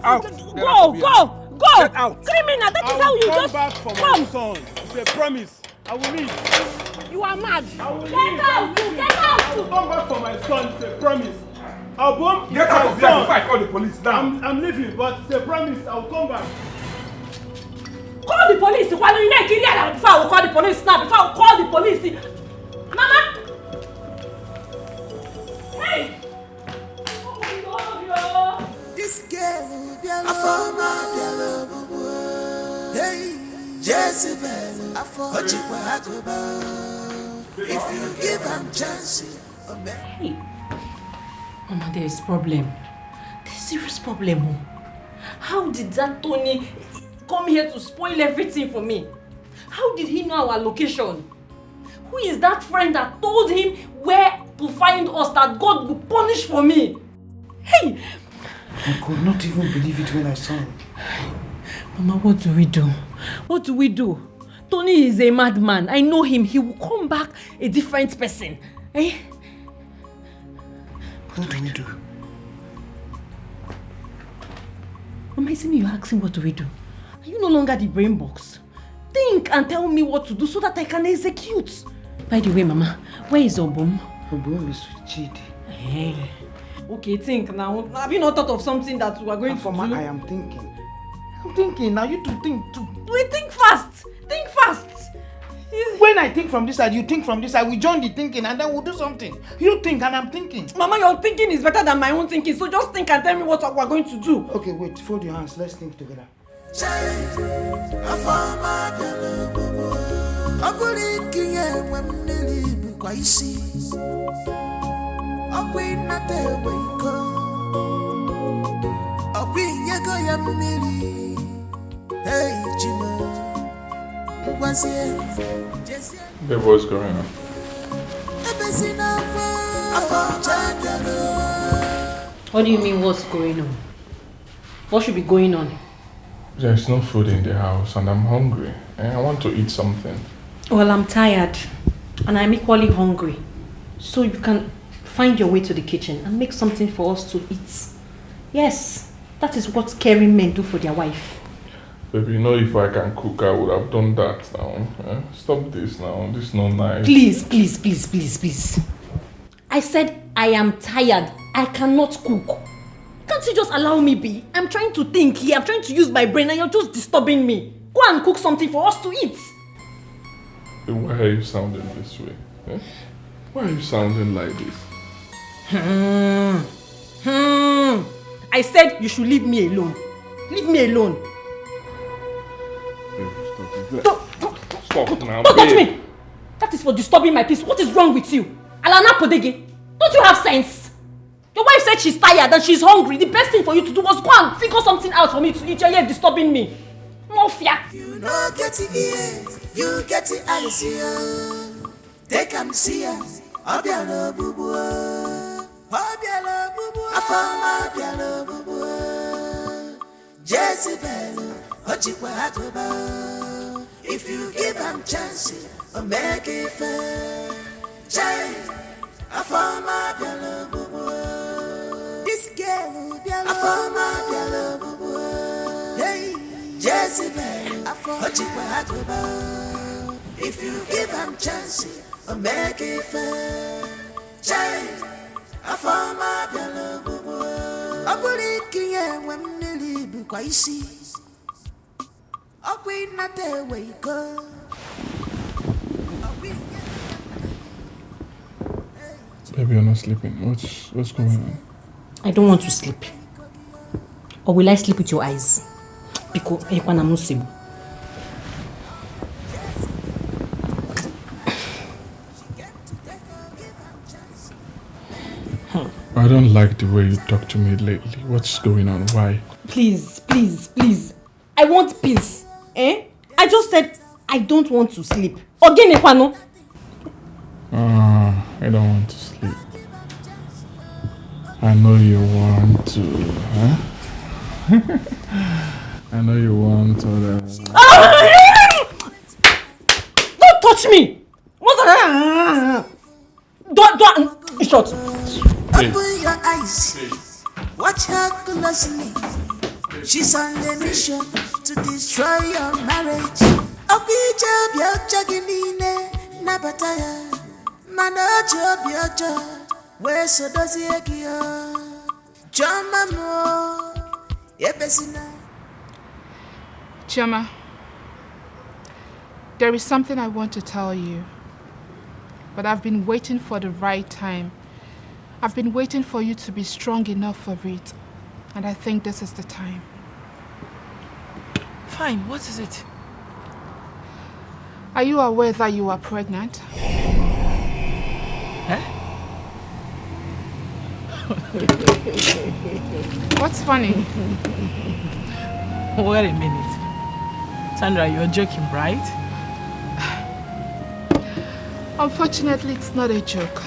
K: Out.
B: Go.
K: Get out.
B: Criminal, that is how you
K: come
B: just
K: back for
B: come.
K: my son. It's a promise. I will leave.
B: You are mad.
K: I will
B: Get
K: leave.
B: out. Get
K: I will
B: out.
K: come back for my son. It's a promise. Album,
E: Get out of here before I call the police now.
K: I'm leaving, but it's a promise. I will come back.
B: Call the police. Why don't you make it here before I will call the police now? Before I will call the police. Mama. Hey.
D: This girl, I found my hey, Jezebel, I found you. If you give them chances,
B: Hey. Mama, there is problem. There's serious problem. How did that Tony come here to spoil everything for me? How did he know our location? Who is that friend that told him where to find us that God will punish for me? Hey!
H: I could not even believe it when I saw him.
B: Mama, what do we do? What do we do? Tony is a madman. I know him. He will come back a different person. Eh?
H: What do we do?
B: Mama, isn't you asking what do we do? Are you no longer the brain box? Think and tell me what to do so that I can execute. By the way, Mama, where is Obum?
H: Obum is with Chidi.
B: Hey. Okay, think now. Have you not thought of something that we are going to do?
H: I am thinking. I'm thinking. Now you two think too.
B: We think fast. Think fast.
H: When I think from this side, you think from this side. We join the thinking and then we'll do something. You think and I'm thinking.
B: Mama, your thinking is better than my own thinking. So just think and tell me what we're going to do.
H: Okay, wait. Fold your hands. Let's think together.
E: Babe, what's going on?
B: What do you mean what's going on? What should be going on?
E: There's no food in the house and I'm hungry. And I want to eat something.
B: Well, I'm tired and I'm equally hungry. So you can find your way to the kitchen and make something for us to eat. Yes, that is what caring men do for their wife.
E: Baby, you know if I can cook, I would have done that now. Stop this now. This is not nice.
B: Please, please, please, please, please. I said I am tired. I cannot cook. Can't you just allow me be? I'm trying to think here. I'm trying to use my brain and you're just disturbing me. Go and cook something for us to eat.
E: Why are you sounding this way? Why are you sounding like this?
B: I said you should leave me alone. Leave me alone.
E: Baby, stop now.
B: Don't touch me. That is for disturbing my peace. What is wrong with you? Alana Podege, don't you have sense? Your wife said she's tired and she's hungry. The best thing for you to do was go and figure something out for me to eat. You're here disturbing me. Mafia.
D: You know get the ears, you get the eyes here. Take them see us. Obialo bubu. Obialo bubu. Afama obialo bubu. Jezebel, Ochikwa Hakoba. If you give them chances, or make it fair. Jai, Afama obialo bubu. This girl, Afama obialo bubu. Hey, Jezebel, Ochikwa Hakoba. If you give them chances, or make it fair. Jai, Afama obialo bubu. Aburikiye wemnili bukwaisi. Okwi nate weiko.
E: Baby, you're not sleeping. What's going on?
B: I don't want to sleep. Or will I sleep with your eyes? Because ekwana musibu.
E: I don't like the way you talk to me lately. What's going on? Why?
B: Please, please, please. I want peace. I just said I don't want to sleep. Again, Ekwano.
E: I don't want to sleep. I know you want to, huh? I know you want to.
B: Don't touch me! Don't. Shut.
D: Open your eyes. Watch her closely. She's on a mission to destroy your marriage. Okija biocha ginine nabataya. Manojo biocha. Where so does he egio? Chama mo. Yepesina.
J: Chioma, there is something I want to tell you. But I've been waiting for the right time. I've been waiting for you to be strong enough for it. And I think this is the time.
G: Fine, what is it?
J: Are you aware that you are pregnant?
G: Huh?
J: What's funny?
G: Wait a minute. Sandra, you're joking, right?
J: Unfortunately, it's not a joke.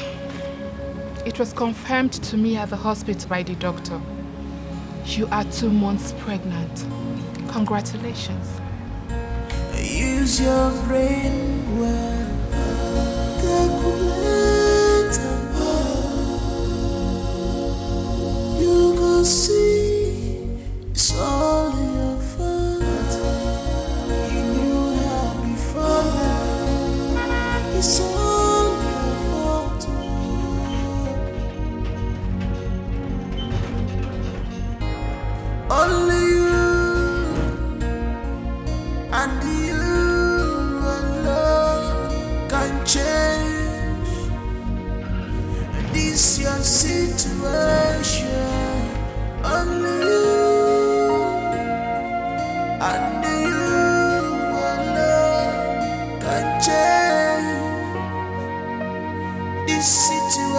J: It was confirmed to me at the hospital by the doctor. You are 2 months pregnant. Congratulations.
D: Use your brain well. You go see it's all your fault. You knew her before now. It's all your fault. Only you and you alone can change this your situation. Only you and you alone can change this situation.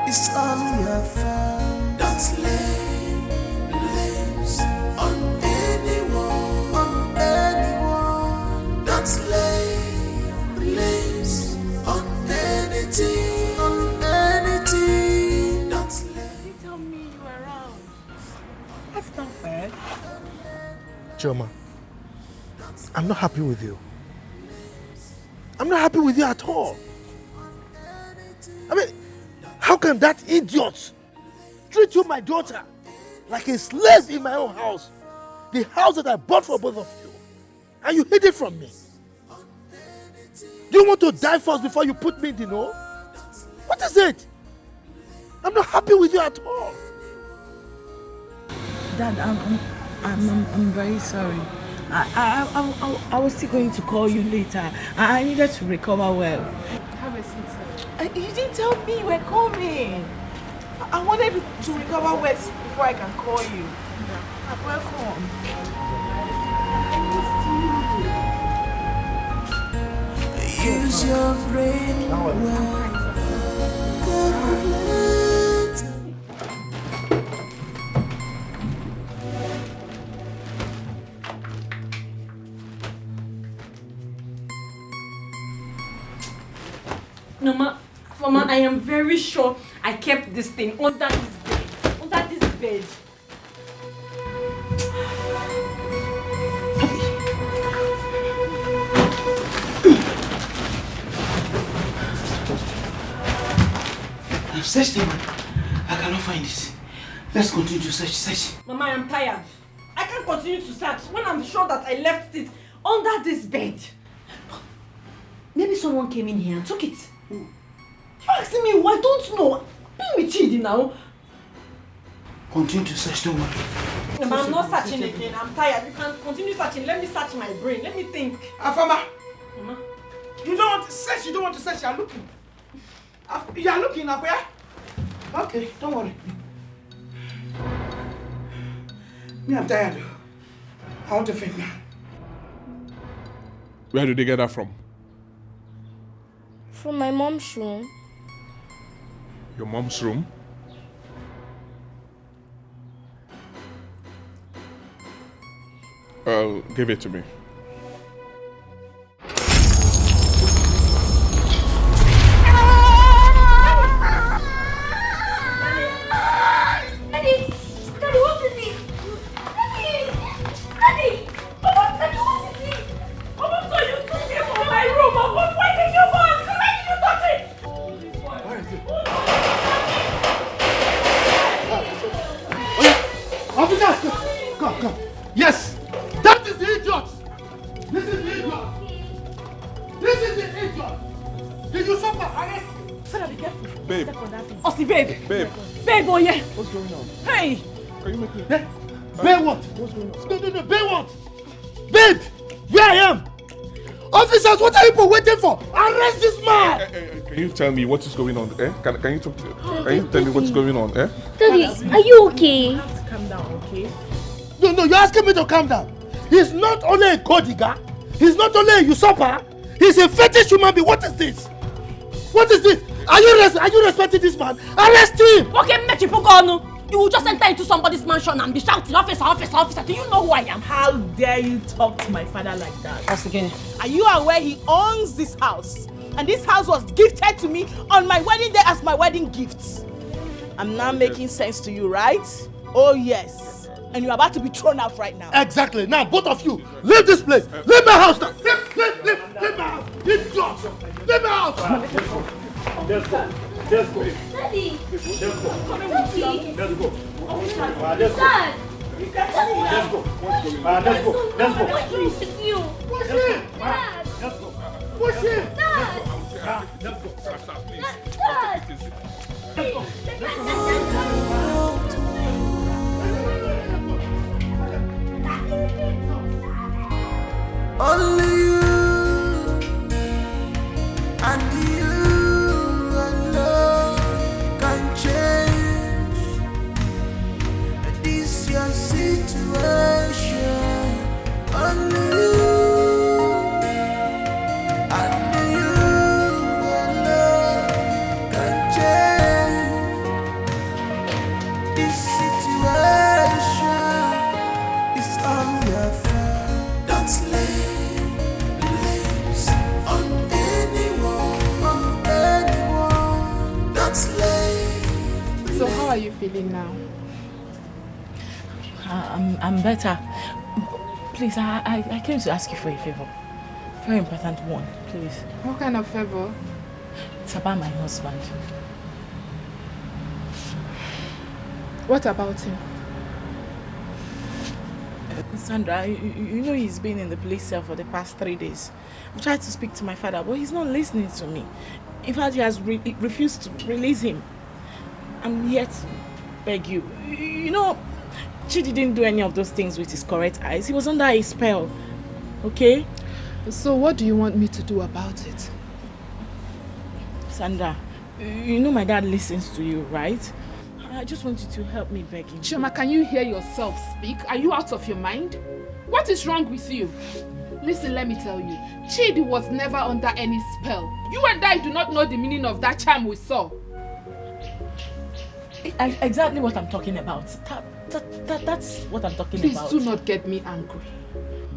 D: It's all your fault. Don't lay blames on anyone. Don't lay blames on anything. Don't lay.
G: You tell me you were wrong. That's not fair.
F: Chioma, I'm not happy with you. I'm not happy with you at all. I mean, how can that idiot treat you, my daughter, like a slave in my own house? the house that I bought for both of you, and you hid it from me. Do you want to die first before you put me in the know? What is it? I'm not happy with you at all.
G: Dad, I'm very sorry. I was still going to call you later. I needed to recover well.
J: Have a seat.
G: You didn't tell me you were coming. I wanted to recover well before I can call you. Welcome.
D: Use your brain well.
B: Mama, I am very sure I kept this thing under this bed. Under this bed.
H: I've searched him. I cannot find it. Let's continue to search.
B: Mama, I am tired. I can't continue to search when I'm sure that I left it under this bed. Maybe someone came in here and took it. You asking me who? I don't know. Be with Chidi now.
H: Continue to search, don't worry.
B: Mama, I'm not searching again. I'm tired. You can continue searching. Let me search my brain. Let me think.
H: Afama!
B: Mama?
H: You don't want to search. You don't want to search. You are looking. You are looking up where? Okay, don't worry. Me, I'm tired. I want to faint now.
E: Where did they get that from?
I: From my mom's room.
E: Your mom's room? Give it to me.
F: Officers, come. Yes, that is the idiot. This is the idiot. This is the idiot. Did you suffer? Arrest him.
B: Sarah, be careful.
E: Babe.
B: Osi, babe.
E: Babe.
B: Babe, oh yeah.
E: What's going on?
B: Hey.
E: Can you make me?
F: Babe, what?
E: What's going on?
F: No, babe, what? Babe, here I am. Officers, what are you waiting for? Arrest this man.
E: Can you tell me what is going on? Can you talk to? Can you tell me what's going on?
I: Daddy, are you okay?
G: You have to calm down, okay?
F: No, you're asking me to calm down. He's not only a gold digger, he's not only a usurper, he's a fetish human being. What is this? What is this? Are you respecting this man? Arrest him!
B: Okay, Mechipugonu. You will just enter into somebody's mansion and be shouting, officer. Do you know who I am?
G: How dare you talk to my father like that?
B: Once again.
G: Are you aware he owns this house? And this house was gifted to me on my wedding day as my wedding gift. I'm now making sense to you, right? Oh yes. And you're about to be thrown out right now.
F: Exactly. Now, both of you, leave this place. Leave my house now. Leave my house. Leave my house.
K: Let's go.
I: Daddy!
K: Let's go.
I: Daddy!
K: Let's go.
I: Dad!
K: Let's go.
I: What's wrong with you?
F: Push him.
I: Dad!
K: Let's go.
F: Push him.
I: Dad!
K: Let's go.
D: Only you and you alone can change this your situation. Only you and you alone can change this situation. It's all your fault. Don't lay blames on anyone. Don't lay.
J: So how are you feeling now?
G: I'm better. Please, I came to ask you for a favor. Very important one, please.
J: What kind of favor?
G: It's about my husband.
J: What about him?
G: Sandra, you know he's been in the police cell for the past 3 days. I tried to speak to my father, but he's not listening to me. In fact, he has refused to release him. I'm here to beg you. You know, Chidi didn't do any of those things with his correct eyes. He was under a spell. Okay?
J: So what do you want me to do about it?
G: Sandra, you know my dad listens to you, right? I just want you to help me beg him.
J: Chioma, can you hear yourself speak? Are you out of your mind? What is wrong with you? Listen, let me tell you. Chidi was never under any spell. You and I do not know the meaning of that charm we saw.
G: Exactly what I'm talking about. That's what I'm talking about.
J: Please do not get me angry.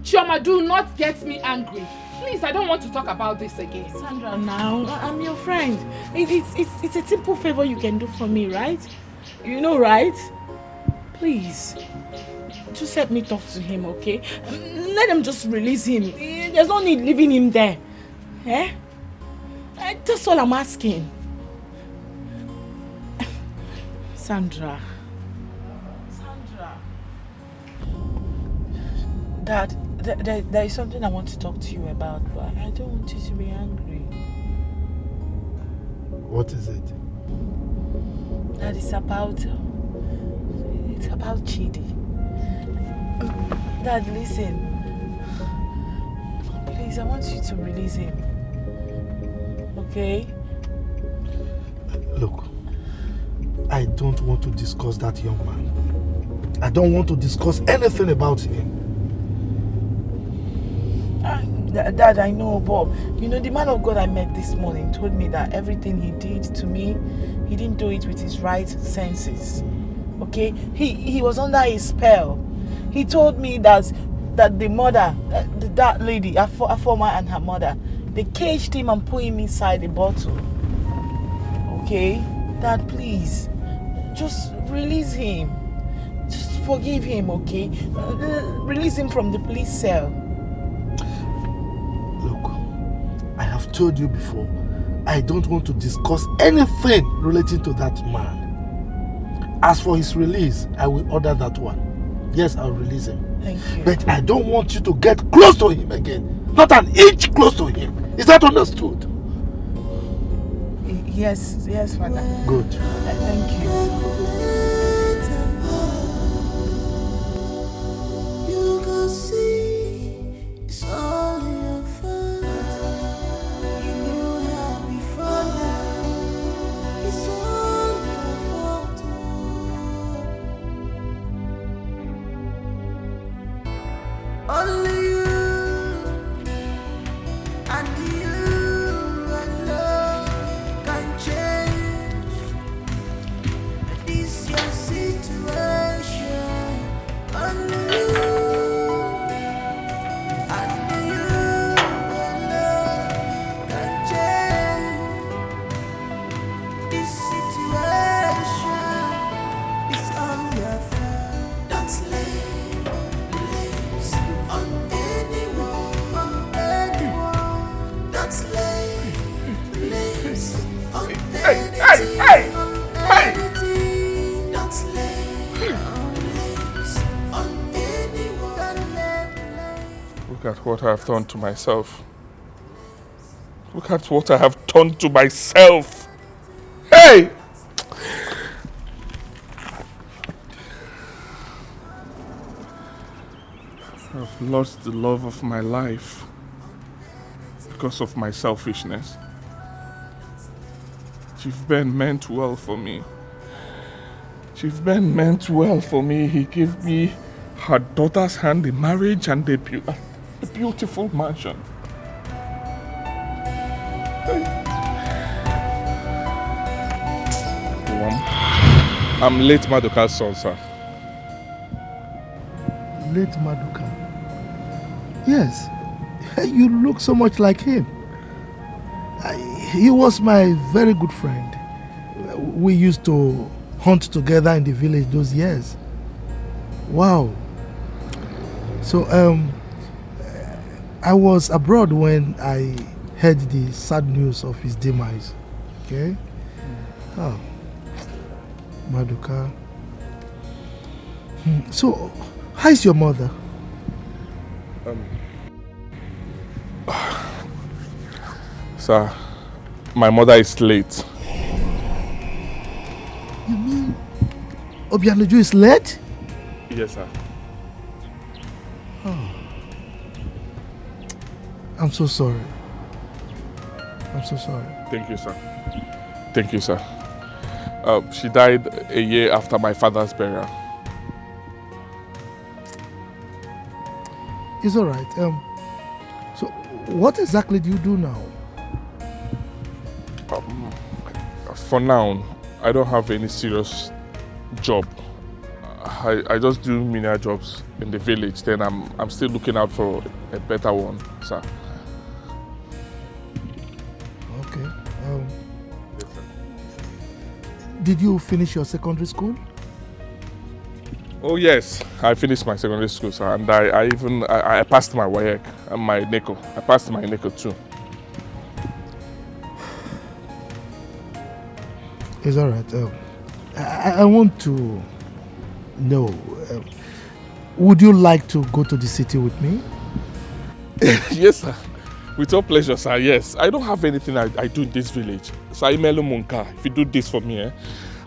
J: Chioma, do not get me angry. Please, I don't want to talk about this again.
G: Sandra, now, I'm your friend. It's a simple favor you can do for me, right? You know, right? Please. Just help me talk to him, okay? Let him just release him. There's no need leaving him there. Eh? That's all I'm asking. Sandra. Dad, there is something I want to talk to you about, but I don't want you to be angry.
F: What is it?
G: Dad, it's about Chidi. Dad, listen. Please, I want you to release him. Okay?
F: Look, I don't want to discuss that young man. I don't want to discuss anything about him.
G: Dad, I know, but you know, the man of God I met this morning told me that everything he did to me, he didn't do it with his right senses. Okay? He was under a spell. He told me that the mother, that lady, a former and her mother, they caged him and put him inside a bottle. Okay? Dad, please, just release him. Just forgive him, okay? Release him from the police cell.
F: Look, I have told you before, I don't want to discuss anything relating to that man. As for his release, I will order that one. Yes, I'll release him.
G: Thank you.
F: But I don't want you to get close to him again. Not an inch close to him. Is that understood?
G: Yes, Father.
F: Good.
G: Thank you.
D: You can see it's all your fault. You knew her before now. It's all your fault. Only you and you alone can change this your situation. Only you and you alone can change this situation. It's all your fault. Don't lay blames on anyone. Don't lay blames on anything. Don't lay blames on anyone.
E: Look at what I have done to myself. Look at what I have done to myself. Hey! I've lost the love of my life because of my selfishness. Chief Ben meant well for me. Chief Ben meant well for me. He gave me her daughter's hand in marriage and a beautiful mansion. I'm late Maduka's son, sir.
F: Late Maduka. Yes, you look so much like him. He was my very good friend. We used to hunt together in the village those years. Wow. So, I was abroad when I heard the sad news of his demise. Okay? Oh, Maduka. So, how is your mother?
E: Sir, my mother is late.
H: You mean Obianoju is late?
E: Yes, sir.
H: Oh. I'm so sorry. I'm so sorry.
E: Thank you, sir. Thank you, sir. She died a year after my father's burial.
H: It's all right. So what exactly do you do now?
E: For now, I don't have any serious job. I just do menial jobs in the village. Then I'm still looking out for a better one, sir.
H: Okay. Did you finish your secondary school?
E: Oh yes, I finished my secondary school, sir, and I passed my WAEC and my NECO. I passed my NECO too.
H: It's all right. I want to know, would you like to go to the city with me?
E: Yes, sir. With all pleasure, sir. Yes, I don't have anything I do in this village. Sir Imelu Munka, if you do this for me,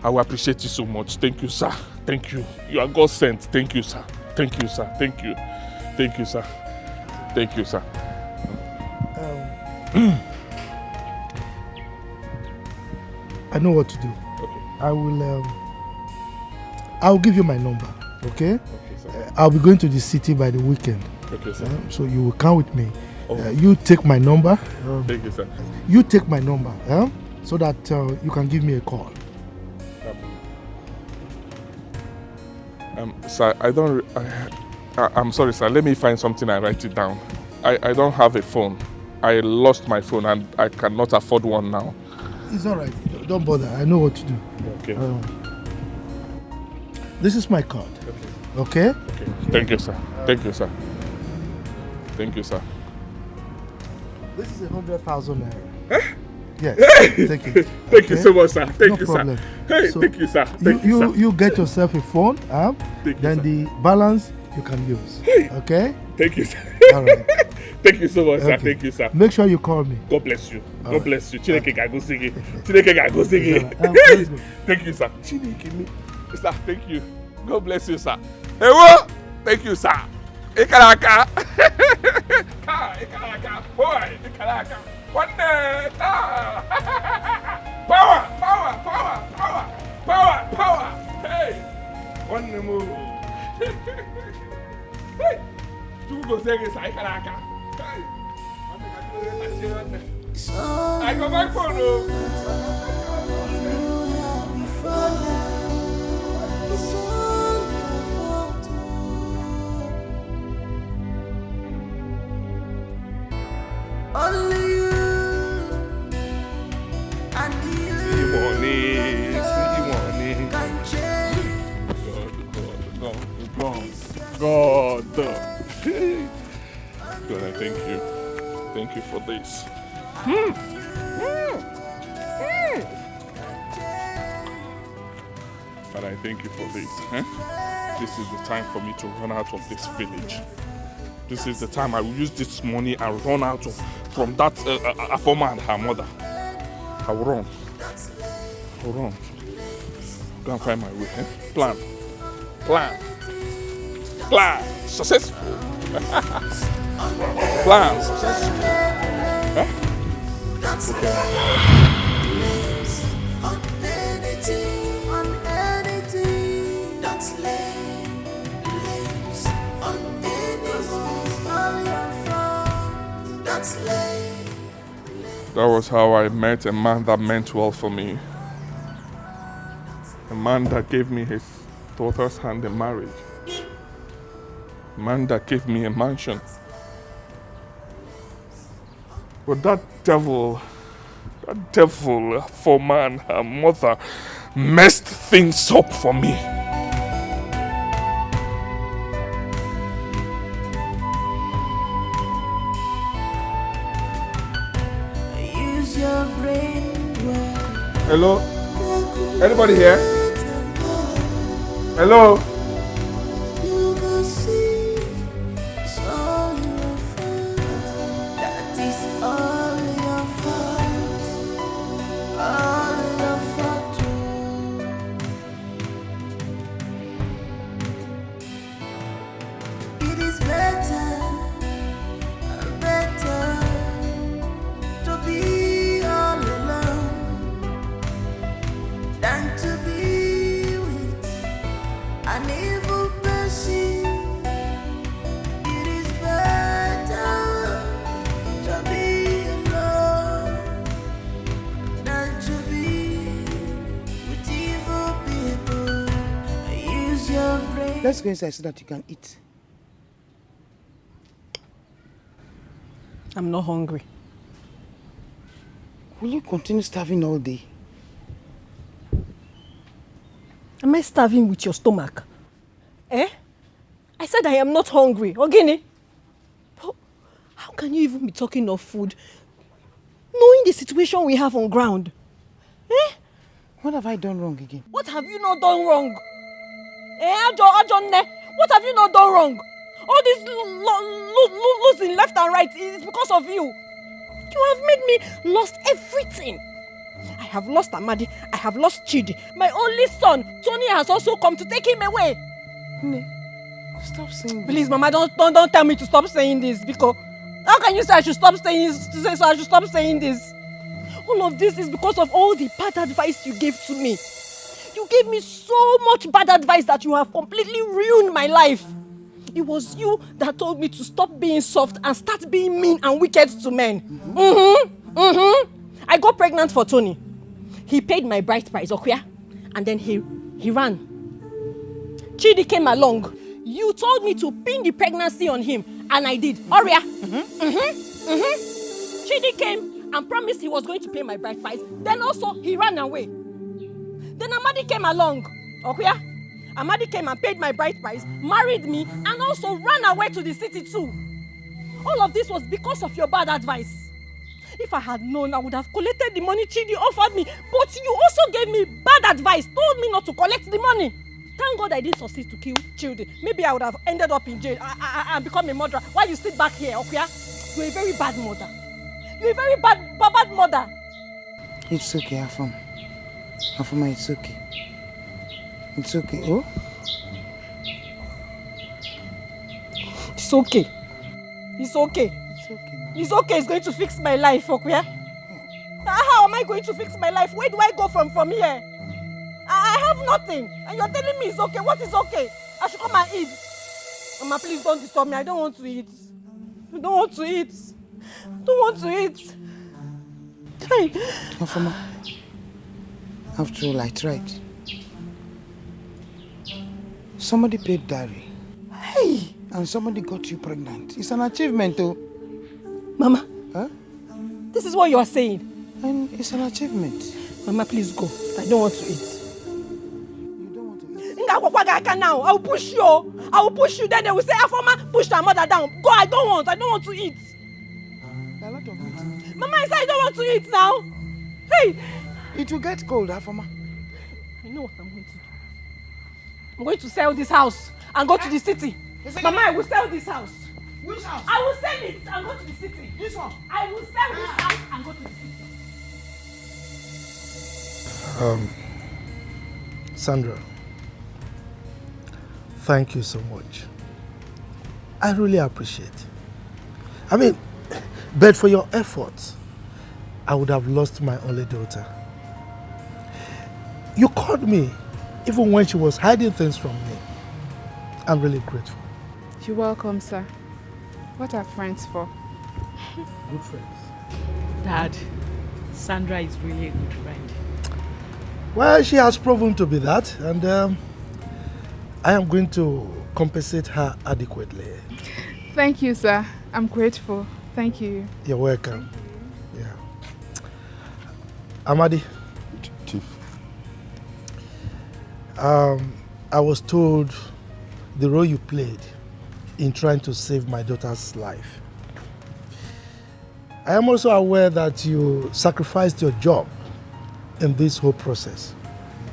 E: I will appreciate you so much. Thank you, sir. Thank you. You are God sent. Thank you, sir. Thank you, sir. Thank you. Thank you, sir. Thank you, sir.
H: I know what to do.
E: Okay.
H: I'll give you my number, okay?
E: Okay, sir.
H: I'll be going to the city by the weekend.
E: Okay, sir.
H: So you will come with me.
E: Oh.
H: You take my number.
E: Thank you, sir.
H: You take my number, so that you can give me a call.
E: Sir, I'm sorry, sir. Let me find something and write it down. I don't have a phone. I lost my phone and I cannot afford one now.
H: It's all right. Don't bother. I know what to do.
E: Okay.
H: This is my card. Okay?
E: Okay. Thank you, sir. Thank you, sir. Thank you, sir.
H: This is 100,000 naira.
E: Huh?
H: Yes.
E: Hey!
H: Take it.
E: Thank you so much, sir. Thank
H: No
E: you,
H: problem.
E: sir. Hey,
H: So
E: thank you, sir. Thank you, sir.
H: You get yourself a phone, then the balance you can use.
E: Hey.
H: Okay?
E: Thank you, sir.
H: All right.
E: Thank you so much, sir.
H: Okay.
E: Thank you, sir.
H: Make sure you call me.
E: God bless you.
H: All
E: God
H: right.
E: bless you. Chineke ga go sing it. Chineke ga go sing it.
H: Let's go.
E: Thank you, sir. Chineke me. Sir, thank you. God bless you, sir. Ewo! Thank you, sir. Ikaraka. Ikaraka. Boy, Ikaraka. One day. Power, power, power, power, power, power. Hey. One move. Hey. Tu go say this Ikaraka. Hey. I go back for no.
D: Only you and you can change.
E: God. God, I thank you. Thank you for this. Father, I thank you for this. This is the time for me to run out of this village. This is the time I will use this money and run out from that Afoma and her mother. I will run. I will run. Go and find my way. Plan. Plan. Plan. Successful. Plan. Successful. That was how I met a man that meant well for me. A man that gave me his daughter's hand in marriage. A man that gave me a mansion. But that devil, for man, her mother, messed things up for me.
D: Use your brain well.
E: Hello? Anybody here? Hello?
D: You can see it's all you
H: Let's go inside so that you can eat.
B: I'm not hungry.
H: Will you continue starving all day?
B: Am I starving with your stomach? Eh? I said I am not hungry. Ogini? But how can you even be talking of food knowing the situation we have on ground? Eh?
H: What have I done wrong again?
B: What have you not done wrong? Eh, what have you not done wrong? All this losing left and right is because of you. You have made me lost everything. I have lost Amadi. I have lost Chidi. My only son, Tony, has also come to take him away.
H: Stop saying this.
B: Please, Mama, don't tell me to stop saying this, because how can you say I should stop saying this? So I should stop saying this. All of this is because of all the bad advice you gave to me. You gave me so much bad advice that you have completely ruined my life. It was you that told me to stop being soft and start being mean and wicked to men. I got pregnant for Tony. He paid my bride price, okay? And then he ran. Chidi came along. You told me to pin the pregnancy on him, and I did. Oria. Chidi came and promised he was going to pay my bride price. Then also he ran away. Then Amadi came along. Okay? Amadi came and paid my bride price, married me, and also ran away to the city too. All of this was because of your bad advice. If I had known, I would have collected the money Chidi offered me. But you also gave me bad advice, told me not to collect the money. Thank God I didn't succeed to kill Chidi. Maybe I would have ended up in jail and become a murderer. While you sit back here, okay? You're a very bad mother. You're a very bad mother.
H: It's okay, Afam. Afama, it's okay. It's okay. Oh?
B: It's okay. It's okay.
H: It's okay.
B: It's okay. It's going to fix my life, okay? How am I going to fix my life? Where do I go from here? I have nothing. And you're telling me it's okay. What is okay? I should come and eat. Mama, please don't disturb me. I don't want to eat. I don't want to eat. I don't want to eat. Hey.
H: Afama, after all, I tried. Somebody paid dowry.
B: Hey!
H: And somebody got you pregnant. It's an achievement, though.
B: Mama.
H: Huh?
B: This is what you are saying.
H: And it's an achievement.
B: Mama, please go. I don't want to eat.
H: You don't want to eat?
B: Now, I will push you. I will push you. Then they will say, Afoma, push her mother down. Go, I don't want to eat.
H: A lot of it.
B: Mama, I said I don't want to eat now. Hey!
H: It will get cold, Afoma.
B: I know what I'm going to do. I'm going to sell this house and go to the city. Mama, I will sell this house.
H: Which house?
B: I will sell it and go to the city.
H: This one?
B: I will sell this house and go to the city.
L: Sandra, thank you so much. I really appreciate it. I mean, but for your efforts, I would have lost my only daughter. You called me even when she was hiding things from me. I'm really grateful.
J: You're welcome, sir. What are friends for?
L: Good friends.
G: Dad, Sandra is really a good friend.
L: Well, she has proven to be that, and I am going to compensate her adequately.
J: Thank you, sir. I'm grateful. Thank you.
L: You're welcome. Yeah. Amadi.
A: Chief.
L: I was told the role you played in trying to save my daughter's life. I am also aware that you sacrificed your job in this whole process.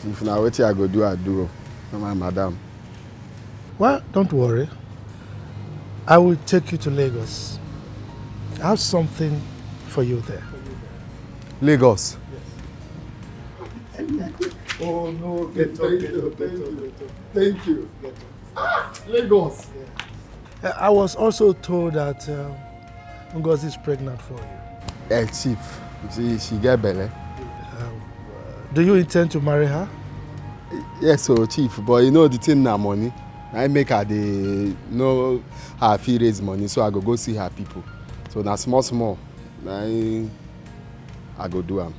A: If now what I go do, I do. My madam.
L: Well, don't worry. I will take you to Lagos. I have something for you there.
A: Lagos?
L: Yes. Oh no,
A: Thank you. Lagos.
L: Yeah. I was also told that Ngozi is pregnant for you.
A: Chief, she get belly.
L: Do you intend to marry her?
A: Yes, so Chief, but you know the thing na money. I make her know her fee raise money, so I go see her people. So now small, I go do them.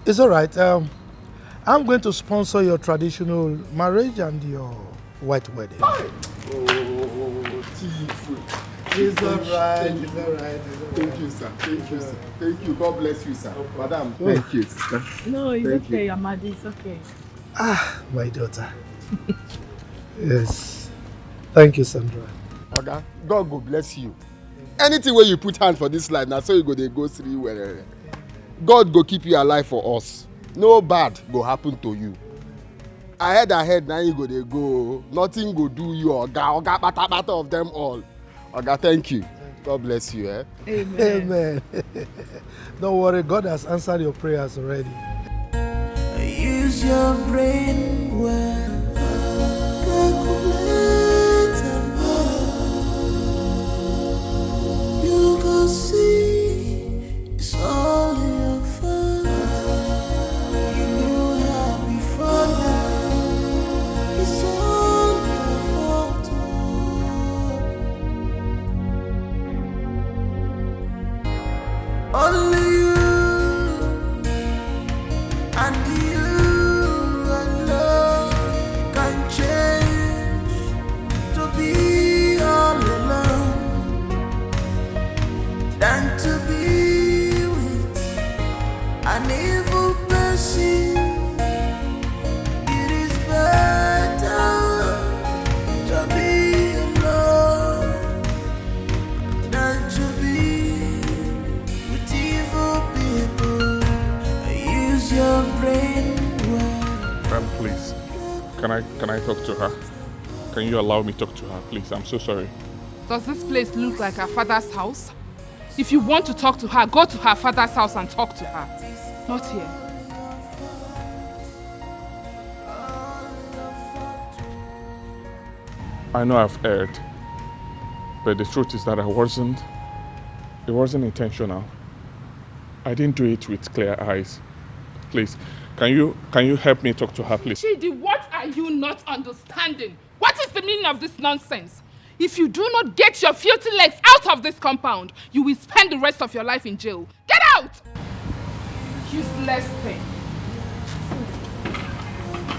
L: It's all right. I'm going to sponsor your traditional marriage and your white wedding.
A: Oh, Chief. It's alright. It's alright. Thank you, sir. Thank you, sir. Thank you. God bless you, sir. Madam, thank you, sister.
J: No, it's
A: thank
J: okay,
A: you.
J: Amadi, it's okay.
L: Ah, my daughter. Yes. Thank you, Sandra.
A: Okay. God go bless you. Anything where you put hand for this life, now so you go they go through where God go keep you alive for us. No bad go happen to you. Ahead, now you go they go. Nothing go do you, Oga, bata of them all. Oga, thank you. God bless you, eh?
L: Amen. Amen. Don't worry, God has answered your prayers already.
D: Use your brain well. Calculate and you can see it's all in your fault. You know how before now. It's all your fault. Only you and you alone can change to be all alone than to be with an evil person. It is better to be alone than to be with evil people. Use your brain well.
E: Please, can I talk to her? Can you allow me to talk to her, please? I'm so sorry.
J: Does this place look like her father's house? If you want to talk to her, go to her father's house and talk to her. Not here.
E: I know I've erred, but the truth is that it wasn't intentional. I didn't do it with clear eyes. Please, can you help me talk to her, please?
J: Chidi, what are you not understanding? What is the meaning of this nonsense? If you do not get your filthy legs out of this compound, you will spend the rest of your life in jail. Get out! Useless thing.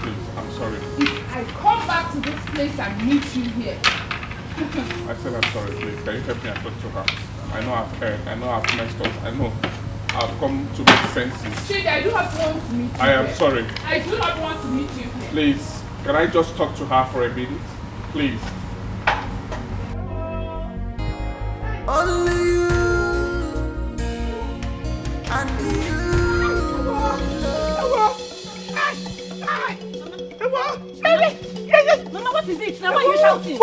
E: Please, I'm sorry.
J: If I come back to this place and meet you here.
E: I said I'm sorry, please. Can you help me and talk to her? I know I've erred. I know I've messed up. I know I've come to make senses.
J: Chidi, I do not want to meet you
E: I am
J: here.
E: sorry.
J: I do not want to meet you here.
E: Please, can I just talk to her for a minute? Please.
D: Only you and you alone.
B: Mama, what is it? Now why are you shouting?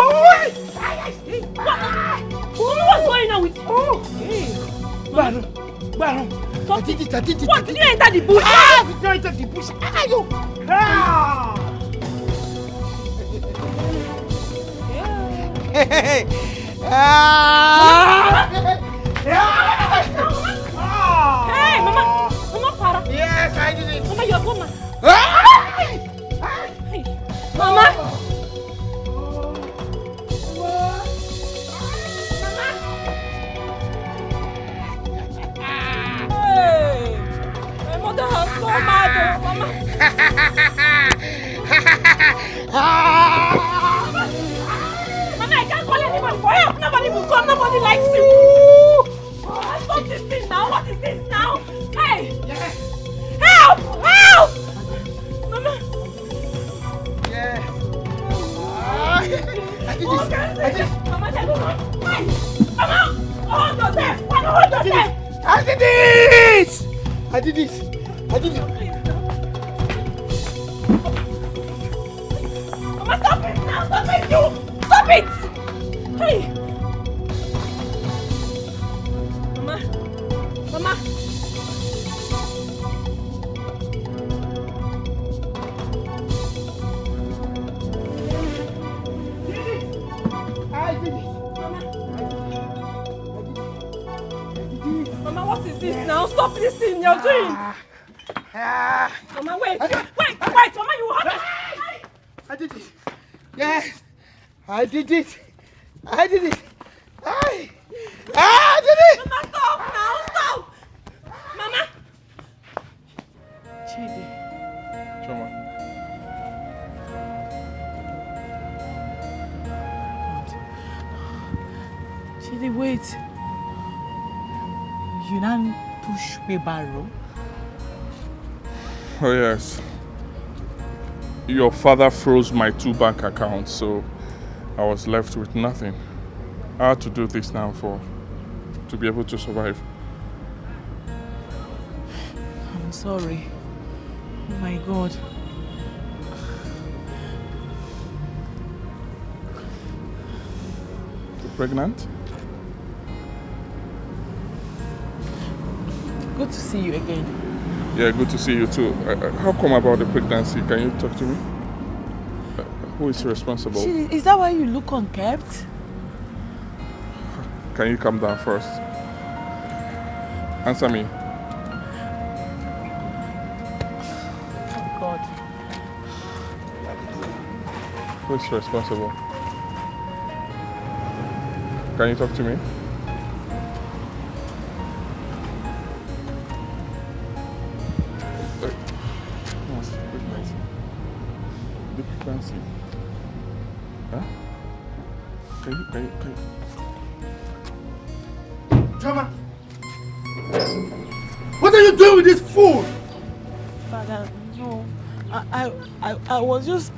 B: Mama, what's going on with you?
L: Baron. I did it.
B: What? Did you enter the bush?
L: Did you enter the bush?
B: Hey, Mama, para.
L: Yes, I did it.
B: Mama, you're a woman. Hey, Mama. Hey, my mother has so mad, Mama. Mama, I can't call anybody for help. Nobody will come. Nobody likes you. Stop this thing now. What is this now? Hey! Help! Help! Mama!
L: Yes. I did
B: Mama, tell me what? Hey! Mama! Hold yourself! Hold yourself!
L: I did it!
B: Mama, stop it now! Stop it, you! Stop it! Hey! Mama!
L: I did it!
B: Mama, what is this now? Stop this thing you're doing! Mama, wait! Mama, you have to...
L: I did it! Yes! I did it! I did it! I did it!
B: Mama, stop now! Stop! Mama!
E: Choma.
G: Chizzy, wait. You now push wheelbarrow?
E: Oh yes. Your father froze my 2 bank accounts, so I was left with nothing. I had to do this now to be able to survive.
G: I'm sorry. Oh my God.
E: You're pregnant?
G: Good to see you again.
E: Yeah, good to see you too. How come about the pregnancy? Can you talk to me? Who is responsible?
G: Is that why you look unkempt?
E: Can you calm down first? Answer me.
G: Oh God.
E: Who is responsible? Can you talk to me? The pregnancy. Huh? Can you?
L: Choma! What are you doing with this food?
G: Father, no. I was just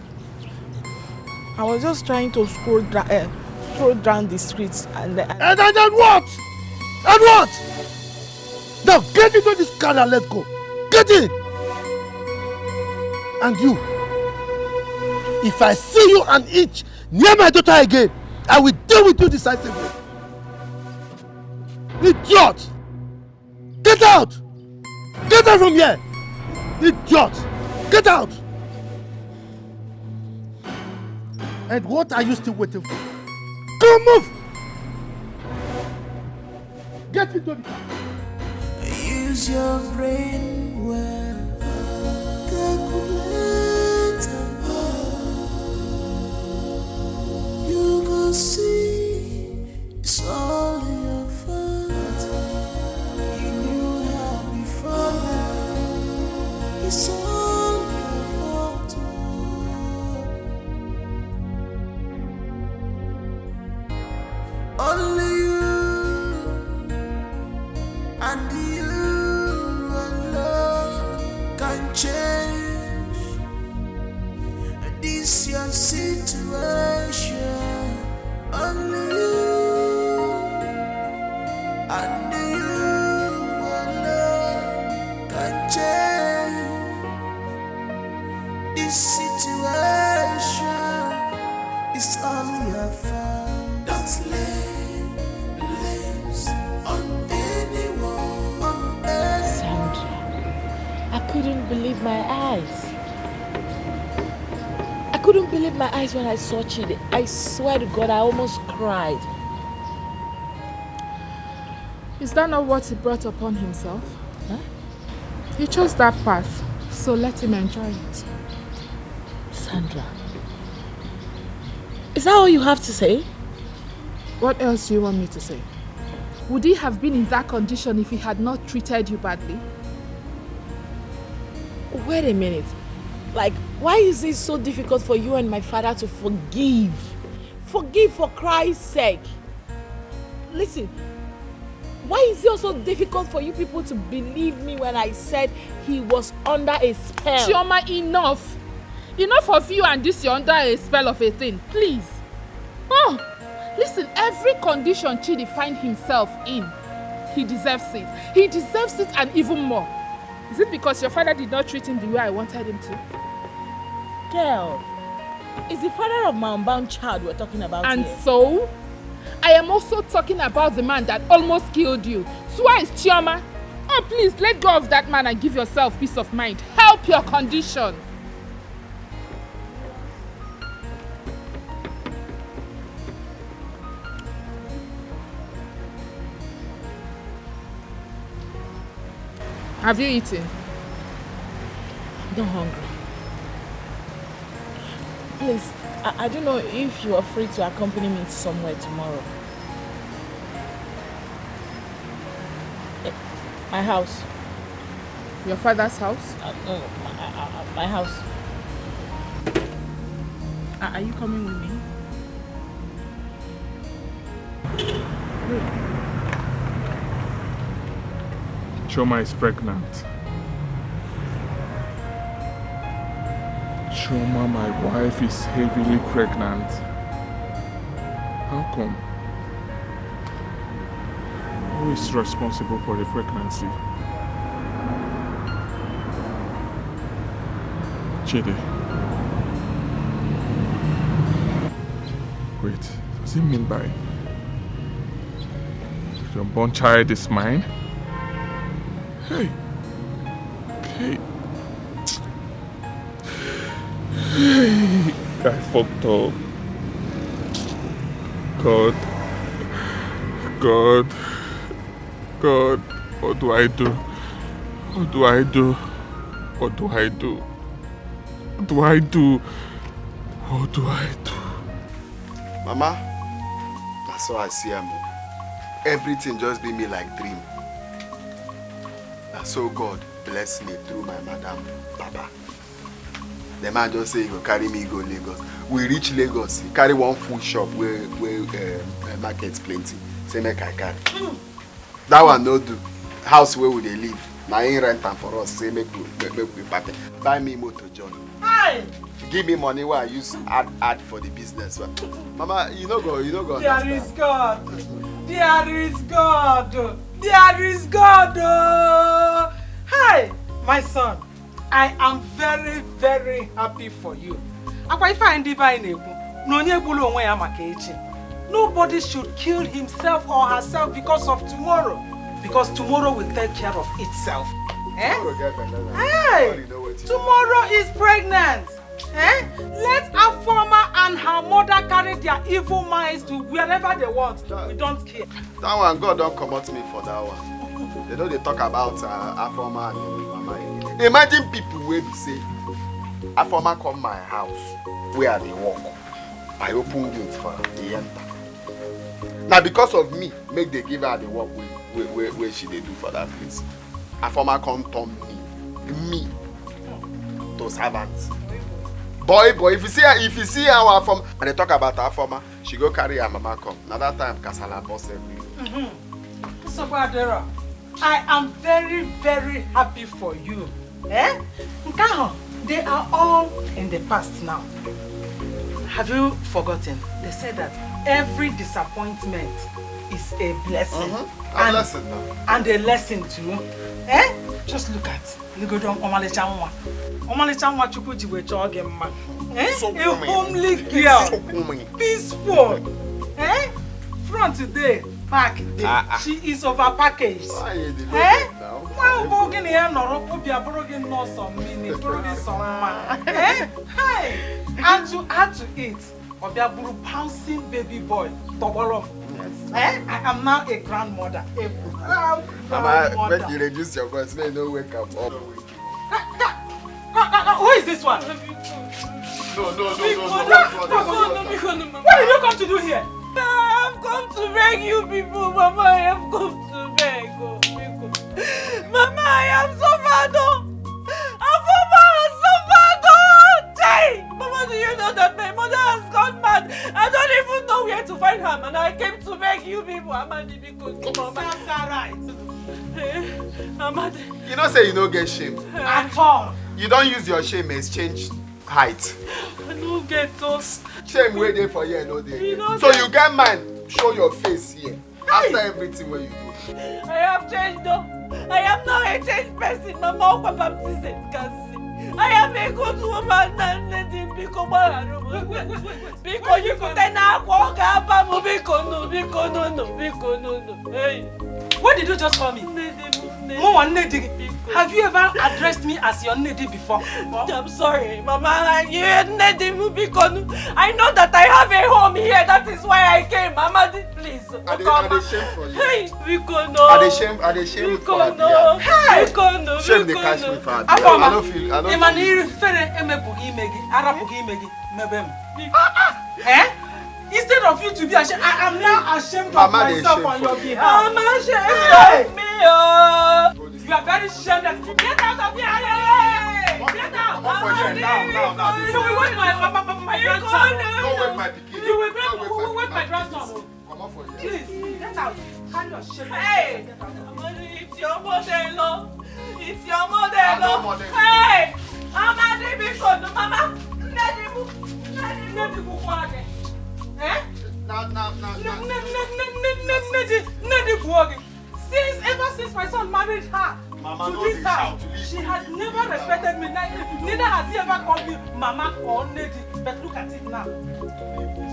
G: trying to stroll down the streets and then
L: what? And what? Now get into this car and let's go. Get in! And you, if I see you and each near my daughter again, I will deal with you decisively. Idiot! Get out! Get out from here! Idiot! Get out! And what are you still waiting for? Come move! Get into the car.
D: Use your brain well. Calculate you go see it's all your fault. You knew how before now. It's all your fault. Only you and you alone can change this your situation. Only you and you alone can change this situation. It's all your fault. Don't lay blames on anyone.
G: Sandra, I couldn't believe my eyes. I couldn't believe my eyes when I saw Chidi. I swear to God, I almost cried.
J: Is that not what he brought upon himself?
G: Huh?
J: He chose that path, so let him enjoy it.
G: Sandra, is that all you have to say?
J: What else do you want me to say? Would he have been in that condition if he had not treated you badly?
G: Wait a minute. Like, why is it so difficult for you and my father to forgive? Forgive for Christ's sake. Listen, why is it also difficult for you people to believe me when I said he was under a spell?
J: Chioma, enough. Enough of you and this you're under a spell of a thing. Please. Oh, listen, every condition Chidi finds himself in, he deserves it. He deserves it and even more. Is it because your father did not treat him the way I wanted him to?
G: Girl, it's the father of my unbound child we're talking about
J: and
G: here.
J: So, I am also talking about the man that almost killed you. Twice, Chioma. Oh, please, let go of that man and give yourself peace of mind. Help your condition. Have you eaten?
G: I'm not hungry. Please, I don't know if you are free to accompany me to somewhere tomorrow. My house.
J: Your father's house?
G: No, my house. Are you coming with me?
E: Choma is pregnant. Choma, my wife, is heavily pregnant. How come? Who is responsible for the pregnancy? Chidi. Wait, does it mean by your born child is mine? Hey. Hey. Hey. I fucked up. God. God. God. What do I do? What do I do? What do I do? What do I do? What do I do?
A: Mama, that's how I see him. Everything just be me like dream. That's so God bless me through my madam, Baba. The man just say he go carry me go Lagos. We reach Lagos, he carry one food shop where market's plenty. Say make I carry. That one no do. House where would they live? Now ain't rent time for us. Say make we party. Buy me motor John.
C: Hi.
A: Give me money where I use add for the business. Mama, you know go
C: There
A: understand.
C: is God. There is God. There is God. Hi, my son. I am very, very happy for you. Nobody should kill himself or herself because of tomorrow. Because tomorrow will take care of itself. Eh? Hey, tomorrow is pregnant. Eh? Let Afoma and her mother carry their evil minds to wherever they want. We don't care.
A: That one, God don't come at me for that one. They know they talk about Afoma and Mama. Imagine people where be say, Afoma come my house, where they walk. I open gate for the enter. Now because of me, make they give her the work where she they do for that place. Afoma come turn me to servants. Boy, if you see our Afoma, and they talk about Afoma, she go carry her mama come. Now that time, Kasala boss everywhere.
C: So, Adera, I am very, very happy for you. Eh? They are all in the past now. Have you forgotten? They said that every disappointment is a blessing.
A: A lesson now.
C: And a lesson too. Eh? Just look at Ligodom Omalechanwa. Omalechanwa Chukujiwe Chogema. Eh? A homely girl. Peaceful. Eh? From today, back day. She is overpackaged. Eh? And to add to it, Obiaburu bouncing baby boy, Tobolo. Eh? I am now a grandmother. A proud grandmother.
A: Mama, when you reduce your voice, may no wake up.
C: Who is this one?
A: No.
C: What did you come to do here?
B: I have come to beg you people, Mama. I have come to beg. Mama, I am suffered. Afoma has suffered. Hey! Mama, do you know that my mother has gone mad? I don't even know where to find her, and I came to beg you people. Amadi, because Mama.
C: That's right.
B: Amadi.
A: You know say you don't get shame.
C: At all.
A: You don't use your shame exchange height.
B: I don't get those.
A: Shame way there for you, no day.
B: know
A: So you get mine, show your face here. After everything what you do.
B: I have changed though. I am now a changed person. Mama, baptism can see. I am a good woman and let him become because you could then walk up and no. Hey.
C: What did you just call me? Have you ever addressed me as your Nedi before?
B: I'm sorry, Mama. You Nedi because I know that I have a home here. That is why I came. Mama, please.
A: Are they shame for you?
B: Hey, we can
A: Are they shame for Adia?
B: Hey,
A: shame they catch me for Adia. I don't feel.
C: Eh? Instead of you to be ashamed, I am now ashamed of myself on your behalf.
B: I'm ashamed of me.
C: You are very shameless. Get out of here! Get out!
A: Now.
C: You will wake my grandson.
A: Don't wake my pikin.
C: You will wake my grandson.
A: Come on for
C: Please, get out. Carry your shame.
G: Hey! It's your mother-in-law. It's your mother-in-law. Hey! Mama, Mama.
C: Since my son married her to this house, she has never respected me. Neither has he ever called me Mama or Nedi. But look at it now.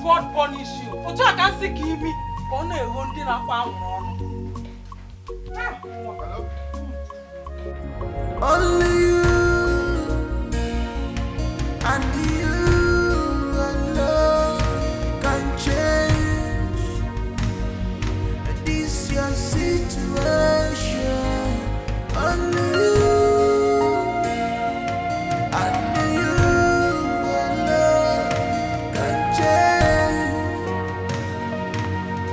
C: God punish you. For I can't see me. Only
D: you and you alone can change this your situation. Only you and you alone can change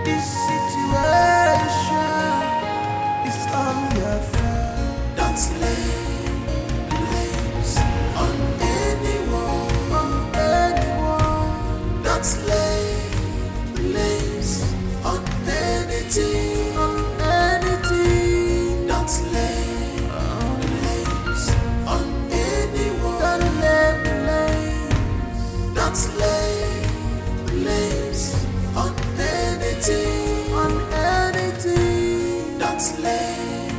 D: this situation. It's all your fault. Don't lay blames on anyone, Don't lay blames on anything, Don't lay blames on anyone. Don't lay blames on anything, Don't lay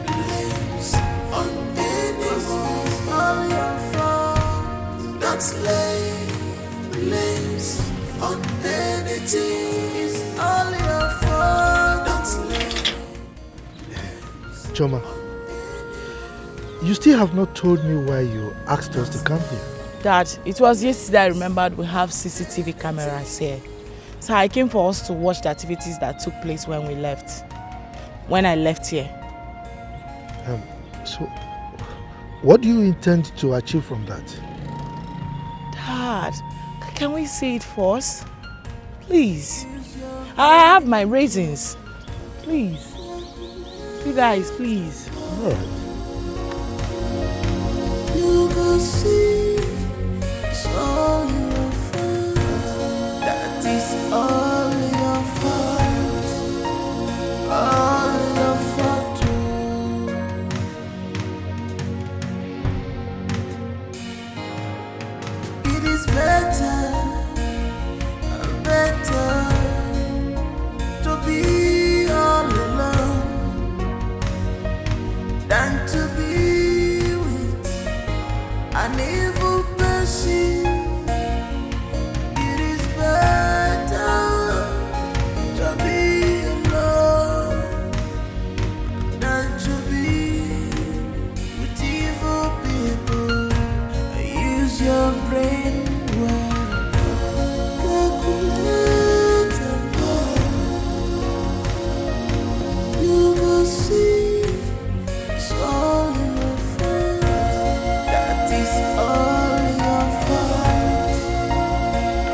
D: blames on anyone. All your fault. Don't lay blames on anything. It's all your fault. Don't lay.
L: Choma, you still have not told me why you asked us to come here.
G: Dad, it was yesterday I remembered we have CCTV cameras here. So I came for us to watch the activities that took place when we left. When I left here.
L: So, what do you intend to achieve from that?
G: Dad, can we see it first? Please. I have my reasons. Please. You guys, please.
L: All right.
D: You go see, it's all your fault. That is all your fault. All your fault. It is better to be all alone than to be with an evil person. It is better to be alone than to be with evil people. Use your brain well. Calculate and know. You will see it's all your fault. That is all your fault.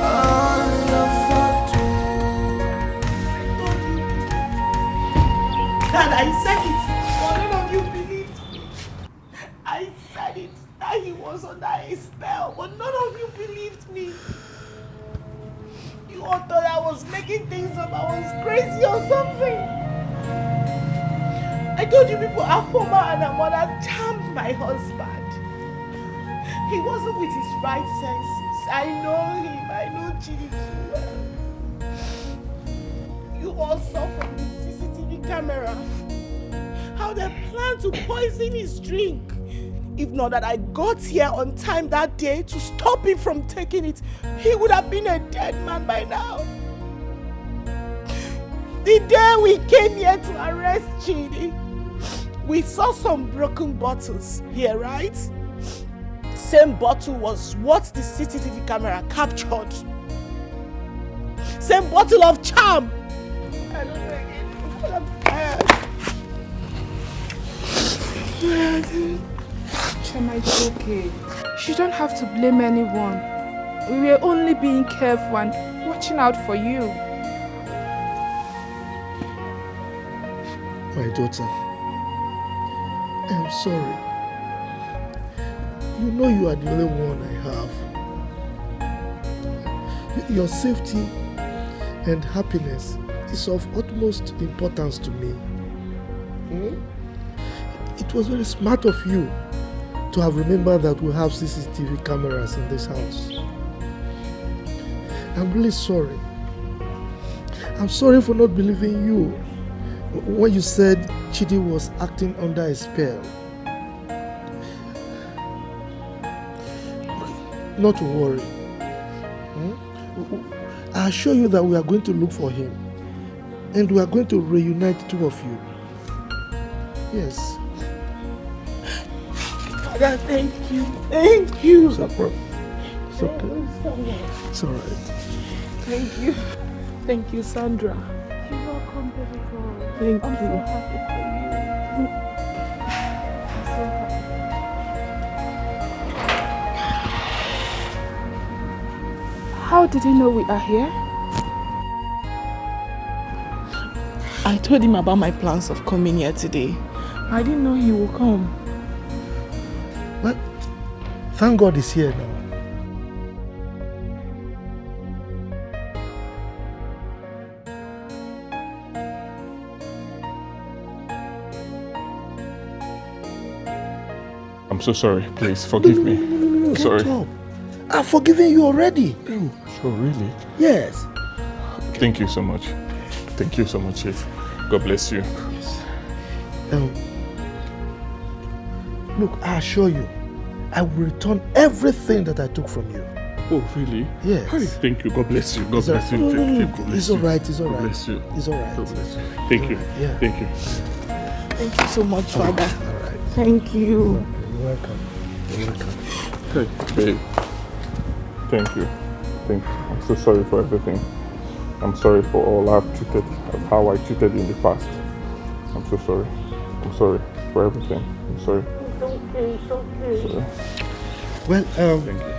D: All your fault.
C: Dad, I said it, but none of you believed me. I said it, that he was under a spell, but none of you believed me. You all thought I was making things up, I was crazy or something. I told you people, Afoma and Amona charmed my husband. He wasn't with his right senses. I know him, I know Chidi too well. You all saw from the CCTV camera how they planned to poison his drink. If not that I got here on time that day to stop him from taking it, he would have been a dead man by now. The day we came here to arrest Chidi, we saw some broken bottles here, right? Same bottle was what the CCTV camera captured. Same bottle of charm. I don't know again. I'm tired.
J: Choma, it's okay. You don't have to blame anyone. We were only being careful and watching out for you.
L: My daughter, I am sorry. You know you are the only one I have. Your safety and happiness is of utmost importance to me. It was very smart of you to have remembered that we have CCTV cameras in this house. I'm really sorry. I'm sorry for not believing you when you said Chidi was acting under a spell. Not to worry. I assure you that we are going to look for him. And we are going to reunite the two of you. Yes.
G: Father, thank you. Thank you.
L: It's okay. It's okay. It's all right.
G: Thank you. Thank you, Sandra.
J: You're welcome, baby girl.
G: Thank
J: I'm
G: you.
J: so happy for you. I'm so happy. How did he know we are here?
G: I told him about my plans of coming here today. I didn't know he would come.
L: Well, thank God he's here now.
E: I'm so sorry. Please forgive me.
L: No,
E: sorry.
L: Stop. I've forgiven you already.
E: Oh, so really?
L: Yes.
E: Thank you so much. Thank you so much, Chief. God bless you.
L: Yes. Look, I assure you, I will return everything that I took from you.
E: Oh, really?
L: Yes.
E: Hey, thank you. God bless you. God bless you.
L: No,
E: God bless
L: it's
E: you.
L: all right. It's all right.
E: God bless you.
L: It's all right.
E: God bless you. Thank you.
L: Yeah.
E: Thank you.
G: Thank you so much, Father.
L: All right.
G: Thank you.
L: You're welcome. You're welcome.
E: Hey, babe. Thank you. Thank you. I'm so sorry for everything. I'm sorry for all how I treated you in the past. I'm so sorry. I'm sorry for everything. I'm sorry.
G: It's okay. It's okay.
E: Sorry.
L: Well,
E: Thank you.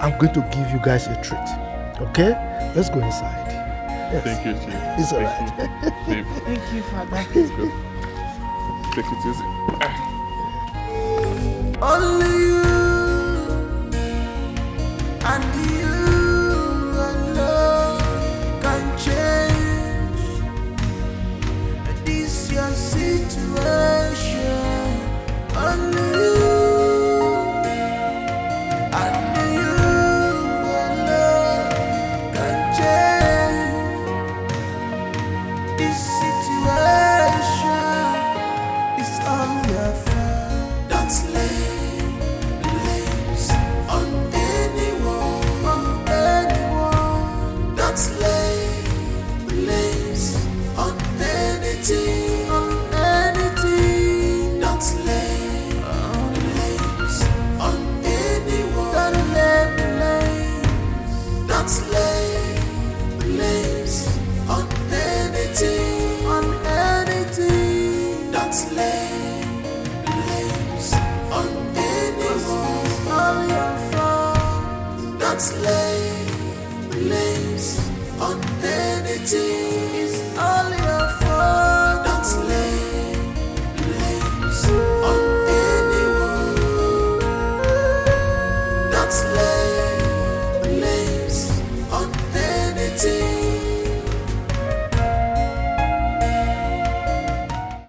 L: I'm going to give you guys a treat. Okay? Let's go inside. Yes.
E: Thank you, Chief.
L: It's all
E: Thank
L: right.
E: you. Babe,
G: Thank you, Father.
E: let's go. Take it easy.
D: Only you and you alone can change this your situation. Only you and you alone can change this situation. It's all your fault. Don't lay blames on anyone, Don't lay blames on anything, Don't lay blames on anyone, Don't lay blames on anything, Don't lay blames on anyone. All your fault. Don't lay blames on anything.